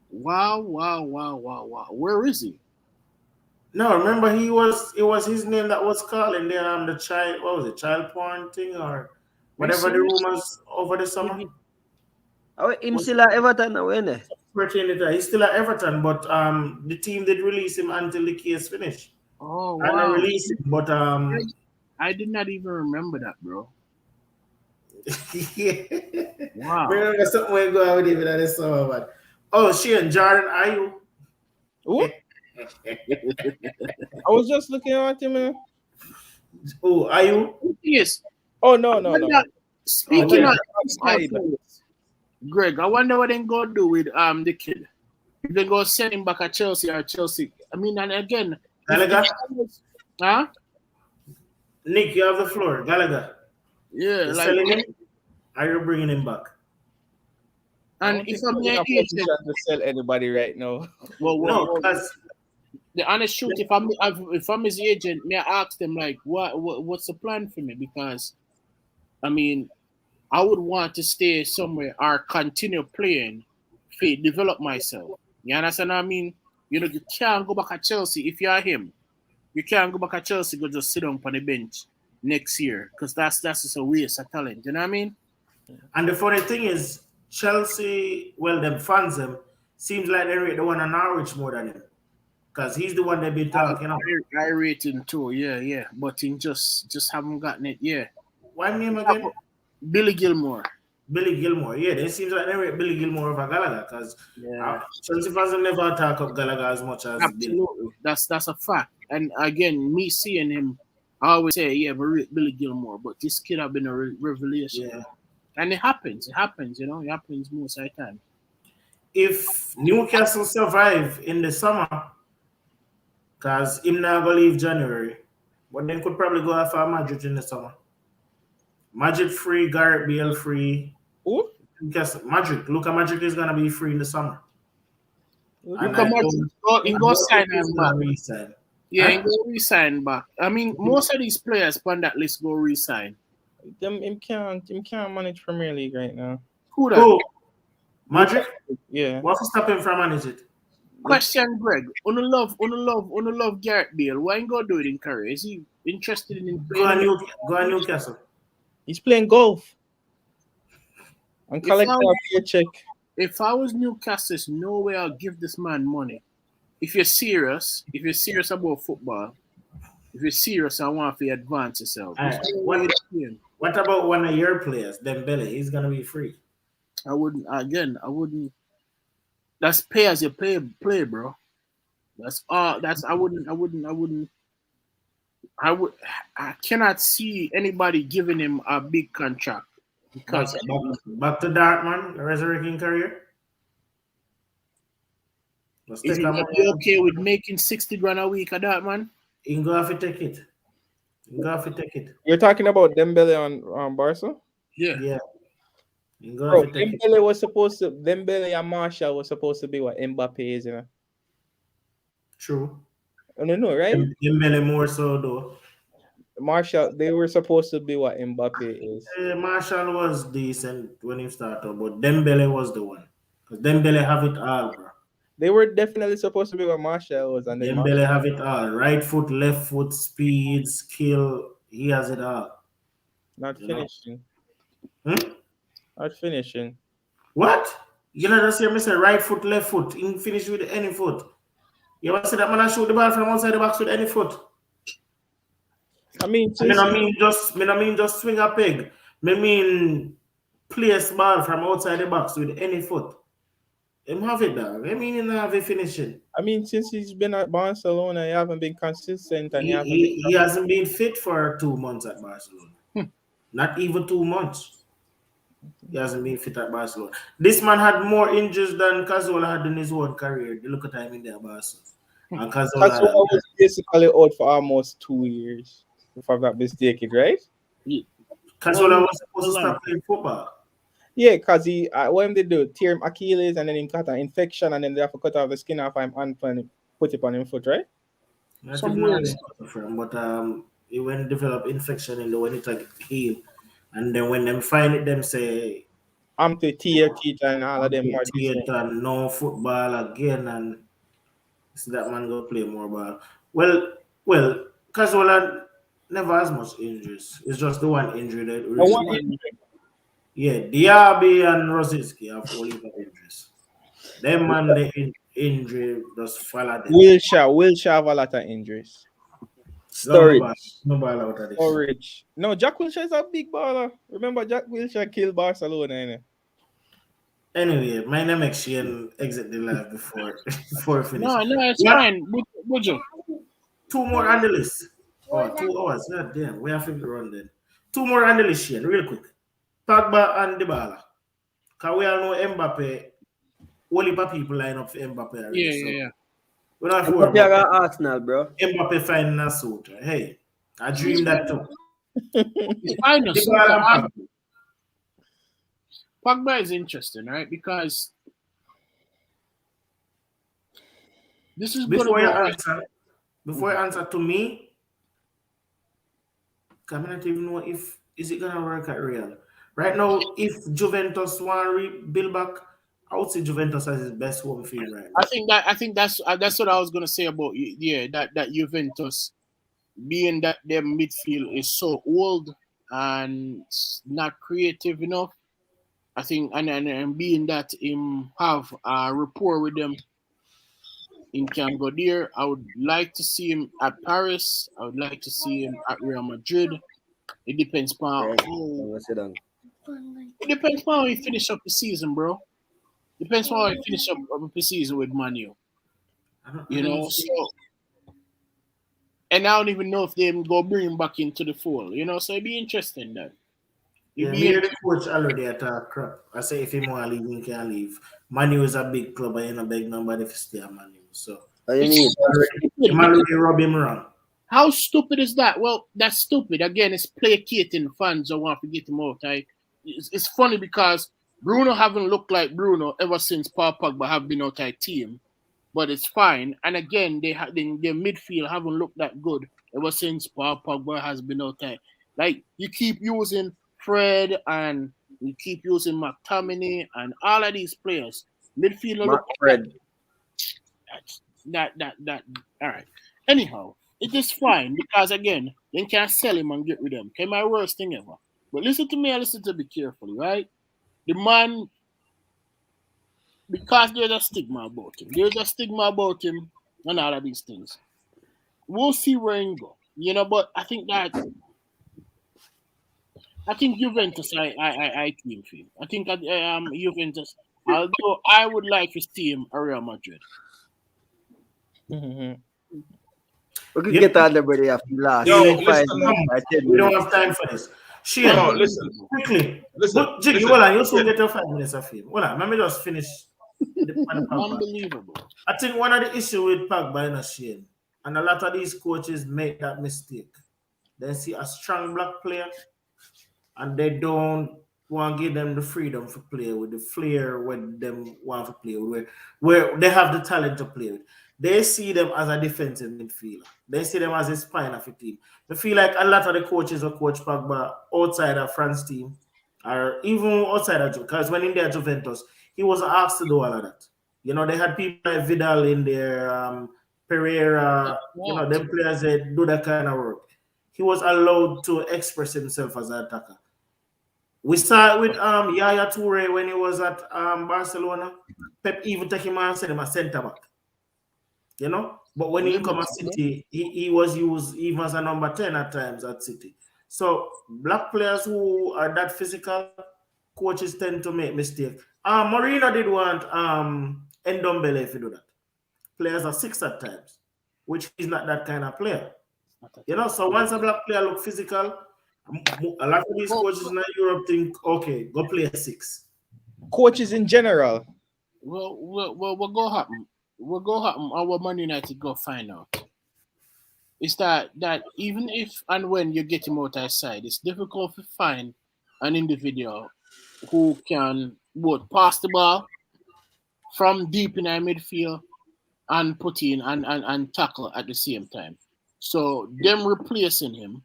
Wow. Where is he? No, remember it was his name that was calling the child, what was it, child porn thing or whatever the rumors over the summer. Oh, him still at Everton now, innit? He's still at Everton, but the team did release him until the case finished. Oh And wow. they released him, but I did not even remember that, bro. yeah. Wow. Remember something went go out with him in the summer, but oh Shane Jordan, are you? Who? I was just looking at him. Man. Oh, are you? Yes. Oh no. Speaking Okay. of Greg, I wonder what they gonna do with the kid. If they go send him back at Chelsea or Chelsea. I mean, and again, Gallagher? huh? Nick, you have the floor. Gallagher. Yeah, You like, selling him? Are you bringing him back? and if I'm in their a agent, position to sell anybody right now. No, because the honest truth, if I'm his agent, may I ask them like, what's the plan for me? Because, I mean, I would want to stay somewhere or continue playing, to develop myself. You understand what I mean? You know, you can't go back at Chelsea if you're him. You can't go back at Chelsea, go just sit down on the bench next year because that's just a waste of talent. You know what I mean? and the funny thing is Chelsea, well, them fans them seems like they rate the one on Norwich more than him. Because he's the one they've been talking about. I rate him too, yeah. But he just haven't gotten it, yeah. What name again? Billy Gilmore. Billy Gilmore. Yeah, they seems like they rate Billy Gilmore over Gallagher because Yeah. Chelsea fans have never talk up Gallagher as much as Billy. Absolutely. That's a fact. And again, me seeing him, I always say, yeah, but rate Billy Gilmore. But this kid have been a revelation. Yeah. And it happens, you know, it happens most of the time. If Newcastle survive in the summer, because him not going to leave January, but then could probably go after Madrid in the summer. Madrid free, Gareth Bale free. Who? Because Luka Magic is going to be free in the summer. And Luka I Modric, don't- he go sign he's him gonna back. re-sign. Yeah, he Huh? go resign back. I mean, most of these players on that list go resign. Him can't manage Premier League right now. Who that? Who? Magic? Yeah. What's to stop him from managing it? Question, Greg. Uno love Gareth Bale. Why ain't go do it in career? Is he interested in Go on playing? Go on Newcastle. He's playing golf. And If collect I- a paycheck. If I was Newcastle, there's no way I'll give this man money. If you're serious about football, if you're serious, I want to advance yourself. Alright, what about one of your players, Dembele? He's gonna be free. I wouldn't. That's pay as you play, bro. That's all. That's I wouldn't. I cannot see anybody giving him a big contract because Back to Dartman, resurrecting career. Let's is take he a gonna be okay with making 60 grand a week of that, man? He can go have to take it. He can go have to take it. You're talking about Dembele on Barca? Yeah. Yeah. He can go Bro, have to take it. Dembele and Marshall was supposed to be what Mbappe is, you know. True. I don't know, right? Dembele more so though. Marshall, they were supposed to be what Mbappe is. Marshall was decent when he started, but Dembele was the one. Because Dembele have it all, bro. They were definitely supposed to be what Marshall was, and then Dembele have it all. Right foot, left foot, speed, skill. He has it all. not You know? finishing. Hmm? Not finishing. What? You know, just hear me say right foot, left foot. He can finish with any foot. You ever see that man shoot the ball from outside the box with any foot? I mean, Me no mean just swing a peg. Me mean place ball from outside the box with any foot. Him have it, dog. I mean, he don't have it finishing. I mean, since he's been at Barcelona, he haven't been consistent, and He hasn't been fit for 2 months at Barcelona. Not even 2 months. He hasn't been fit at Barcelona. This man had more injuries than Cazorla had in his own career. Look at time in there, Barcelona. And Cazorla was basically out for almost 2 years, if I'm not mistaken, right? Cazorla was supposed to stop playing football. Yeah, because he what him they do, tear him Achilles, and then he got an infection, and then they have to cut off the skin off him and put it on him foot, right? Some weird stuff from, but he went develop infection in the when it like heal, and then when them find it, them say amputate and all of them. Amputate and no football again, and so that man go play more ball. Well, Cazorla never has much injuries. It's just the one injury that. Yeah, Diaby and Rosicki have all of injuries. Them man, the injury just follow them. Wilshere have a lot of injuries. Sturridge. Nobody out of this. Sturridge. No, Jack Wilshere is a big baller. Remember, Jack Wilshere killed Barcelona, innit? Anyway, my name is Shane. Exit the live before finish. No, it's fine. Bujo. 2 more on the list. Oh, 2 hours. God damn, we have to run then. 2 more on the list, Shane, real quick. Pogba and Dybala. Because we all know Mbappe, only people line up for Mbappe already. Yeah. We're not for Mbappe. Arsenal, bro. Mbappe finding a suit. Hey, I dream that too. Pogba is interesting, right? Because this is before you answer to me, I don't even know if is it gonna work at Real. Right now, if Juventus want to rebuild back, I would say Juventus as his best home field right now. I think that's what I was gonna say about that Juventus, being that their midfield is so old and not creative enough. I think and being that him have a rapport with them in Camp Gaudier, I would like to see him at Paris. I would like to see him at Real Madrid. It depends on how he finish up the season, bro. Depends on how he finish up the season with Manu. You know, so and I don't even know if they go bring him back into the fold. You know, so it'd be interesting then. The coach already attack crap. I say if he want to leave, he can leave. Manu is a big club, and I don't beg nobody to stay at Manu. So he already rub him wrong. How stupid is that? Well, that's stupid. Again, it's placating fans who want to get him out. It's funny because Bruno haven't looked like Bruno ever since Paul Pogba have been out of team, but it's fine. And again, their midfield haven't looked that good ever since Paul Pogba has been out there. Like you keep using Fred and you keep using McTominay and all of these players. Midfield look Fred. That all right. Anyhow, it is fine because again, they can't sell him and get rid of him. Okay, my worst thing ever. But listen to me and listen to me carefully, right? The man, because there's a stigma about him. There's a stigma about him and all of these things. We'll see where he go. You know, but I think Juventus I team for him. I think Juventus. Although I would like to see him at Real Madrid. Mhm. We could Yeah. get on the brother after last. Yo, Like 5 listen, minutes, or 10 We don't minutes. have time for this. Shane, No, listen, quickly. listen, But Jiggy, listen. hold on, you soon get your 5 minutes of him. Hold on, let me just finish the point. Unbelievable. I think one of the issue with Pogba and Shane, and a lot of these coaches make that mistake. They see a strong black player, and they don't want to give them the freedom to play with the flair when them want to play with, where they have the talent to play with. They see them as a defensive midfielder. They see them as a spine of a team. They feel like a lot of the coaches who coach Pogba outside of France team, or even outside of, because when in there Juventus, he was asked to do all of that. You know, they had people like Vidal in there, Pereira, you know, them players that do that kind of work. He was allowed to express himself as an attacker. We saw it with Yaya Toure when he was at Barcelona. Pep even took him and sent him a centre back. You know, but when he come at City, he was used even as a number 10 at times at City. So black players who are that physical, coaches tend to make mistakes. Mourinho did want Ndombele if you do that. Players are 6 at times, which is not that kind of player. You know, so once a black player look physical, a lot of these coaches in Europe think, okay, go play a 6. Coaches in general. Well, what go happen? What go happen? Our Man United go find out. Is that even if and when you get him out outside, it's difficult to find an individual who can both pass the ball from deep in our midfield and put in and tackle at the same time. So them replacing him,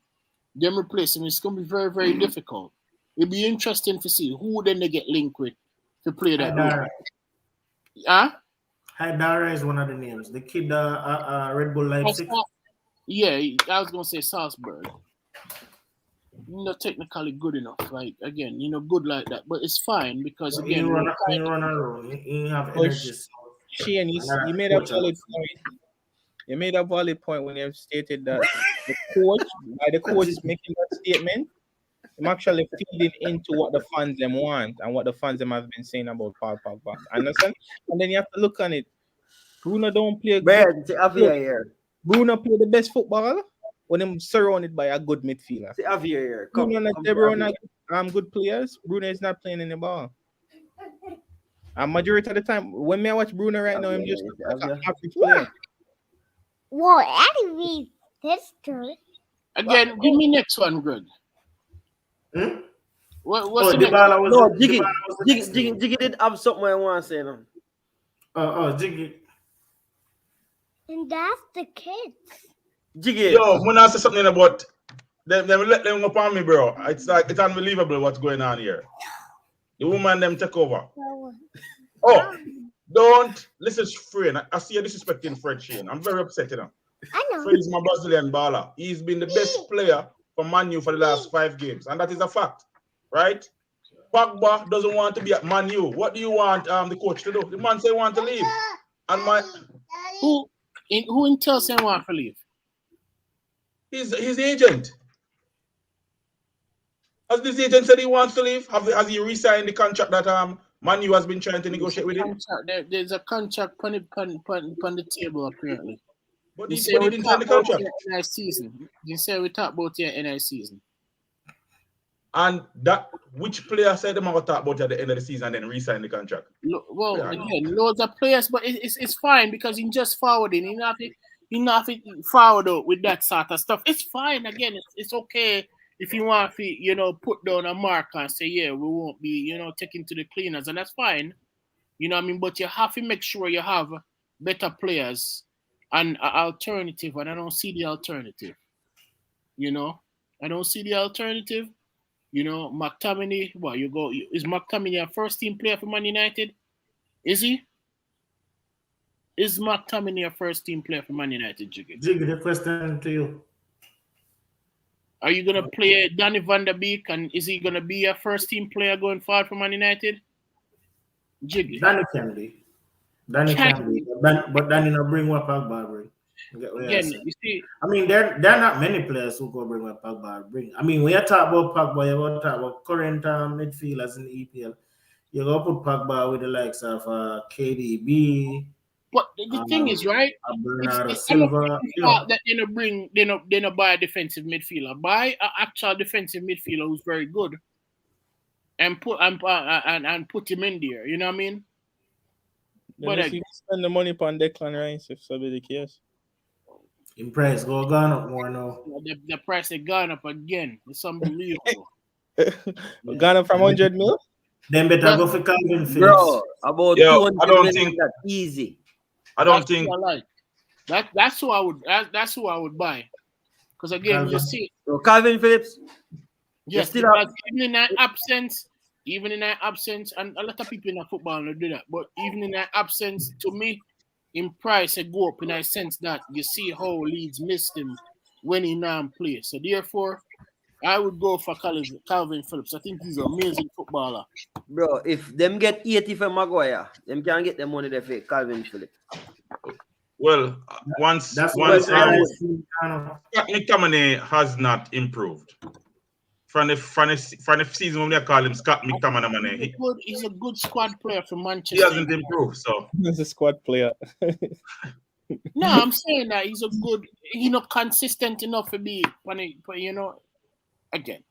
it's going to be very, very difficult. It'll be interesting to see who then they get linked with to play that role. Haidara is one of the names. The kid, Red Bull Leipzig. Yeah, I was going to say Salzburg. Not technically good enough. Like, again, good like that. But it's fine because, But again... he run around. He have energy. Shane, you made a valid point. You made a valid point when you stated that the coach is making that statement, I'm actually feeding into what the fans them want and what the fans them have been saying about Paul Pogba. Understand? And then you have to look on it. Bruno don't play Bruno play the best football when I'm surrounded by a good midfielder. Bruno and De Bruyne are good players. Bruno is not playing any ball. And majority of the time, when I watch Bruno right now, I'm just like an average player. Whoa, enemy history. Again, give me next one, Greg. What's the next one? No, Jiggy did have something I want to say now. Jiggy. And that's the kids. Jiggy. Yo, when I say something about them let them up on me, bro. It's like it's unbelievable what's going on here. The woman them take over. Oh, don't listen, friend. I see you disrespecting Fred Shane. I'm very upset, you know. I know. Fred is my Brazilian baller. He's been the best player for Man U for the last 5 games, and that is a fact, right? Pogba doesn't want to be at Man U. What do you want the coach to do? The man say he want to leave, and who in Chelsea want to leave? His agent. Has this agent said he wants to leave? Has he re-signed the contract that Man U has been trying to negotiate with him? There's a contract on the table apparently. But he didn't sign the contract. NI season. You say we talk about your NI season. And that which player said them about talk about at the end of the season and then re-sign the contract? Well, again, loads of players, but it's fine because he just forwarding. He not forward out with that sort of stuff. It's fine. Again, it's okay if you want to, put down a mark and say, yeah, we won't be, taken to the cleaners, and that's fine. You know what I mean? But you have to make sure you have better players and an alternative, and I don't see the alternative. I don't see the alternative. McTominay, is McTominay a first team player for Man United? Is he? Is McTominay a first team player for Man United, Jiggy? Jiggy, the question to you. Are you going to play Danny van der Beek, and is he going to be a first team player going forward for Man United? Jiggy. Danny can be. But Danny not bring what Pogba bring. Get what I Again, say. you see, I mean, there are not many players who go bring what Pogba bring. I mean, when you talk about Pogba, you want to talk about current midfielders in the EPL. You go put Pogba with the likes of KDB, but the thing is, right? Bernardo I don't Silva. think You know, that they don't buy a defensive midfielder. Buy an actual defensive midfielder who's very good, and put him in there. You know what I mean? Then But let's even spend the money upon Declan Rice if so be the case. in price, go gone up more now. the price has gone up again. It's unbelievable. Gone up from 100 mil? Then better Well, go for Calvin Phillips. Bro, about Yeah, 200 I don't million, think- that easy. I don't That's think who I like. That's who I would. That's who I would buy. Because again, you Calvin. see, So Calvin Phillips, yes, still because have- even in that absence, and a lot of people in the football don't do that. But even in that absence, to me, in price, it go up in that sense that you see how Leeds missed him when he now plays. So therefore, I would go for Calvin Phillips. I think he's an amazing footballer. bro, if them get 80 for Maguire, them can get the money there for Calvin Phillips. well once That's once what I would. see. Scott McTominay has not improved. From the season when they call him Scott McTominay, He's a good squad player for he Manchester. hasn't improved. So He's a squad player. No, I'm saying that he's not consistent enough to be, you know, again.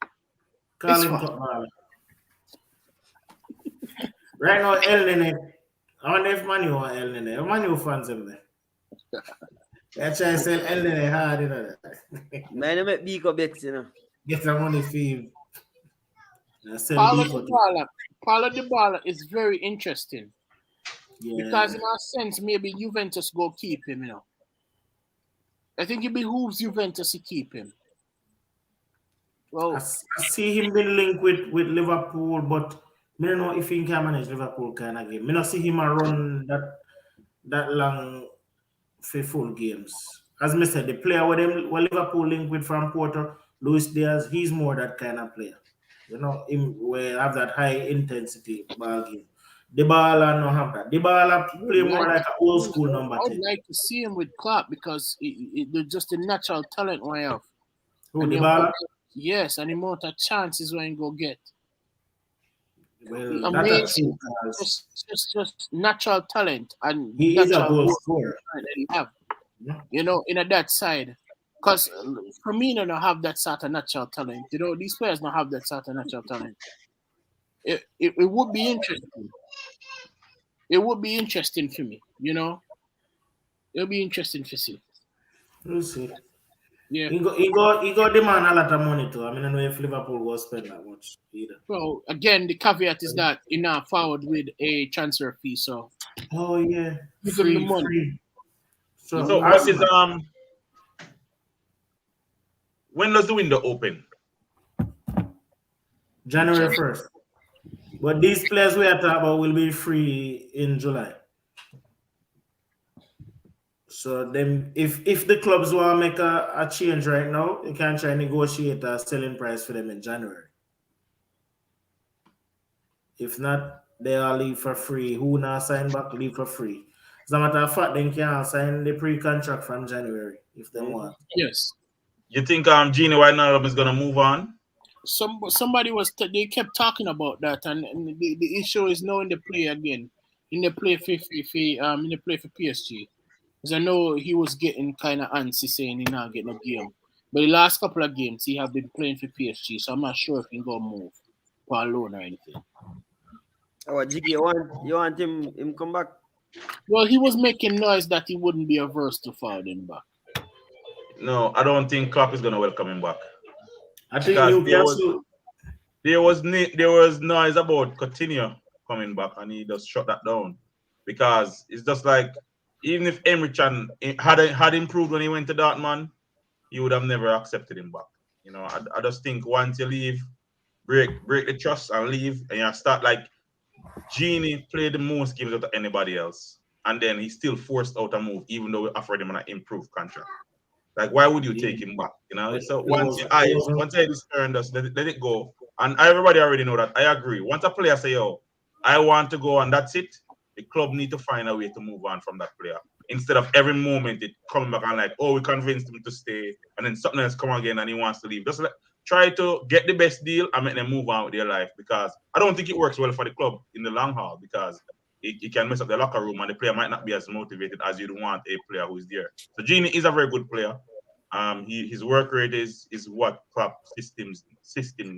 Call It's him fine. Cutball. Right now, El Nene. I wonder if Manu or El Nene. Manu fans him there. They try to sell El Nene hard, you know. Man, make Biko Bex, you know. Get some money for him. Sell Paulo Biko. Dybala is very interesting Yeah. because, in a sense, maybe Juventus go keep him. You know, I think it behooves Juventus to keep him. Well, I see him being linked with Liverpool, but I don't know if he can manage Liverpool kind of game. I don't see him run that long for full games. As I said, the player with Liverpool linked with from Porto, Luis Diaz, he's more that kind of player. You know, him where have that high intensity ball game. Dybala no have that. Dybala play more like an old school number I would 10. like to see him with Klopp because they're just a natural talent we have. Who, And the Dybala? amount- Yes, and the amount of chances we go get. Well, Amazing. that's Just natural talent and he is a natural goal work scorer. that he have. Yeah. You know, in that side. Because Firmino don't have that sort of natural talent. You know, these players don't have that sort of natural talent. It would be interesting. It would be interesting for me, you know. It'll be interesting to see. We'll see. Yeah. He go demand a lot of money too. I mean, I don't know if Liverpool will spend that much either. So again, the caveat is that you're not forward with a transfer fee. So Oh yeah, Give him the money. free. So what is when does the window open? January 1st. But these players we are talking about will be free in July. So then if the clubs want to make a change right now, you can try and negotiate a selling price for them in January. If not, they all leave for free. Who not sign back, leave for free. As a matter of fact, they can sign the pre-contract from January if they want. yes. You think Gini Wijnaldum is gonna move on? Somebody they kept talking about that, and the issue is now in the play again. In the play for PSG. Because I know he was getting kind of antsy saying he not getting a game. But the last couple of games he have been playing for PSG, so I'm not sure if he can go move for a loan or anything. Oh, Jiggy, you want him come back? Well, he was making noise that he wouldn't be averse to forward him back. No, I don't think Klopp is gonna welcome him back. I think Because Newcastle. there was noise about Coutinho coming back, and he just shut that down because it's just like even if Emre Can had improved when he went to Dortmund, he would have never accepted him back. You know, I just think once you leave, break the trust and leave, and you start like Gini played the most games out of anybody else, and then he's still forced out a move, even though we offered him an improved contract. Like, why would you take him back? You know, so once I discern us, let it go. And everybody already know that. I agree. Once a player say, "Yo, I want to go," and that's it, the club need to find a way to move on from that player instead of every moment it coming back and like, oh, we convinced him to stay, and then something else come again and he wants to leave. Just like, try to get the best deal and make them move on with their life, because I don't think it works well for the club in the long haul, because it can mess up the locker room and the player might not be as motivated as you'd want a player who's there. So Genie is a very good player. His work rate is what Klopp system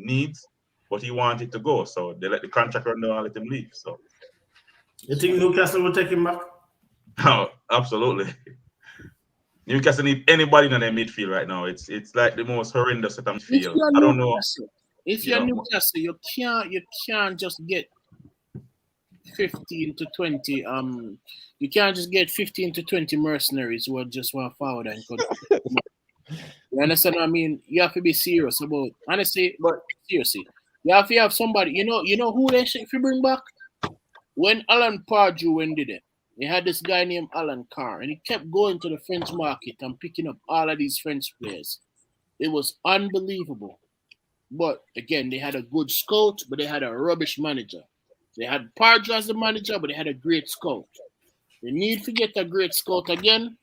needs, but he wanted to go, so they let the contract run down and let him leave. So you think Newcastle will take him back? no, absolutely. Newcastle need anybody in their midfield right now. It's like the most horrendous set of midfield. I don't know. If you're Newcastle, you can't just get 15 to 20. You can't just get 15 to 20 mercenaries who just want forward and could. You understand what I mean? You have to be serious about. Honestly, but seriously, you have to have somebody. You know who they should bring back? When Alan Pardew did it, they had this guy named Alan Carr, and he kept going to the French market and picking up all of these French players. It was unbelievable. But again, they had a good scout, but they had a rubbish manager. They had Pardew as the manager, but they had a great scout. They need to get a great scout again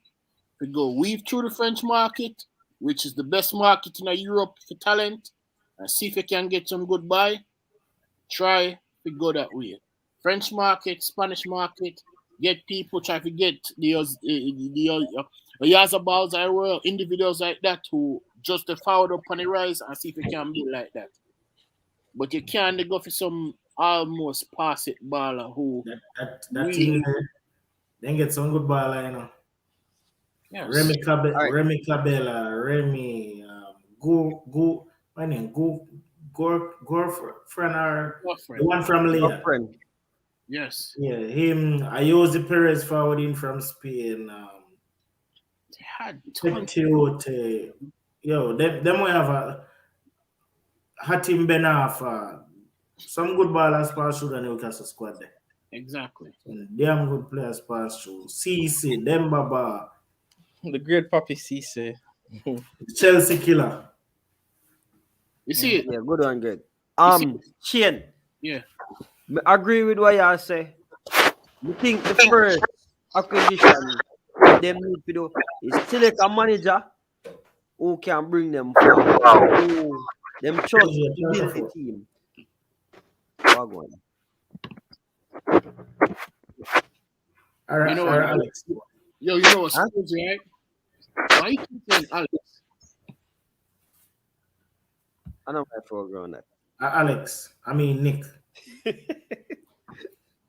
to go weave through the French market, which is the best market in Europe for talent, and see if you can get some good buy. Try to go that way. French market, Spanish market, get people, try to get the Yazabals or individuals like that who just forward up on the rise and see if you can be like that. But you can't go for some almost pass it baller who that team then get some good baller, you know. Yes. Remy Cabella, Remy my name, Gorfriend, the one from Leah. Yes. Yeah, him. I use the Perez forwarding from Spain. They had Petiote. Yo, them we have a Hatim Benafa. Some good ballers pass through the Newcastle squad there. Exactly. Damn good players pass through. Cisse, Dembaba. The great Papi Cisse. Chelsea killer. You see, Yeah, good one, good. Shane. Yeah. I agree with what you say. You think the first acquisition them need to do is select a manager who can bring them forward, who them trust to build the team. All right, you know all what, right, Alex. Yo, you know what's crazy, right? Why you keep saying Alex? I know my foreground that. Alex. I mean Nick.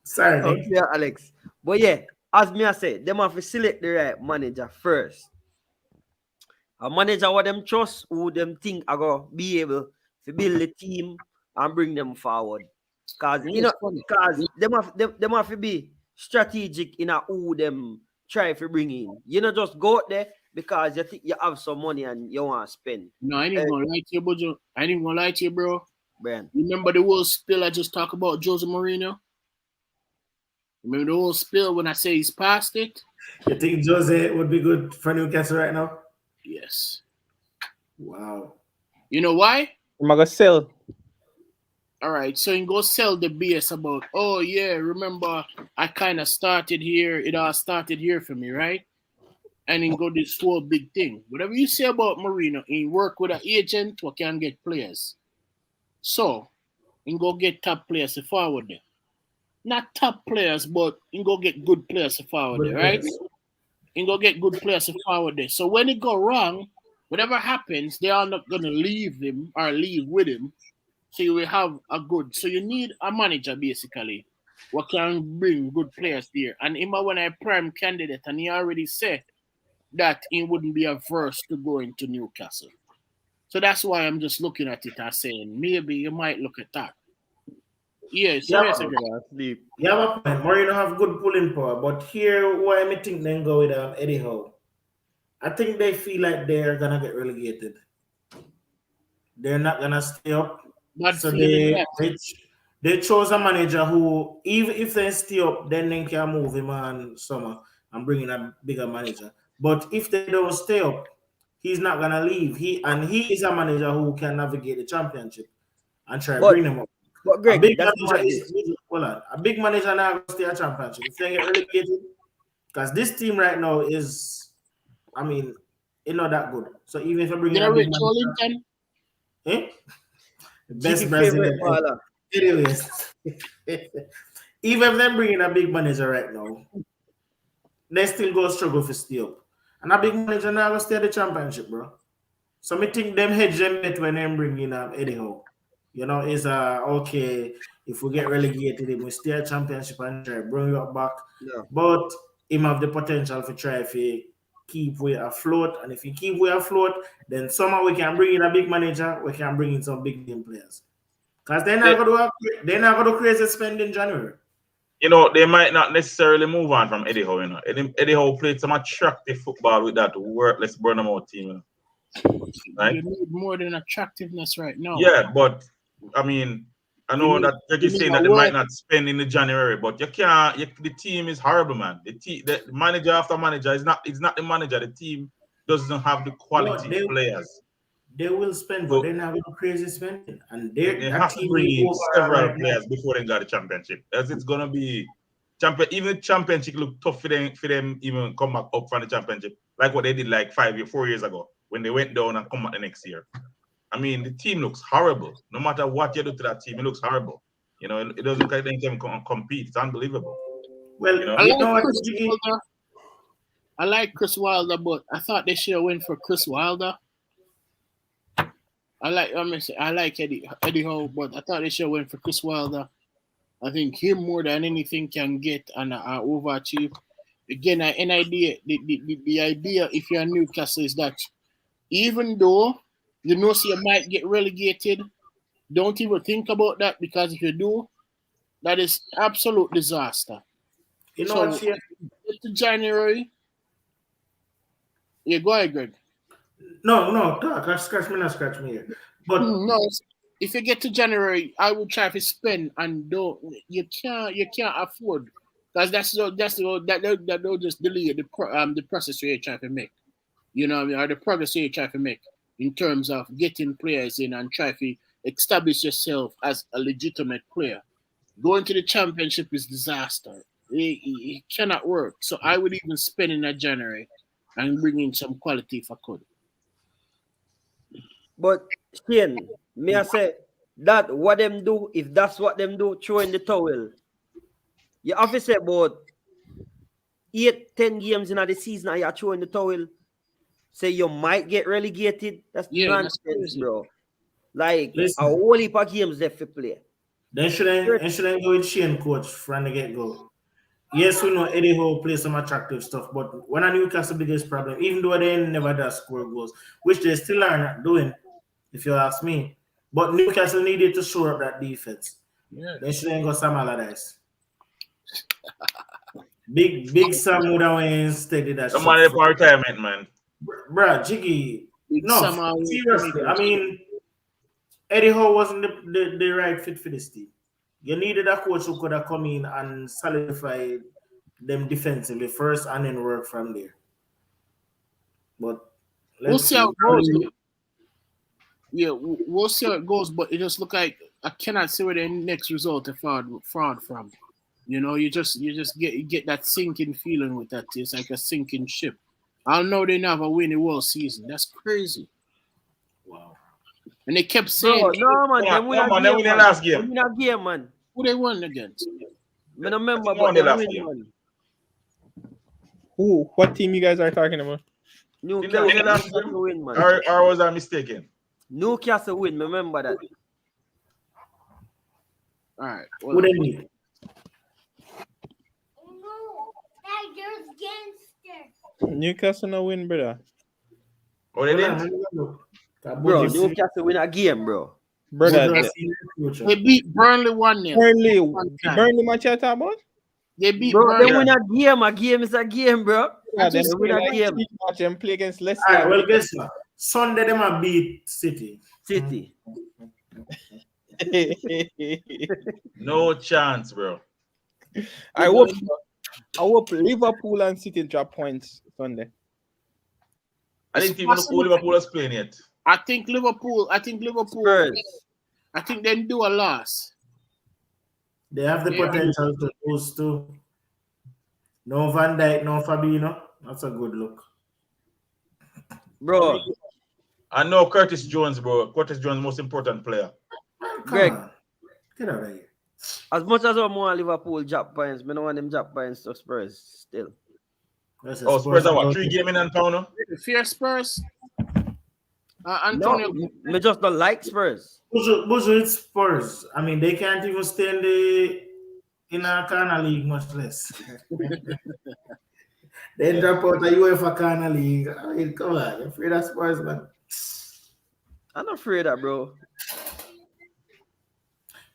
Sorry, Nick. Yeah, Alex. But yeah, as me I say, them have to select the right manager first. A manager what them trust, who them think are gonna be able to build the team and bring them forward. Cause them have to be strategic in who them try to bring in. You know, just go out there because you think you have some money and you want to spend. No, I ain't even gonna lie to you, Bojo. I ain't even gonna lie to you, bro. Brian. Remember the whole spill I just talked about Jose Mourinho? Remember the whole spill when I say he's past it? You think Jose would be good for Newcastle right now? Yes. Wow. You know why? I'm gonna sell. All right, so you go sell the BS about, oh yeah, remember I kind of started here, it all started here for me, right? And then go this whole big thing. Whatever you say about Mourinho, he work with an agent who can get players. So, you go get top players to forward there. Not top players, but you go get good players to forward there, right? You go get good players to forward there. So when it go wrong, whatever happens, they are not going to leave him or leave with him. So you will have a good. So you need a manager basically, what can bring good players there. And him when I prime candidate, and he already said that he wouldn't be averse to going to Newcastle. So that's why I'm just looking at it and saying maybe you might look at that. Yes, yes, Yeah, but Mourinho have good pulling power, but here why I think then go with Eddie Howe. I think they feel like they're gonna get relegated. They're not gonna stay up. So they chose a manager who, even if they stay up, then they can move him on summer and bring in a bigger manager. But if they don't stay up, he's not gonna leave. He is a manager who can navigate the championship and try to bring them up. But Greg, a big manager now stay a championship. If they get relegated, Because this team right now is, I mean, it's not that good. So even if I bring in They're a big Rich manager, Wellington. eh? Best Jiggy Brazilian. favorite baller. Anyways, even if they bring in a big manager right now, they still go struggle for stay up. And a big manager now will stay at the championship, bro. So me think them hedge them bet when them bring in Eddie Howe. You know, is okay, if we get relegated, if we stay at championship and try bring you up back. Yeah. But him have the potential for try to keep we afloat. And if he keep we afloat, then somehow we can bring in a big manager, we can bring in some big name players. Because they're not gonna do crazy spend in January. You know, they might not necessarily move on from Eddie Howe, you know. Eddie Howe played some attractive football with that worthless Bournemouth team, you know. Right? You need more than attractiveness right now. Yeah, but I mean, I know that Greg is you saying need that a they might word. not spend in the January, but you can't. The team is horrible, man. The manager after manager is not. It's not the manager. The team doesn't have the quality players. They will spend, but they're not going to crazy spending. And They that have to team bring in will several right players now. before they got the championship. As it's gonna be champion. Even the championship look tough for them even come back up from the championship, like what they did like 4 years ago when they went down and come back the next year. I mean, the team looks horrible. No matter what you do to that team, it looks horrible. You know, it doesn't look like they can compete. It's unbelievable. Well, You know? you know what? I like Chris Wilder, but I thought they should have went for Chris Wilder. I like Eddie Howe, but I thought they should have went for Chris Wilder. I think him more than anything can get and overachieve. Again, an idea. The idea, if you're Newcastle, is that even though you know you might get relegated, don't even think about that, because if you do, that is absolute disaster. You know So what? Shane? get to January. Yeah, go ahead, Greg. No, talk. Scratch me here. But No, if you get to January, I will try to spend, and you can't afford, because that'll just delay the process you're trying to make. You know what I mean, or the progress you're trying to make in terms of getting players in and try to establish yourself as a legitimate player. Going to the championship is disaster. It cannot work. So I would even spend in that January and bring in some quality if I could. But Shane, may I say that what them do, if that's what them do, throw in the towel. You have to say about 8-10 games in the season and you're throwing the towel. Say you might get relegated. That's nonsense, crazy. bro. Like Listen. a whole heap of games left to play. they shouldn't go with Shane coach from the get-go. Yes, we know Eddie Howe plays some attractive stuff, but one of Newcastle's biggest problem, even though they never does score goals, which they still are not doing, if you ask me. But Newcastle needed to shore up that defense. Yeah. They shouldn't go Sam Allardyce. Big Sam would have went steady that The shit. money for retirement, man. Bruh, Jiggy. Big No, Sam Allardyce. seriously. I mean, Eddie Howe wasn't the right fit for this team. You needed a coach who could have come in and solidify them defensively first and then work from there. But We'll see how it goes. Yeah, we'll see how it goes, but it just look like I cannot see where the next result is fraud from. You know, you just get that sinking feeling with that. It's like a sinking ship. I know they never win a world season. That's crazy. Wow. And they kept saying, No, man. Yeah, Them win come a on, they game, win the man. last They game. win a game, man. who they won against? I don't remember, They but won the they last win, game. man. Who? What team you guys are talking about? Newcastle win the last game? win, man. Or was I mistaken? Newcastle win, remember that. All right. Who they need? No, Tigers gangster. Newcastle no win, brother. Oh, they didn't? Bro, Newcastle win a game, bro. Brother, They beat Burnley 1-0. Burnley match you talking about? They beat Bro, they Burnley. win a game. A game is a game, bro. Yeah, them They win play a like game. big match and play against Leicester. All right, well, guess what? Sunday, they might beat City. City. No chance, bro. I hope Liverpool and City drop points Sunday. I didn't even know who Liverpool was playing yet. I think Liverpool. Spurs. I think they do a loss. They have the Yeah. potential to lose too. No Van Dijk, no Fabinho. That's a good look. Bro, I know Curtis Jones, bro. Curtis Jones, most important player. Man, come Greg. on. Get out of here. As much as I want Liverpool drop points, I don't want them drop points to Spurs still. That's a Oh, Spurs are what? about 3 games in and town, no? Fear Spurs. Antonio. No, me just don't like Spurs. Buju, it's Spurs. I mean, they can't even stay in a corner league, much less. They drop out a UEFA corner league. I mean, come on, you're afraid of Spurs, man. I'm not afraid of that, bro.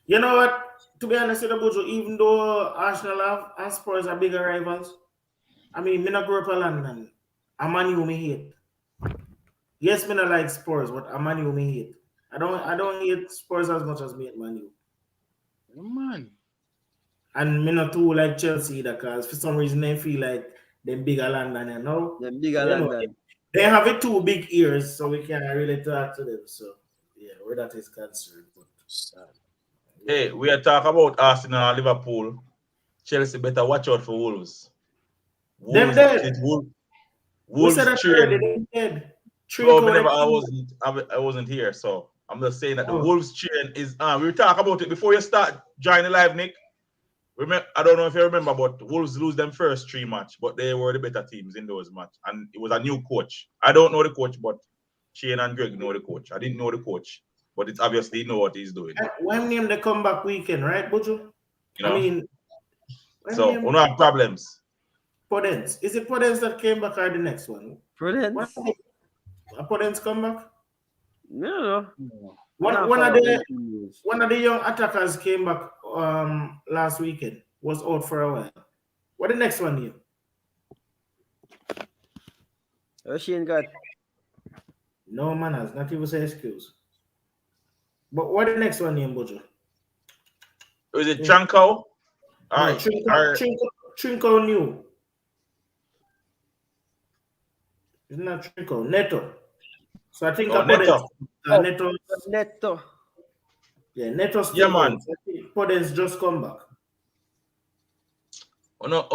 You know what? To be honest with you, Buju, even though Arsenal and Spurs are bigger rivals, I mean, me not grow up in London. I'm Man U me hate. Yes, me not like Spurs, but I'm Man U me hate. I don't hate Spurs as much as me hate Man U. Oh, man. And me not too like Chelsea either, because for some reason they feel like them bigger London, you know? Them bigger You know, London. They have it 2 big ears, so we can't really talk to them. So, yeah, where that is concerned. But, Hey, we are talking about Arsenal and Liverpool. Chelsea better watch out for Wolves. Them dead. Wolves we said that already, train. they dead. Bro, whenever I wasn't here, so I'm just saying that the Oh. Wolves chain is on. We talk about it before you start joining live, Nick. I don't know if you remember, but Wolves lose them first 3 match, but they were the better teams in those matches. And it was a new coach. I don't know the coach, but Shane and Greg know the coach. I didn't know the coach, but it's obviously know what he's doing. When name the comeback weekend, right, Buju? You know? I mean, so we don't have problems. Podence. Is it Podence that came back or the next one? Prudence? Podence come back? No. One of the young attackers came back last weekend. Was out for a while. What the next one here? Shane got No manners, not even say excuse. But what the next one name, Buju? Is it Chanko? No, Trinko new. It's not Trinko, Neto. So I think Neto. Neto. Yeah, Neto still Yeah, man. out. I think Podence just come back. Ono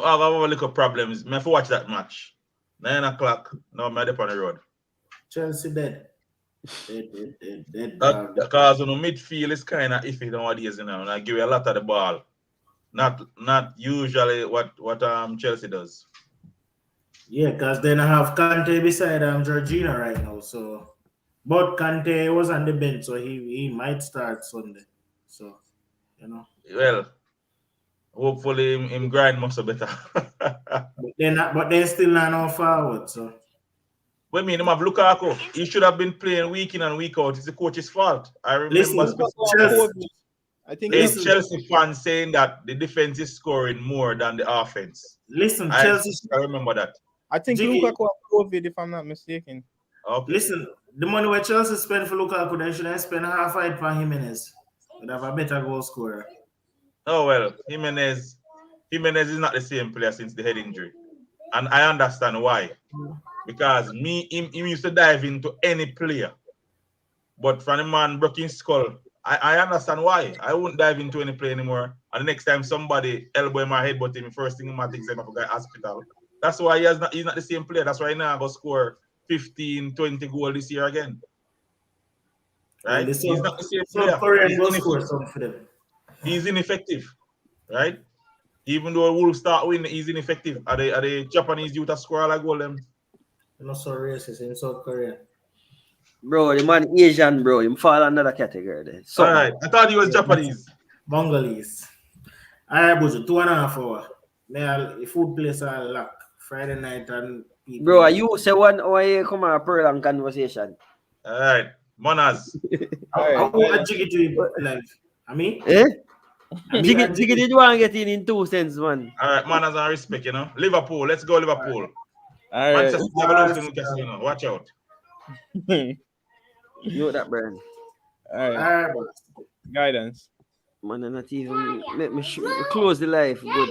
have a little problems. I have to watch that match. 9 o'clock. Now I'm on the road. Chelsea dead. Dead. Because midfield is kind of iffy nowadays, you know. And I give you a lot of the ball. Not usually what Chelsea does. Yeah, because then I have Kante beside Georgina right now. So, but Kante was on the bench, so he might start Sunday. So, you know. Well, hopefully him grind must be better. but they're still not on forward. So. What I mean, him have Lukaku. He should have been playing week in and week out. It's the coach's fault. I remember Chelsea fans saying that the defense is scoring more than the offense. Chelsea. I remember that. I think Lukaku had COVID, if I'm not mistaken. Okay. Listen, the money where Chelsea spend for Lukaku, they should have spent half fight for Jimenez. Would have a better goal scorer. Oh well, Jimenez is not the same player since the head injury, and I understand why. Because him used to dive into any player, but from the man broke his skull, I understand why. I wouldn't dive into any player anymore. And the next time somebody elbow him or headbutt him, first thing he might think is him to hospital. That's why he's not the same player. That's why he's not going to score 15, 20 goals this year again. Right? He's not the same player. He's ineffective. Right? Even though Wolves start winning, he's ineffective. Are the Japanese youth a score like goal them? You're not so racist in South Korea. Bro, the man Asian, bro. Him fall another category there. So, all right. I thought he was Japanese. Mongolese. All right, Buju, 2.5 hours. The food place are locked. Friday night and people. Bro, are you say 1 hour you come on a Pearl conversation? All right. Manners. I want to jig it to you live. I mean? Eh? Jig it you want to get in 2 cents, man. All right, manners and respect, you know. Liverpool, let's go Liverpool. All right. Manchester, watch out. You know that, Brian. All right. Guidance. Man, I'm not even let me close the life. Good.